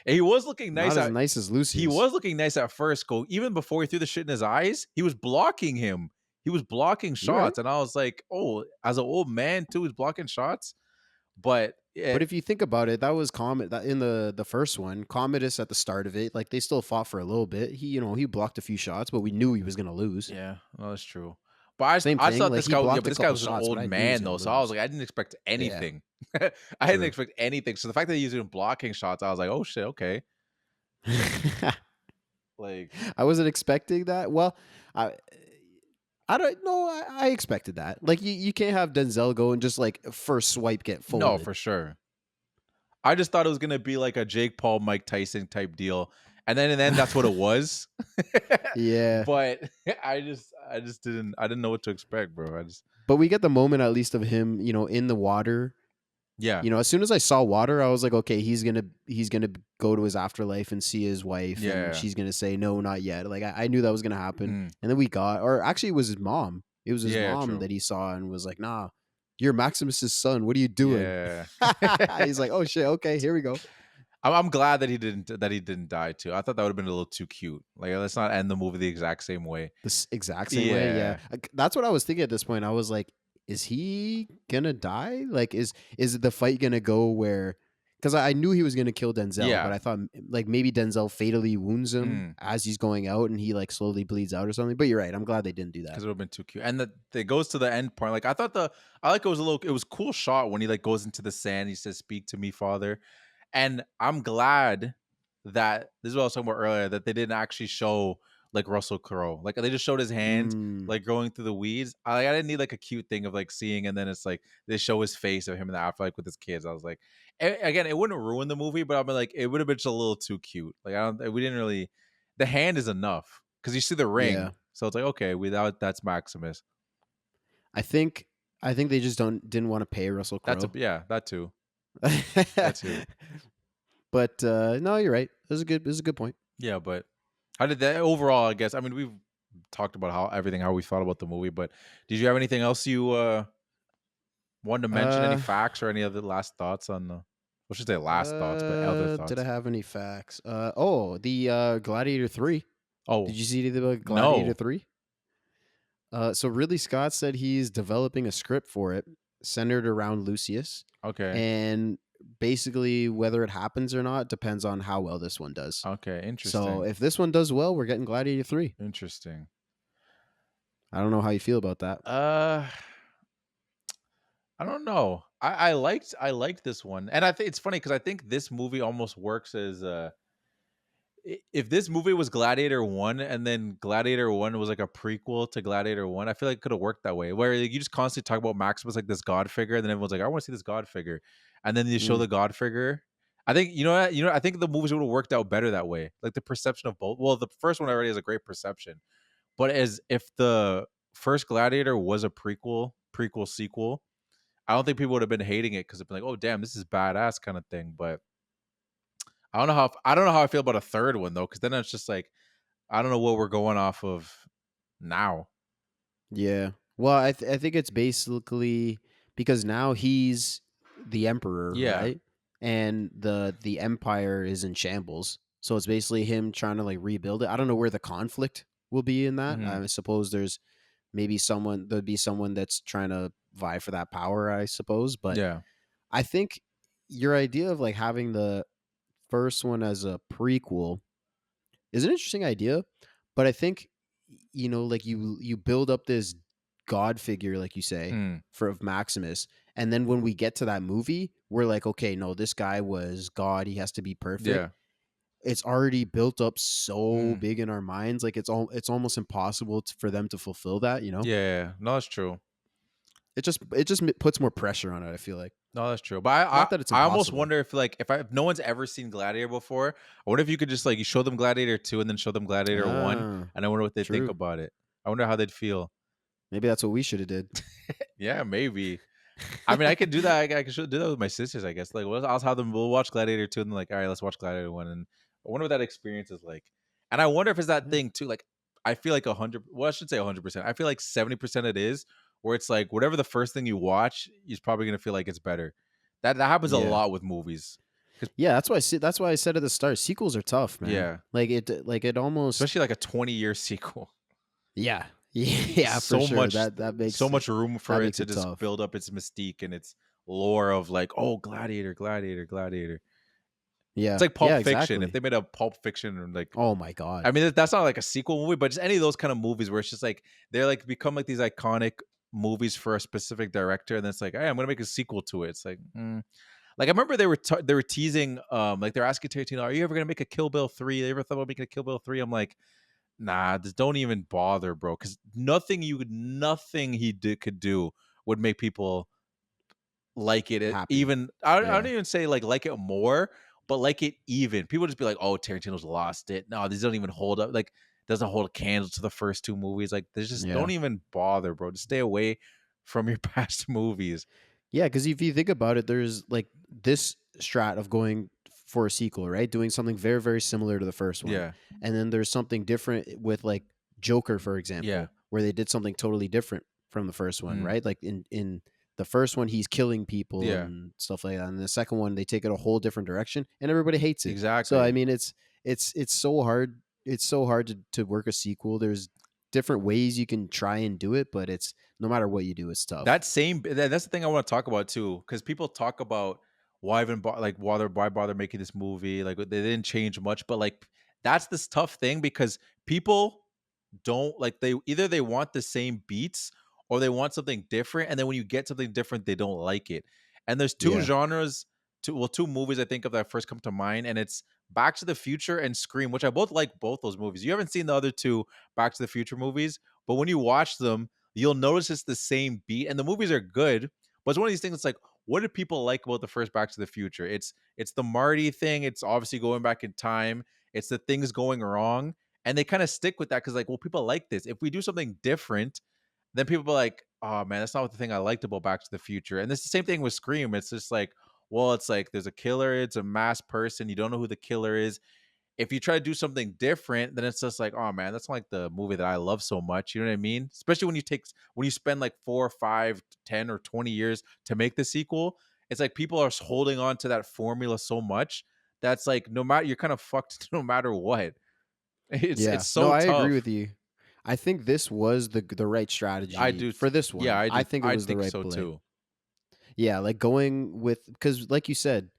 And he was looking nice. Not as nice as Lucius. He was looking nice at first. Even before he threw the shit in his eyes, he was blocking him. He was blocking shots. And I was like, oh, as an old man too, he's blocking shots. But if you think about it, that was that in the first one, Commodus at the start of it, like they still fought for a little bit. He blocked a few shots, but we knew he was going to lose. Yeah, no, that's true. But I thought this guy, this guy was an old man though, so I was like, I didn't expect anything. Yeah. I didn't expect anything. So the fact that he was even blocking shots, I was like, oh shit, okay. Like, I wasn't expecting that. Well, I don't know. I expected that. Like you can't have Denzel go and just like first swipe get folded. No, for sure. I just thought it was gonna be like a Jake Paul, Mike Tyson type deal, and then that's what it was. Yeah. But I just didn't know what to expect, bro. But we get the moment at least of him, in the water. Yeah. As soon as I saw water, I was like, okay, he's gonna go to his afterlife and see his wife, and she's gonna say no, not yet. Like I knew that was gonna happen, and then actually it was his mom. It was his mom that he saw and was like, nah, you're Maximus's son. What are you doing? Yeah. He's like, oh shit, okay, here we go. I'm glad that he didn't die too. I thought that would have been a little too cute. Like, let's not end the movie the exact same way. The exact same way, yeah. That's what I was thinking at this point. I was like, is he gonna die? Like, is the fight gonna go where? Because I knew he was gonna kill Denzel, but I thought like maybe Denzel fatally wounds him as he's going out, and he like slowly bleeds out or something. But you're right. I'm glad they didn't do that because it would have been too cute. And it goes to the end part. Like I thought it was a cool shot when he like goes into the sand. He says, "Speak to me, Father," and I'm glad that this is what I was talking about earlier, that they didn't actually show like Russell Crowe. Like they just showed his hand Mm. like going through the weeds. I didn't need like a cute thing of like seeing, and then it's like they show his face of him in the afterlife with his kids. I was like, again, it wouldn't ruin the movie, but I'm like, it would have been just a little too cute. Like we didn't really. The hand is enough because you see the ring, Yeah. so it's like okay, without that's Maximus. I think they just didn't want to pay Russell Crowe. That too. That too. But no, you're right. This is a good point. Yeah, but how did that overall? I guess I mean we've talked about how we thought about the movie, but did you have anything else you wanted to mention? Any facts or any other last thoughts on the? I should say last thoughts, but other thoughts. Did I have any facts? The Gladiator 3. Oh, did you see anything about Gladiator no. 3? So Ridley Scott said he's developing a script for it centered around Lucius. Okay. And basically whether it happens or not depends on how well this one does. Okay, interesting. So if this one does well, we're getting Gladiator 3. Interesting. I don't know how you feel about that. I don't know. I liked this one. And I think it's funny because I think this movie almost works as if this movie was Gladiator 1 and then Gladiator 1 was like a prequel to Gladiator 1, I feel like it could have worked that way. Where like, you just constantly talk about Maximus like this god figure, and then everyone's like, I want to see this god figure. And then you show the god figure. I think I think the movies would have worked out better that way. Like the perception of both. Well, the first one already has a great perception. But as if the first Gladiator was a prequel, sequel, I don't think people would have been hating it because it'd be like, oh damn, this is badass kind of thing. But I don't know how I feel about a third one though, because then it's just like I don't know what we're going off of now. Yeah. Well, I think it's basically because now he's the emperor, right? And the empire is in shambles. So it's basically him trying to like rebuild it. I don't know where the conflict will be in that. I suppose there'd be someone that's trying to vie for that power, I suppose. But I think your idea of like having the first one as a prequel is an interesting idea, but I think like you build up this god figure, like you say, of Maximus, and then when we get to that movie, we're like, okay, no, this guy was God. He has to be perfect. Yeah. It's already built up so big in our minds, like it's almost impossible for them to fulfill that. Yeah, no, that's true. It just puts more pressure on it, I feel like. No, that's true. But I almost wonder if like if no one's ever seen Gladiator before, I wonder if you could just like you show them Gladiator 2 and then show them Gladiator 1, and I wonder what they think about it. I wonder how they'd feel. Maybe that's what we should have did. Yeah, maybe. I mean, I could do that. I could do that with my sisters, I guess. Like, I'll have them. We'll watch Gladiator 2, and then like, all right, let's watch Gladiator 1, and I wonder what that experience is like. And I wonder if it's that thing too. Like, I feel like 100. Well, I should say 100%. I feel like 70% it is, where it's like whatever the first thing you watch, you're probably gonna feel like it's better. That happens a lot with movies. Yeah, that's why I said at the start, sequels are tough, man. Yeah, like it almost, especially like a 20-year sequel. Yeah, yeah, so for sure. much that makes so much room for it to just tough. build up its mystique and its lore of like, oh, Gladiator. Yeah, it's like Pulp Fiction. Exactly. If they made a Pulp Fiction or like, oh my god, I mean that's not like a sequel movie, but just any of those kind of movies where it's just like they're like become like these iconic movies for a specific director, and then it's like, hey, I'm gonna make a sequel to it. It's like, like I remember they were teasing, like they're asking Tarantino, are you ever gonna make a Kill Bill 3? They ever thought about making a Kill Bill 3? I'm like, nah, just don't even bother, bro, because nothing he could do would make people like it. Happy. Even I don't even say like it more, but like it even. People just be like, oh, Tarantino's lost it. No, these don't even hold up. Like doesn't hold a candle to the first two movies. Like there's just don't even bother, bro. Just stay away from your past movies. Yeah, because if you think about it, there's like this strat of going for a sequel, right? Doing something very, very similar to the first one. Yeah. And then there's something different with like Joker, for example, where they did something totally different from the first one, right? Like in the first one, he's killing people and stuff like that. And the second one, they take it a whole different direction and everybody hates it. Exactly. So, I mean, it's so hard. It's so hard to work a sequel. There's different ways you can try and do it, but it's no matter what you do, it's tough. That's the thing I want to talk about too, because people talk about why bother making this movie, like they didn't change much, but like that's this tough thing because people don't like they want the same beats or they want something different, and then when you get something different they don't like it. And there's two genres, two movies I think of that first come to mind, and it's Back to the Future and Scream, which I both like both those movies. You haven't seen the other two Back to the Future movies, but when you watch them, you'll notice it's the same beat, and the movies are good. But it's one of these things. It's like, what did people like about the first Back to the Future? It's the Marty thing. It's obviously going back in time. It's the things going wrong, and they kind of stick with that because, like, well, people like this. If we do something different, then people are like, oh man, that's not what the thing I liked about Back to the Future. And it's the same thing with Scream. It's just like, well, it's like there's a killer, it's a masked person, you don't know who the killer is. If you try to do something different, then it's just like, oh man, that's not like the movie that I love so much. You know what I mean? Especially when you spend like 4, 5, 10, or 20 years to make the sequel. It's like people are holding on to that formula so much that's like no matter, you're kind of fucked no matter what. It's No, so I agree tough. with you. I think this was the right I strategy do. for this Yeah, one. I I do. think it I was the think right so play. too. Yeah, like going with, because like you said,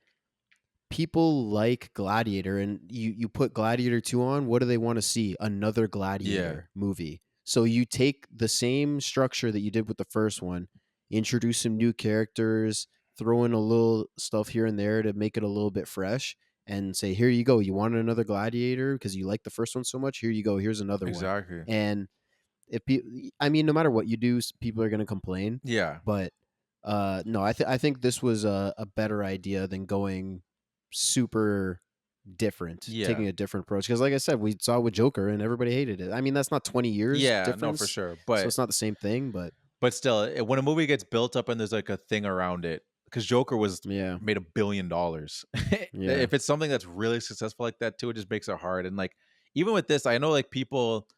people like Gladiator, and you put Gladiator 2 on, what do they want to see? Another Yeah, Gladiator movie. So you take the same structure that you did with the first one, introduce some new characters, throw in a little stuff here and there to make it a little bit fresh, and say, here you go. You wanted another Gladiator because you like the first one so much. Here you go. Here's another one. exactly. And I mean, no matter what you do, people are going to complain. Yeah. But no, I think this was a better idea than going super different, Yeah. taking a different approach. Because like I said, we saw it with Joker and everybody hated it. I mean, that's not 20 years Yeah, no, for difference, sure. so it's not the same thing. But But still, when a movie gets built up and there's like a thing around it, because Joker was yeah, made $1 billion. yeah, If it's something that's really successful like that too, it just makes it hard. And like even with this, I know like people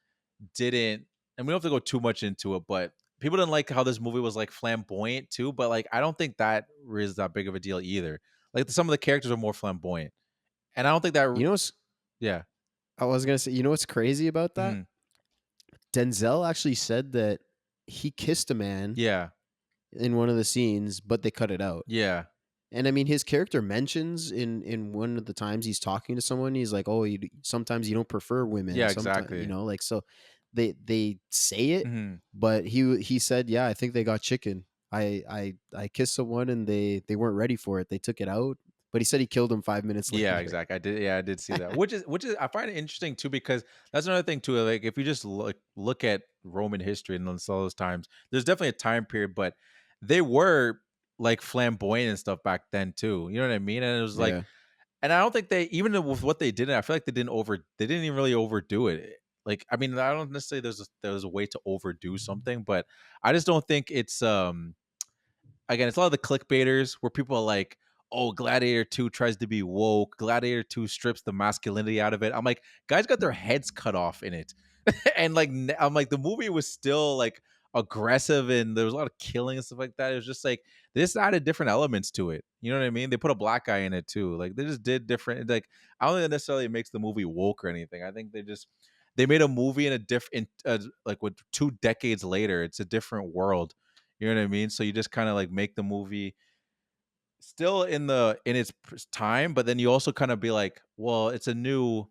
didn't, and we don't have to go too much into it, but people didn't like how this movie was like flamboyant too. But like I don't think that is that big of a deal either. Like some of the characters are more flamboyant, and I don't think that. you know what's Yeah. I was gonna say, you know what's crazy about that? Mhm. Denzel actually said that he kissed a man Yeah. in one of the scenes, but they cut it out. Yeah. And I mean, his character mentions in one of the times he's talking to someone, he's like, "Oh, sometimes you don't prefer women. Yeah. Sometimes, Exactly. like so." They say it, Hmm. but he said, "Yeah, I think they got chicken. I kissed someone and they weren't ready for it. They took it out." But he said he killed him 5 minutes Yeah, later. exactly. I did. Yeah, I did see that. Which is I find it interesting too because that's another thing too. Like if you just look at Roman history and all those times, there's definitely a time period, but they were like flamboyant and stuff back then too. You know what I mean? And it was like, Yeah, and I don't think they even with what they did, I feel like they didn't even really overdo it. Like I mean, I don't necessarily there's a way to overdo something, but I just don't think it's again, it's a lot of the clickbaiters where people are like, "Oh, Gladiator 2 tries to be woke. Gladiator 2 strips the masculinity out of it." I'm like, guys got their heads cut off in it, and like, I'm like, the movie was still like aggressive and there was a lot of killing and stuff like that. It was just like this added different elements to it. You know what I mean? They put a black guy in it too. Like they just did different. Like I don't think that necessarily makes the movie woke or anything. I think they made a movie in a different like with 2 decades later. It's a different world. You know what I mean? So you just kind of like make the movie still in its time, but then you also kind of be like, well, it's a new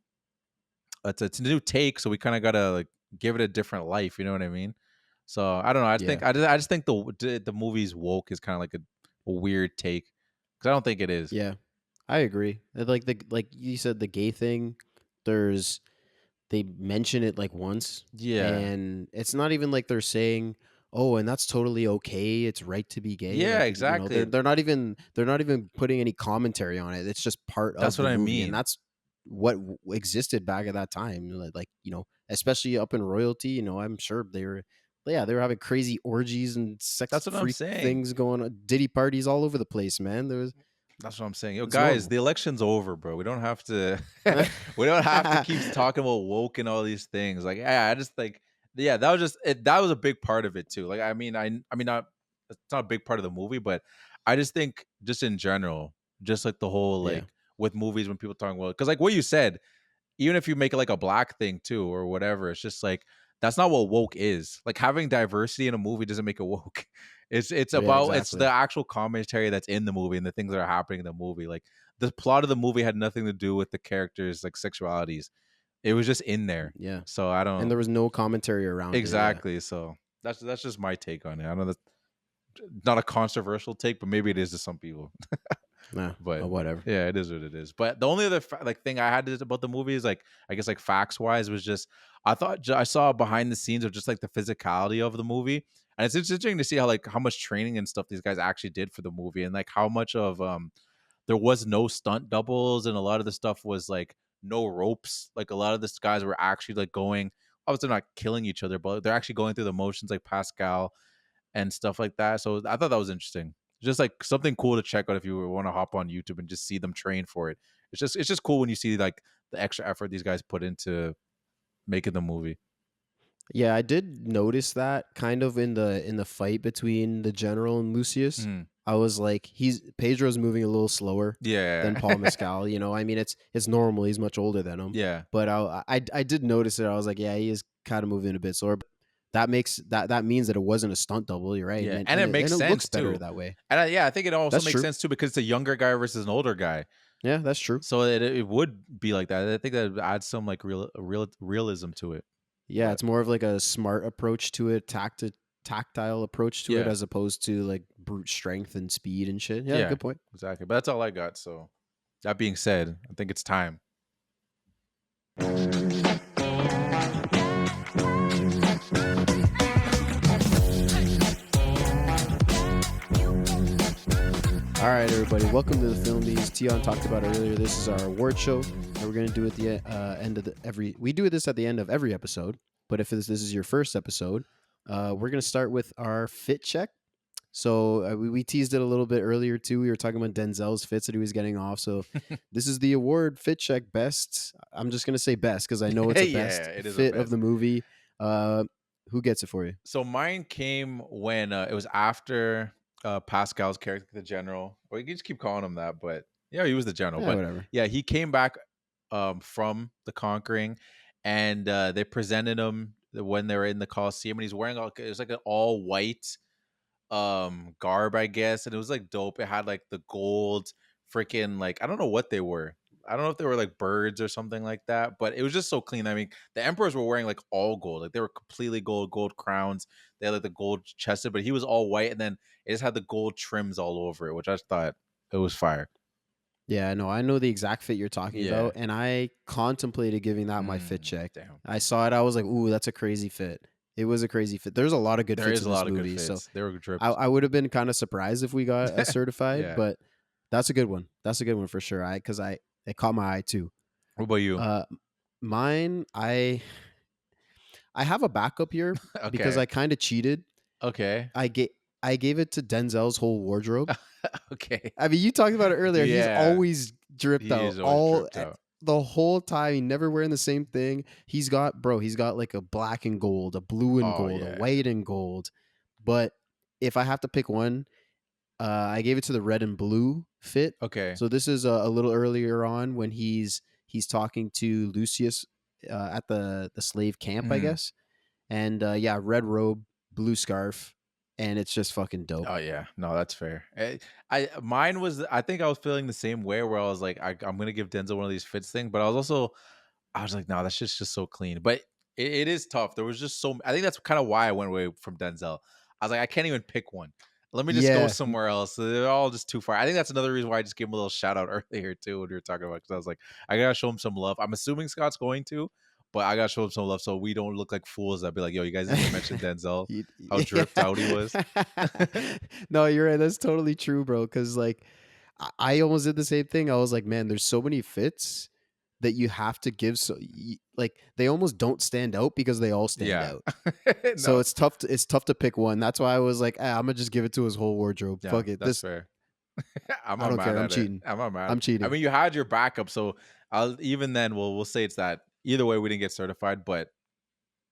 take, so we kind of gotta like give it a different life. You know what I mean? So I don't know. yeah, I just think the movie's woke is kind of like a weird take because I don't think it is. yeah. I agree. And like you said, the gay thing. There's they mention it like once, Yeah, and it's not even like they're saying, "Oh, and that's totally okay. It's right to be gay." yeah, Like, exactly. they're not even putting any commentary on it. It's just part That's of what the I movie, and mean. that's what existed back at that time. Like, especially up in royalty, I'm sure they were having crazy orgies and sex That's what I'm freak saying. things going on, diddy parties all over the place, man. That's what I'm saying. Yo, It's guys, normal. the election's over, bro. We don't have to we don't have to keep talking about woke and all these things. Like, yeah, I just think yeah, that was just it, that was a big part of it too. Like, I mean not it's not a big part of the movie, but I just think just in general, just like the whole Yeah, like with movies when people talking about because like what you said, even if you make it like a black thing too or whatever, it's just like that's not what woke is. Like having diversity in a movie doesn't make it woke. yeah, It's the exactly. actual commentary that's in the movie and the things that are happening in the movie. Like the plot of the movie had nothing to do with the characters' like sexualities. It was just in there. Yeah, So I and don't there was no commentary around it. Yeah. exactly. So that's just my take on it. I know that's not a controversial take, but maybe it is to some people. Nah, But whatever. yeah, it is what it is. But the only other thing I had about the movie is like, I guess like facts wise was just, I thought I saw behind the scenes of just like the physicality of the movie, and it's interesting to see how much training and stuff these guys actually did for the movie, and like how much of there was no stunt doubles, and a lot of the stuff was like no ropes. Like a lot of the guys were actually like going, obviously not killing each other, but they're actually going through the motions like Pascal and stuff like that. So I thought that was interesting. Just like something cool to check out if you want to hop on YouTube and just see them train for it. It's just cool when you see like the extra effort these guys put into making the movie. Yeah, I did notice that kind of in the fight between the general and Lucius. I was like, Pedro's moving a little slower than Paul Mescal. You know, I mean, it's normal. He's much older than him. Yeah. But I did notice it. I was like, yeah, he is kind of moving a bit slower. But that means that it wasn't a stunt double. You're right. Yeah, and it makes sense, it looks better too. that way. And I think it also That's makes true. sense too because it's a younger guy versus an older guy. Yeah, that's true. So it would be like that. I think that adds some like realism to it. Yeah, But it's more of like a smart approach to it, tactile approach to it, Yeah. as opposed to like brute strength and speed and shit. Yeah, good point. Exactly. But that's all I got. So that being said, I think it's time. All right, everybody, welcome to the Filmies. Tion talked about it earlier. This is our award show, and we're going to do it at the end of we do this at the end of every episode, but if this is your first episode, we're going to start with our fit check. So we teased it a little bit earlier too. We were talking about Denzel's fits that he was getting off. So this is the award fit check best. I'm just going to say best because I know it's a best fit of the movie. Who gets it for you? So mine came when it was after Pascal's character, the general. Or you can just keep calling him that, but yeah, he was the general. Yeah, but whatever. Yeah, he came back from the conquering, and they presented him when they were in the Colosseum, and he's wearing it was like an all white garb, I guess, and it was like dope. It had like the gold freaking, like, I don't know what they were. I don't know if they were like birds or something like that, but it was just so clean. I mean, the emperors were wearing like all gold, like they were completely gold crowns. They had like the gold chested, but he was all white, and then it just had the gold trims all over it, which I just thought it was fire. Yeah, no, I know the exact fit you're talking about, and I contemplated giving that my fit check. Damn. I saw it, I was like, ooh, that's a crazy fit. It was a crazy fit. There's a lot of good There fits is in a this lot of movie, good so fits. They were trips. I would have been kind of surprised if we got a certified, Yeah. but that's a good one. That's a good one for sure. Because it caught my eye too. What about you? Mine, I have a backup here because I kind of cheated. Okay. I gave it to Denzel's whole wardrobe. Okay. I mean, you talked about it earlier. Yeah. He's always dripped He out. is always dripped out. The whole time, he never wearing the same thing. He's got like a black and gold, a blue and gold, yeah. a white and gold. But if I have to pick one, I gave it to the red and blue fit. Okay. So this is a little earlier on when he's talking to Lucius at the slave camp, I guess. And yeah, red robe, blue scarf, and it's just fucking dope. Oh yeah, no, that's fair. Mine was, I think I was feeling the same way where I was like, I'm gonna give Denzel one of these fits thing, but I was like, no, that's just so clean. But it is tough. There was just so, I think that's kind of why I went away from Denzel. I was like, I can't even pick one. Let me just go somewhere else. They're all just too far. I think that's another reason why I just gave him a little shout out earlier too when we were talking about, because I was like, I gotta show him some love. I'm assuming Scott's going to, but I gotta show him some love so we don't look like fools. I'd be like, yo, you guys didn't mention Denzel, how dripped out he was. No, you're right. That's totally true, bro. Because like, I almost did the same thing. I was like, man, there's so many fits that you have to give. So like, they almost don't stand out because they all stand out. No. So it's tough. It's tough to pick one. That's why I was like, I'm gonna just give it to his whole wardrobe. Yeah, Fuck it. That's fair. I don't care. I'm cheating. I'm not mad. I'm cheating. I mean, you had your backup, so even then, we'll say it's that. Either way, we didn't get certified, but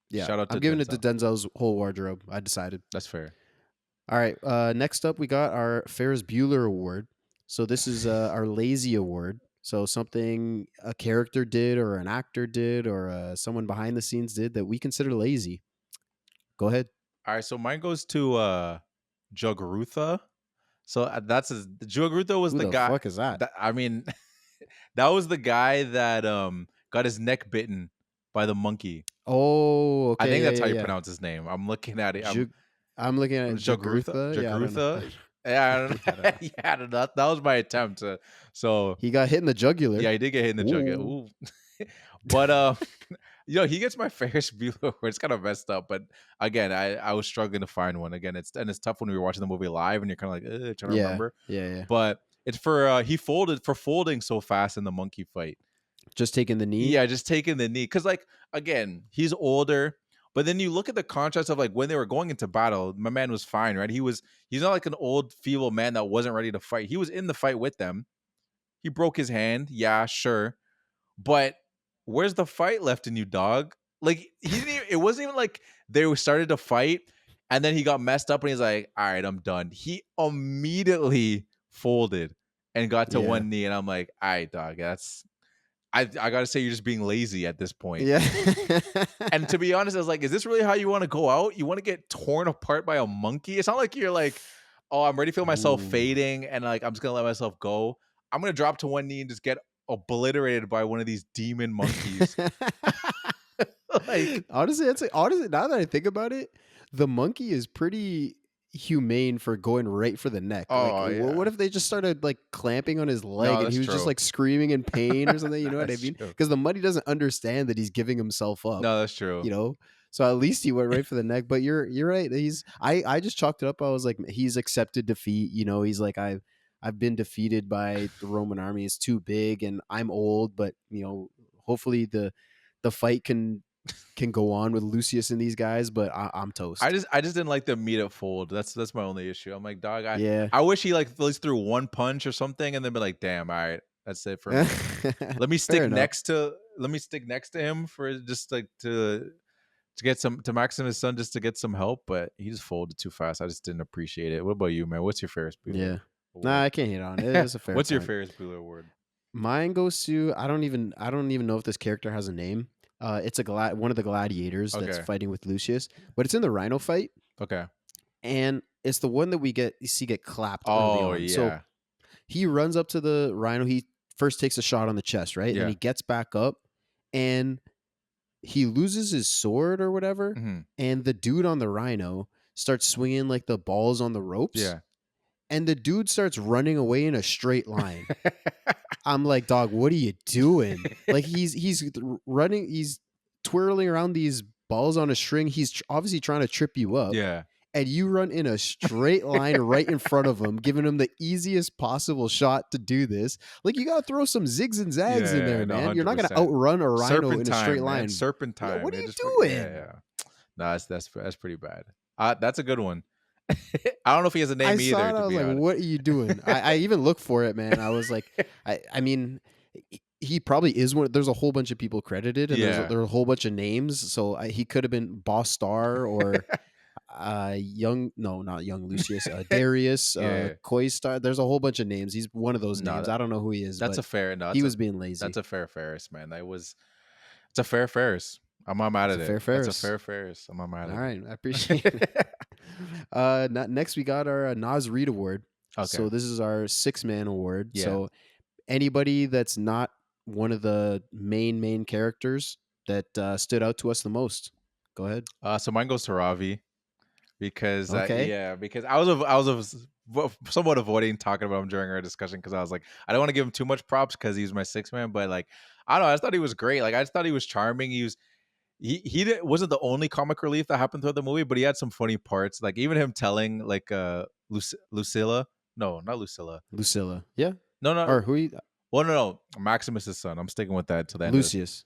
yeah, shout out to I'm giving Denzel. it to Denzel's whole wardrobe. I decided. That's fair. All right. Next up, we got our Ferris Bueller Award. So this is our lazy award. So something a character did, or an actor did, or someone behind the scenes did that we consider lazy. Go ahead. All right, so mine goes to Jugurutha. So Jugurutha was Who the guy. Fuck is that? I mean, that was the guy that got his neck bitten by the monkey. Oh, okay. I think that's how you pronounce his name. I'm looking at it. I'm looking at Jugurutha. Jugurutha. Yeah, I don't know. Yeah, I don't know. That was my attempt. So He got hit in the jugular. yeah, he did get hit in the jugular. Ooh. But he gets my Ferris Bueller award. It's kind of messed up, but again, I was struggling to find one. Again, it's tough when we were watching the movie live and you're kind of like trying to remember. Yeah. But it's for he folded for folding so fast in the monkey fight. Just taking the knee. Yeah, just taking the knee. Because like again, he's older. But then you look at the contrast of like when they were going into battle, my man was fine, right? He's not like an old, feeble man that wasn't ready to fight. He was in the fight with them. He broke his hand. Yeah, sure. But where's the fight left in you, dog? Like it wasn't even like they started to fight and then he got messed up and he's like, all right, I'm done. He immediately folded and got to one knee. And I'm like, all right, dog, I gotta say you're just being lazy at this point. Yeah. And to be honest, I was like, is this really how you want to go out? You want to get torn apart by a monkey? It's not like you're like, oh, I'm ready to feel myself fading and like I'm just gonna let myself go. I'm gonna drop to one knee and just get obliterated by one of these demon monkeys. Like honestly, now that I think about it, the monkey is pretty humane for going right for the neck. Oh, like, yeah. What if they just started like clamping on his leg and he was just true. like screaming in pain or something? You know what I mean? Because the monkey doesn't understand that he's giving himself up. No, that's true. You know, so at least he went right for the neck. But you're right. I just chalked it up. I was like, he's accepted defeat. You know, he's like I've been defeated by the Roman army. It's too big and I'm old. But you know, hopefully the fight can go on with Lucius and these guys, but I'm toast. I just didn't like the immediate fold. That's my only issue. I'm like, dog, yeah. I wish he like at least threw one punch or something and then be like, damn, all right, that's it for me. Let me stick next to him for just like to get some to Maximus' son just to get some help, but he just folded too fast. I just didn't appreciate it. What about you, man? What's your Ferris Bueller? Yeah. Nah, I can't hate on it. It was a fair What's your point. Ferris Bueller award? Mine goes to I don't even know if this character has a name. It's one of the gladiators that's fighting with Lucius, but it's in the rhino fight. Okay. And it's the one that you see get clapped. Oh, early on. yeah. So he runs up to the rhino. He first takes a shot on the chest, right? Yeah. And he gets back up and he loses his sword or whatever. Mhm. And the dude on the rhino starts swinging like the balls on the ropes. Yeah. And the dude starts running away in a straight line. I'm like, dog, what are you doing? Like he's running, he's twirling around these balls on a string. He's obviously trying to trip you up. Yeah. And you run in a straight line right in front of him, giving him the easiest possible shot to do this. Like you gotta throw some zigs and zags in there, man. You're not gonna outrun a rhino in a straight line. Man. Serpentine. Yeah, what are you doing? Yeah. No, that's pretty bad. That's a good one. I don't know if he has a name either. Saw it, I was like, what are you doing? I even looked for it, man. I was like, I mean, he probably is one. There's a whole bunch of people credited, and there are a whole bunch of names. So he could have been Boss Star or not young Lucius, Darius, Koi Star. There's a whole bunch of names. He's one of those names. I don't know who he is. That's but a fair. No, he was being lazy. That's a fair Ferris, man. It's a fair Ferris. I'm not mad at it. It's a fair Ferris. I'm not mad at it. All right, I appreciate it. Next, we got our Nas Reed Award. Okay. So this is our 6-man award. Yeah. So anybody that's not one of the main characters that stood out to us the most. Go ahead. So mine goes to Ravi because because I was somewhat avoiding talking about him during our discussion because I was like, I don't want to give him too much props because he's my 6th man, but like I don't know, I just thought he was great. Like I just thought he was charming. He wasn't the only comic relief that happened throughout the movie, but he had some funny parts. Like even him telling like Lucilla. No, not Lucilla. Lucilla. Yeah. No. Or who he Well, no. Maximus' son. I'm sticking with that till the end. Lucius,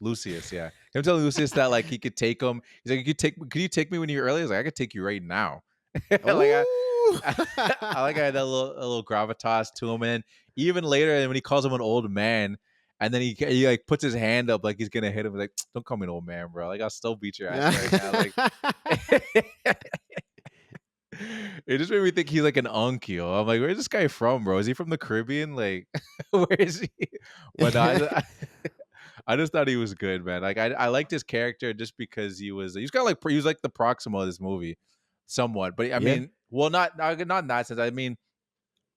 yeah. Him telling Lucius that like he could take him. He's like, could you take me when you're early? I was like, I could take you right now. Like I like I had that little gravitas to him, and then even later when he calls him an old man, and then he like puts his hand up like he's gonna hit him. Like, don't call me an old man, bro. Like I'll still beat your ass right now. Like. It just made me think he's like an uncle. I'm like, where's this guy from, bro? Is he from the Caribbean? Like, where is he? But I just thought he was good, man. Like, I liked his character just because he was kind of like the Proxima of this movie, somewhat. But I mean, well, not in that sense. I mean,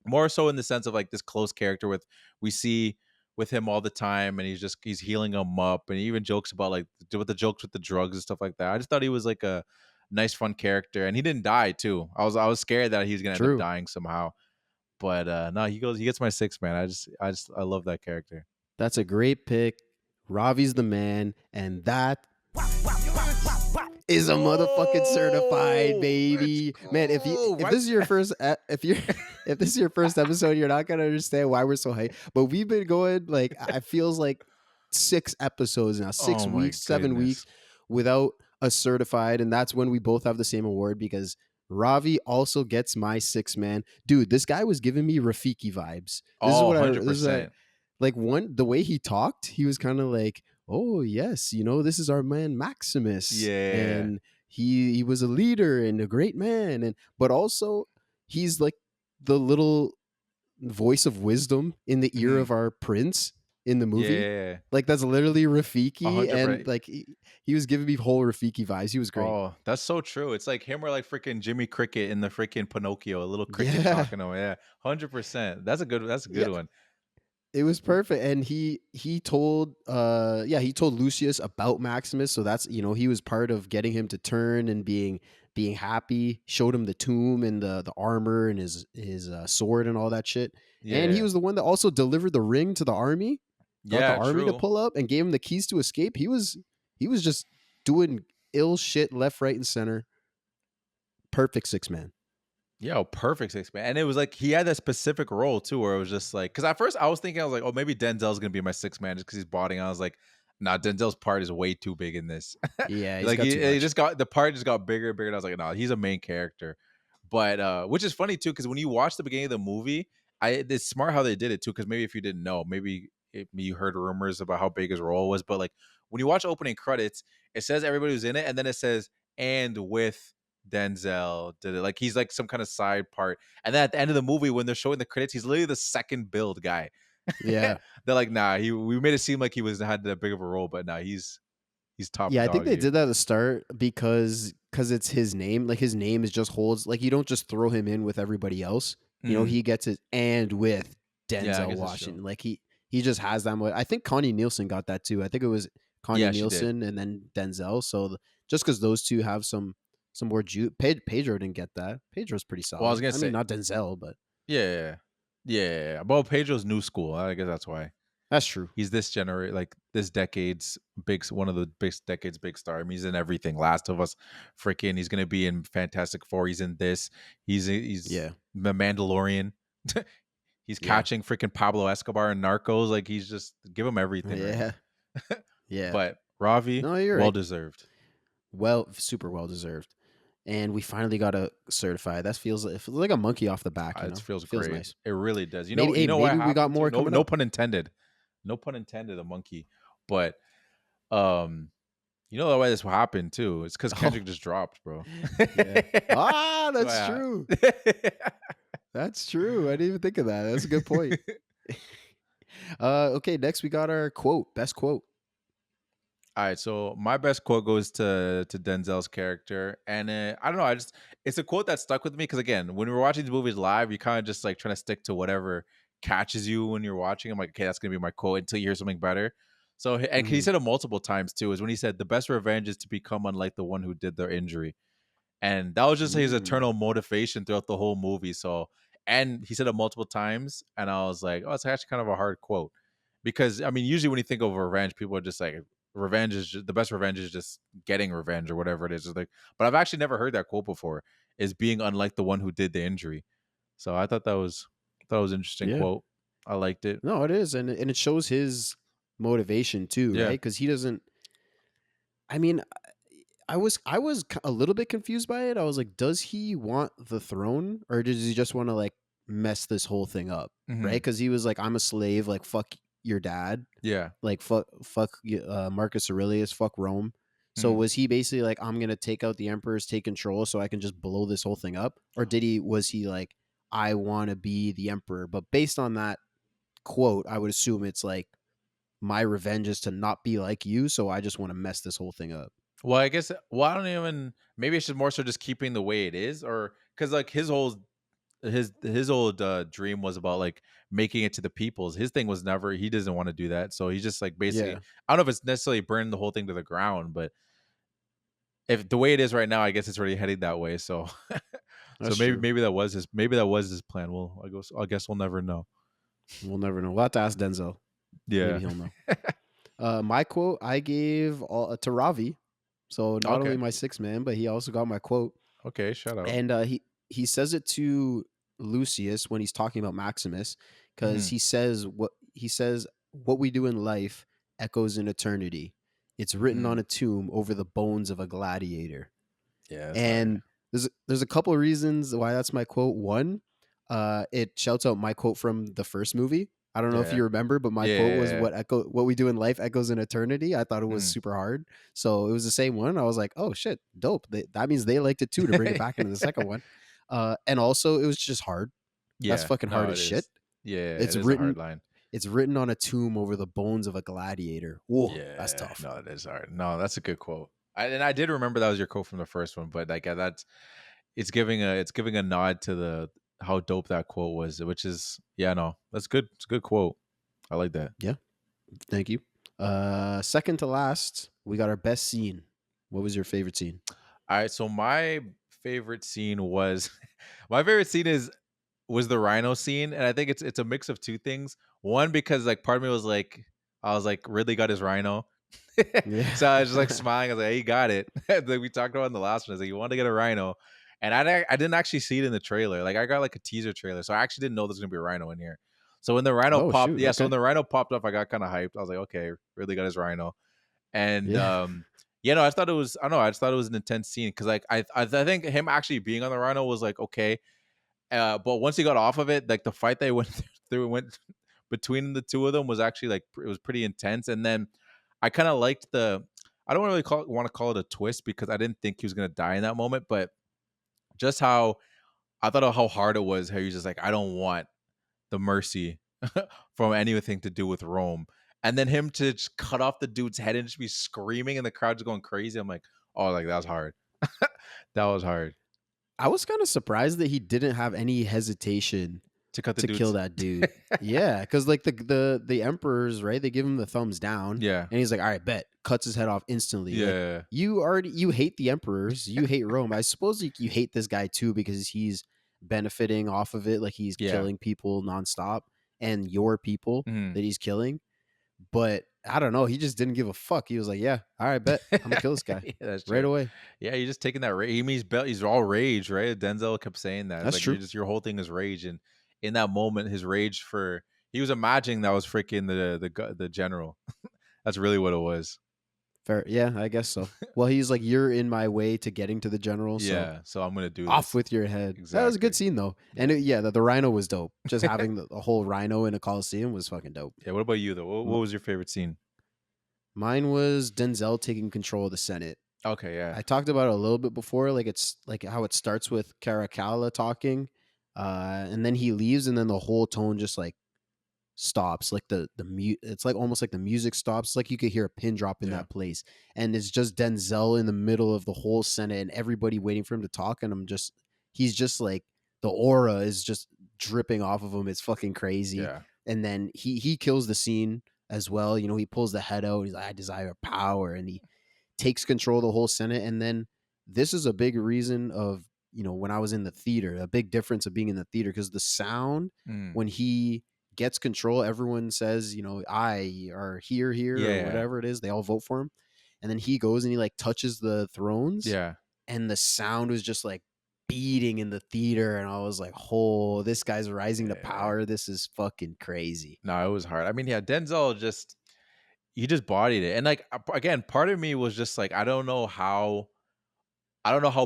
more so in the sense of like this close character we see with him all the time, and he's healing him up, and he even jokes about like with the jokes with the drugs and stuff like that. I just thought he was like a nice fun character, and he didn't die too. I was scared that he was gonna end up dying somehow. But no, he gets my 6, man. I love that character. That's a great pick. Ravi's the man, and that is a motherfucking certified baby. Man, if this is your first if this is your first episode, you're not gonna understand why we're so hyped. But we've been going like I feels like 6 episodes now, 6 weeks, 7 weeks without a certified, and that's when we both have the same award because Ravi also gets my 6, man. Dude, this guy was giving me Rafiki vibes. This is what 100%. The way he talked, he was kind of like, oh yes, this is our man Maximus. Yeah. And he was a leader and a great man, but also he's like the little voice of wisdom in the ear of our prince in the movie. Yeah. Like that's literally Rafiki. 100%. And like he was giving me whole Rafiki vibes. He was great. Oh, that's so true. It's like him or like freaking Jimmy Cricket in the freaking Pinocchio, a little cricket talking to him. Yeah, 100%. That's a good one. It was perfect. And he told Lucius about Maximus. So that's, he was part of getting him to turn and being happy, showed him the tomb and the armor and his sword and all that shit. Yeah. And he was the one that also delivered the ring to the army. Got the army to pull up and gave him the keys to escape. He was just doing ill shit left, right, and center. Perfect 6 man. Yeah, perfect 6 man. And it was like he had that specific role too, where it was just like, because at first I was like, oh, maybe Denzel's gonna be my 6 man just because he's balding. I was like, nah, Denzel's part is way too big in this. Yeah, like he just got the part just got bigger and bigger. And I was like, no, he's a main character. But which is funny too, because when you watch the beginning of the movie, it's smart how they did it too. Because maybe if you didn't know, maybe you heard rumors about how big his role was. But like when you watch opening credits, it says everybody who's in it, and then it says and with Denzel did it, like he's like some kind of side part. And then at the end of the movie, when they're showing the credits, he's literally the second build guy. Yeah. They're like, nah, we made it seem like he had that big of a role, but nah, he's top. Yeah, I think they did that at the start because it's his name. Like his name is just holds, like you don't just throw him in with everybody else. He gets it and with Denzel Washington. Like he just has that much. I think Connie Nielsen got that too. I think it was Connie Nielsen and then Denzel. So just because those two have some more juice. Pedro didn't get that. Pedro's pretty solid. Well, I was gonna say not Denzel, but yeah. Well, Pedro's new school. I guess that's why. That's true. He's this this decade's one of the big decade's big star. I mean, he's in everything. Last of Us, freaking. He's gonna be in Fantastic Four. He's in this. He's the Mandalorian. He's catching freaking Pablo Escobar and Narcos. Like he's just give him everything. Yeah, right? Yeah. But Ravi, well deserved. Well, super well deserved. And we finally got a certified. That feels like a monkey off the back. It feels great. Nice. It really does. Maybe we got more. No pun intended. No pun intended. A monkey, but you know why this happened too. It's because Kendrick just dropped, bro. Ah, that's true. That's true. I didn't even think of that. That's a good point. Okay, next we got our quote. Best quote. All right, so my best quote goes to Denzel's character, and I don't know, it's a quote that stuck with me because again, when we were watching these movies live, you kind of just like trying to stick to whatever catches you when you're watching. I'm like, okay, that's gonna be my quote until you hear something better. So, and he said it multiple times too. Is when he said, "The best revenge is to become unlike the one who did their injury," and that was just his eternal motivation throughout the whole movie. So, and he said it multiple times, and I was like, oh, it's actually kind of a hard quote because I mean, usually when you think of revenge, people are just like, revenge is the best revenge is just getting revenge or whatever it is. It's like, but I've actually never heard that quote before. Is being unlike the one who did the injury. So I thought that was an interesting quote. I liked it. No, it is, and it shows his motivation too, right? Because he doesn't. I mean, I was a little bit confused by it. I was like, does he want the throne, or does he just want to like mess this whole thing up, right? Because he was like, I'm a slave, like fuck your dad, like fuck Marcus Aurelius, fuck Rome. So was he basically like, I'm gonna take out the emperors, take control, so I can just blow this whole thing up, or was he like, I want to be the emperor? But based on that quote, I would assume it's like, my revenge is to not be like you, so I just want to mess this whole thing up. Well, I guess. Well, I don't even. Maybe it's just more so just keeping the way it is, or because like his old dream was about like making it to the peoples. His thing was never. He doesn't want to do that, so he's just like basically. I don't know if it's necessarily burning the whole thing to the ground, but if the way it is right now, I guess it's already heading that way. So, So That's maybe true. maybe that was his plan. Well, I guess we'll never know. We'll never know. We'll have to ask Denzel. Maybe Yeah. he'll know. My quote I gave to Ravi. So not only Okay. my sixth man, but he also got my quote. Okay. Shout out. And he says it to Lucius when he's talking about Maximus, because Mhm. he says what we do in life echoes in eternity. It's written on Mm. a tomb over the bones of a gladiator. Yeah, that's hard. And there's a couple of reasons why that's my quote. One, it shouts out my quote from the first movie. I don't know if Yeah. you remember, but my Yeah. quote was Yeah. what we do in life echoes in eternity. I thought it was Mhm. super hard. So it was the same one. I was like, oh shit, dope. That means they liked it too, to bring it back into the second one. And also it was just hard. That's Yeah. fucking hard No, as it shit. is. Yeah, It's it is a written hard line. it's written on a tomb over the bones of a gladiator. Whoa, that's Yeah. tough. No, it is hard. No, that's a good quote. And I did remember that was your quote from the first one, but like that's it's giving a nod to the how dope that quote was, which is yeah, no, that's good. It's a good quote. I like that. Yeah. Thank you. Second to last, we got our best scene. What was your favorite scene? All right, so my favorite scene was my favorite scene is was the rhino scene, and I think it's a mix of two things. One, because like part of me was like, I was like, Ridley got his rhino, Yeah. so I was just like smiling. I was like, hey, he got it. Like we talked about in the last one, I was like, you want to get a rhino, and I didn't actually see it in the trailer. Like I got like a teaser trailer, so I actually didn't know there's gonna be a rhino in here. So when the rhino Oh popped, shoot. yeah, so Okay. when the rhino popped up, I got kind of hyped. I was like, okay, Ridley got his rhino. And Yeah. yeah, no, I thought it was I don't know, I just thought it was an intense scene because like I think him actually being on the rhino was like okay. But once he got off of it, like the fight they went through went between the two of them was actually like it was pretty intense. And then I kind of liked the I don't really want to call it a twist because I didn't think he was gonna die in that moment, but just how I thought of how hard it was, how he was just like, I don't want the mercy from anything to do with Rome. And then him to just cut off the dude's head and just be screaming and the crowd's going crazy. I'm like, oh, like that was hard. That was hard. I was kind of surprised that he didn't have any hesitation To cut the to kill dude's that dude. Yeah, because like the emperors, right? They give him the thumbs down, Yeah. and he's like, "All right, bet." Cuts his head off instantly. Like Yeah. you hate the emperors, you hate Rome. I suppose you hate this guy too because he's benefiting off of it. Like he's Yeah. killing people nonstop, and your people Mhm. that he's killing. But I don't know. He just didn't give a fuck. He was like, "Yeah, all right, bet. I'm gonna kill this guy Yeah, that's right true. away." Yeah, you're just taking that rage. He's all rage, right? Denzel kept saying that. It's That's like true. your whole thing is rage, and in that moment, his rage for he was imagining that was freaking the general. That's really what it was. Fair. Yeah, I guess so. Well, he's like, "You're in my way to getting to the general, so Yeah, so I'm gonna do off this. with your head." That was a Exactly. good scene though, and Yeah. yeah, the rhino was dope. Just having the whole rhino in a coliseum was fucking dope. Yeah. What about you though? M- What was your favorite scene? Mine was Denzel taking control of the Senate. Okay. Yeah. I talked about it a little bit before, like it's like how it starts with Caracalla talking, and then he leaves, and then the whole tone just like stops, like it's like almost like the music stops, like you could hear a pin drop in Yeah. that place, and it's just Denzel in the middle of the whole Senate and everybody waiting for him to talk, and he's just like the aura is just dripping off of him. It's fucking crazy. Yeah. And then he kills the scene as well. You know, he pulls the head out. He's like, I desire power, and he takes control of the whole Senate. And then this is a big reason of, you know, when I was in the theater, a big difference of being in the theater, because the sound Mm. when he gets control, everyone says, you know, I or here, Yeah. or whatever it is. They all vote for him. And then he goes and he like touches the thrones. Yeah. And the sound was just like beating in the theater. And I was like, oh, this guy's rising to Yeah. power. This is fucking crazy. No, it was hard. I mean, yeah, Denzel just he just bodied it, and like again, part of me was just like, I don't know how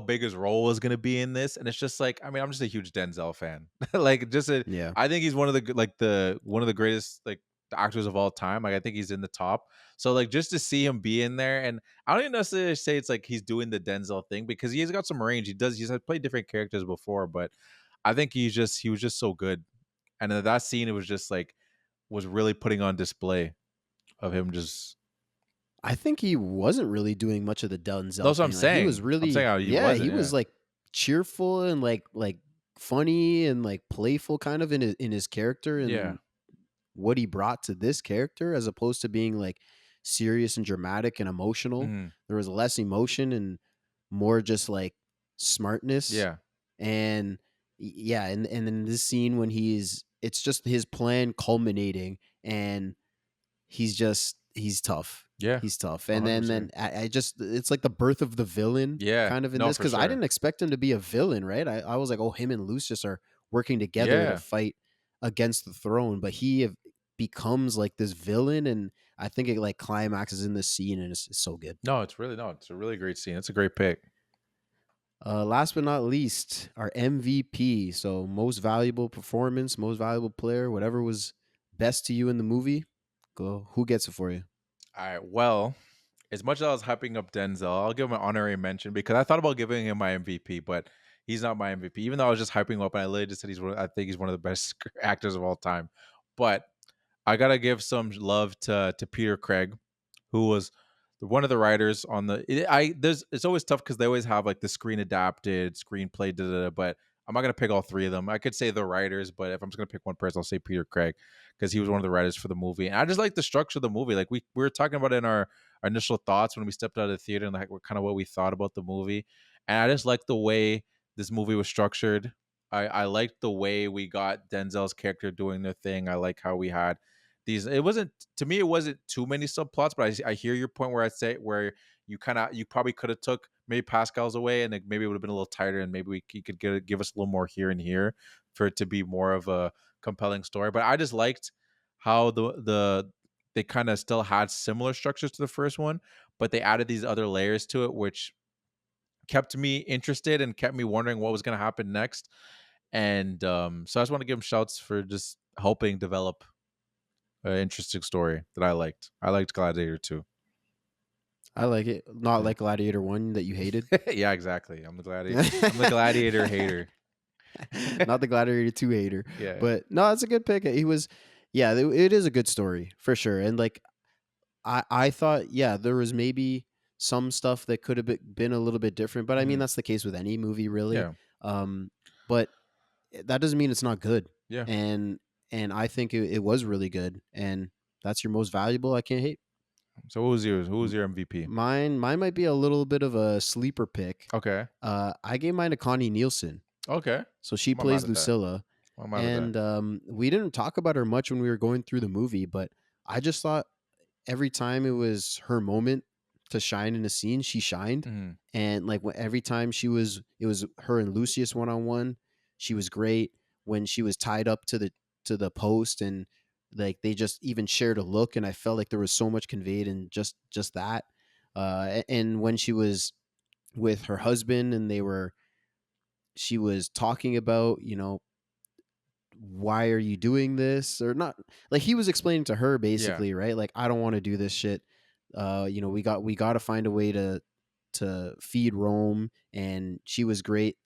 big his role was gonna be in this, and it's just like, I mean, I'm just a huge Denzel fan. Like, Yeah. I think he's one of the greatest like actors of all time. Like, I think he's in the top. So like, just to see him be in there, and I don't even necessarily say it's like he's doing the Denzel thing because he's got some range. He's played different characters before, but I think he was just so good. And in that scene, it was just like was really putting on display of him just. I think he wasn't really doing much of the Denzel That's what I'm thing. Like, he was saying. I'm saying really, how he yeah, wasn't. he Yeah. was like cheerful and like funny and like playful kind of in his character and Yeah. what he brought to this character, as opposed to being like serious and dramatic and emotional. Mhm. There was less emotion and more just like smartness. Yeah. And yeah, and then this scene when it's just his plan culminating, and he's tough. Yeah, He's tough. one And hundred then percent. I just it's like the birth of the villain Yeah, kind of in no, this, for because I sure. didn't expect him to be a villain, right? I was like, oh, him and Lucius are working together to Yeah, fight against the throne, but becomes like this villain, and I think it like climaxes in this scene, and it's so good. no, it's a really great scene. It's a great pick. Last but not least, our MVP. So most valuable performance, most valuable player, whatever was best to you in the movie. Go. Who gets it for you? All right, well, as much as I was hyping up Denzel, I'll give him an honorary mention because I thought about giving him my MVP, but he's not my MVP. Even though I was just hyping him up, and I literally just said I think he's one of the best actors of all time. But I gotta give some love to Peter Craig, who was one of the writers on it's always tough because they always have like the screen adapted, screenplay, but I'm not gonna pick all three of them. I could say the writers, but if I'm just gonna pick one person, I'll say Peter Craig because he was one of the writers for the movie. And I just like the structure of the movie. Like we were talking about it in our initial thoughts when we stepped out of the theater, and like kind of what we thought about the movie. And I just like the way this movie was structured. I liked the way we got Denzel's character doing their thing. I like how we had these. It wasn't, to me, it wasn't too many subplots, but I hear your point where I say where you probably could have took maybe Pascal's away, and maybe it would have been a little tighter, and maybe he could give us a little more here and here for it to be more of a compelling story. But I just liked how they kind of still had similar structures to the first one, but they added these other layers to it, which kept me interested and kept me wondering what was going to happen next. And so I just want to give him shouts for just helping develop an interesting story that I liked. I liked Gladiator too. I like it. Not like Gladiator 1 that you hated. Yeah, exactly. I'm the Gladiator hater. Not the Gladiator 2 hater. Yeah. But no, it's a good pick. It is a good story for sure. And like I thought, yeah, there was maybe some stuff that could have been a little bit different, but I mean Mhm. that's the case with any movie, really. Yeah. But that doesn't mean it's not good. Yeah. And I think it was really good, and that's your most valuable. I can't hate. So what was yours? Who was your MVP? Mine might be a little bit of a sleeper pick. Okay. I gave mine to Connie Nielsen. Okay. So she I'm not mad plays at that. Lucilla. I'm not mad at that. And we didn't talk about her much when we were going through the movie, but I just thought every time it was her moment to shine in a scene, she shined. Mhm. And like every time it was her and Lucius one on one, she was great. When she was tied up to the post, and like they just even shared a look, and I felt like there was so much conveyed in just that. And when she was with her husband, and she was talking about, why are you doing this, or not, like he was explaining to her basically, right? Like, I don't want to do this shit. We got to find a way to feed Rome. And she was great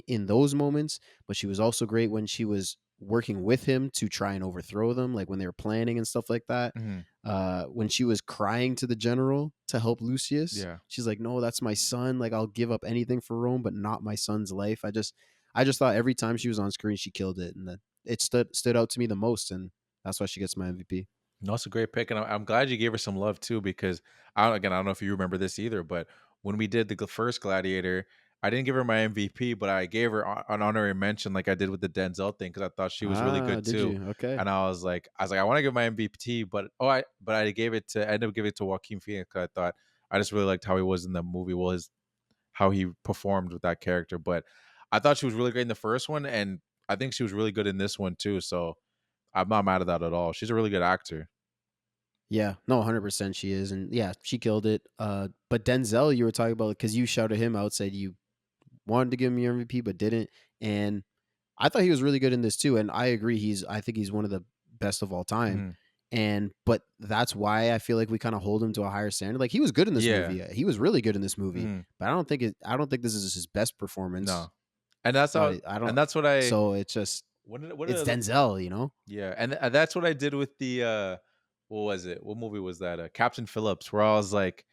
in those moments, but she was also great when she was working with him to try and overthrow them, like when they were planning and stuff like that. Mhm. When she was crying to the general to help Lucius, Yeah. she's like, no, that's my son, like I'll give up anything for Rome, but not my son's life. I just thought every time she was on screen, she killed it, and that it stood out to me the most, and that's why she gets my MVP. No, it's a great pick, and I'm glad you gave her some love too. Because I don't know if you remember this either, but when we did the first Gladiator, I didn't give her my MVP, but I gave her an honorary mention, like I did with the Denzel thing, because I thought she was really Ah, good did too. you? Okay. And I want to give my MVP, but I ended up giving it to Joaquin Phoenix because I thought I just really liked how he was in the movie, how he performed with that character. But I thought she was really great in the first one, and I think she was really good in this one too. So I'm not mad at that at all. She's a really good actor. Yeah, no, 100% she is, and yeah, she killed it. But Denzel, you were talking about, because you shouted him out, said you wanted to give him your MVP but didn't, and I thought he was really good in this too. And I agree, I think he's one of the best of all time. Mhm. But that's why I feel like we kind of hold him to a higher standard. Like, he was good in this Yeah. movie. He was really good in this movie, Mhm. but I don't think this is his best performance. No, and that's how, I don't. and that's what I. So it's just What it's did I, Denzel. yeah, and that's what I did with the what was it? What movie was that? Captain Phillips, where I was like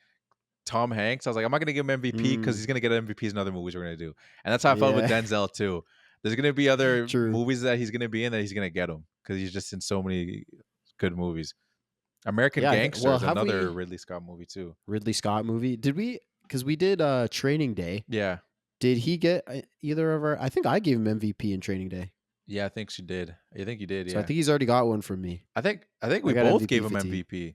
Tom Hanks. I was like, I'm not gonna give him MVP because he's gonna get MVPs in other movies we're gonna do, and that's how I felt with Yeah. Denzel too. There's gonna be other True. movies that he's gonna be in that he's gonna get them because he's just in so many good movies. American Gangster Well, is another Ridley Scott movie too. Ridley Scott movie? Did we? Because we did Training Day. Yeah. Did he get either of our? I think I gave him MVP in Training Day. Yeah, I think she did. I think you did. Yeah. So I think he's already got one from me. I think we both gave him MVP.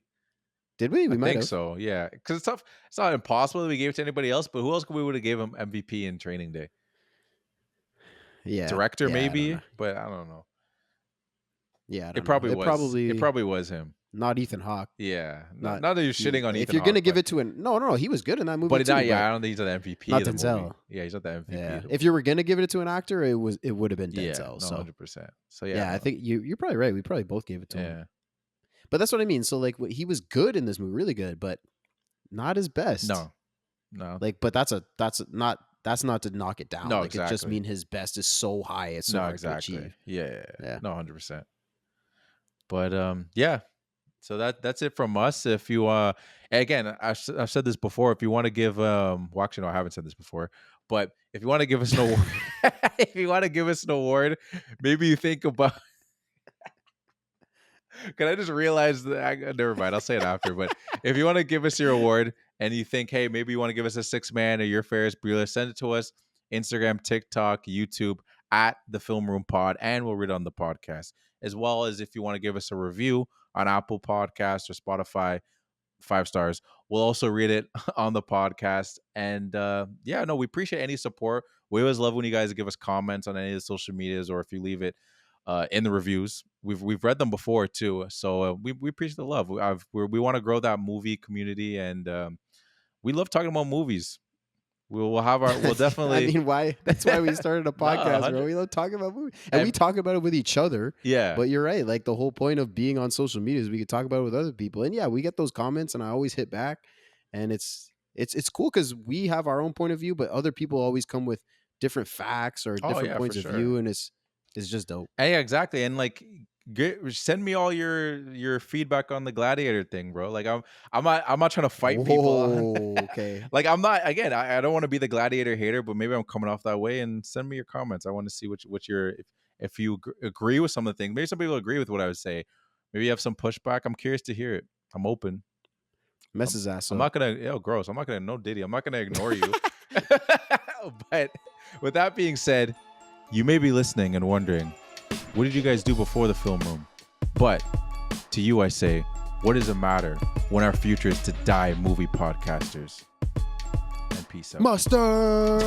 Did we? We I might think have. so. Yeah, because it's tough. It's not impossible that we gave it to anybody else, but who else could we would have gave him MVP in Training Day? Yeah, director yeah, maybe, but I don't know. Yeah, it probably was him. Not Ethan Hawke. Yeah, not that you're shitting on Ethan. If you're gonna give it to no, he was good in that movie. But too, yeah, I don't think he's an MVP. Not Denzel. Movie. Yeah, he's not the MVP. Yeah. If you were gonna give it to an actor, it would have been Denzel. Yeah, so 100%. So yeah, I think you're probably right. We probably both gave it to him. Yeah, but that's what I mean. So like, he was good in this movie, really good, but not his best. No. Like, but that's not to knock it down. No, like, exactly. It just mean his best is so high. It's so hard to achieve. Yeah. No, 100%. But yeah. So that's it from us. If you again, I've said this before. If you want to give well, actually no, I haven't said this before. But if you want to give us an award, maybe you think about. Can I just realize that? Never mind. I'll say it after. But if you want to give us your award and you think, hey, maybe you want to give us a 6-man or your Ferris Bueller, send it to us. Instagram, TikTok, YouTube at the Film Room Pod, and we'll read it on the podcast. As well as if you want to give us a review on Apple Podcasts or Spotify, 5 stars, we'll also read it on the podcast. And we appreciate any support. We always love when you guys give us comments on any of the social medias, or if you leave it in the reviews. We've read them before too, so we appreciate the love. We want to grow that movie community, and we love talking about movies. We'll definitely. I mean, why? That's why we started a podcast, bro. We love talking about movies, and we talk about it with each other. Yeah, but you're right. Like, the whole point of being on social media is we could talk about it with other people, and yeah, we get those comments, and I always hit back, and it's cool because we have our own point of view, but other people always come with different facts or different points of view, and it's just dope. Yeah, exactly, and like. Send me all your feedback on the Gladiator thing, bro. Like I'm not trying to fight people. Okay. Like I'm not. Again, I don't want to be the Gladiator hater, but maybe I'm coming off that way. And send me your comments. I want to see what your if you agree with some of the things. Maybe some people agree with what I would say. Maybe you have some pushback. I'm curious to hear it. I'm open. Mess his ass up. I'm not gonna. Gross. I'm not gonna. No Diddy. I'm not gonna ignore you. But with that being said, you may be listening and wondering, what did you guys do before the film room? But to you, I say, what does it matter when our future is to die movie podcasters? And peace out. Mustard!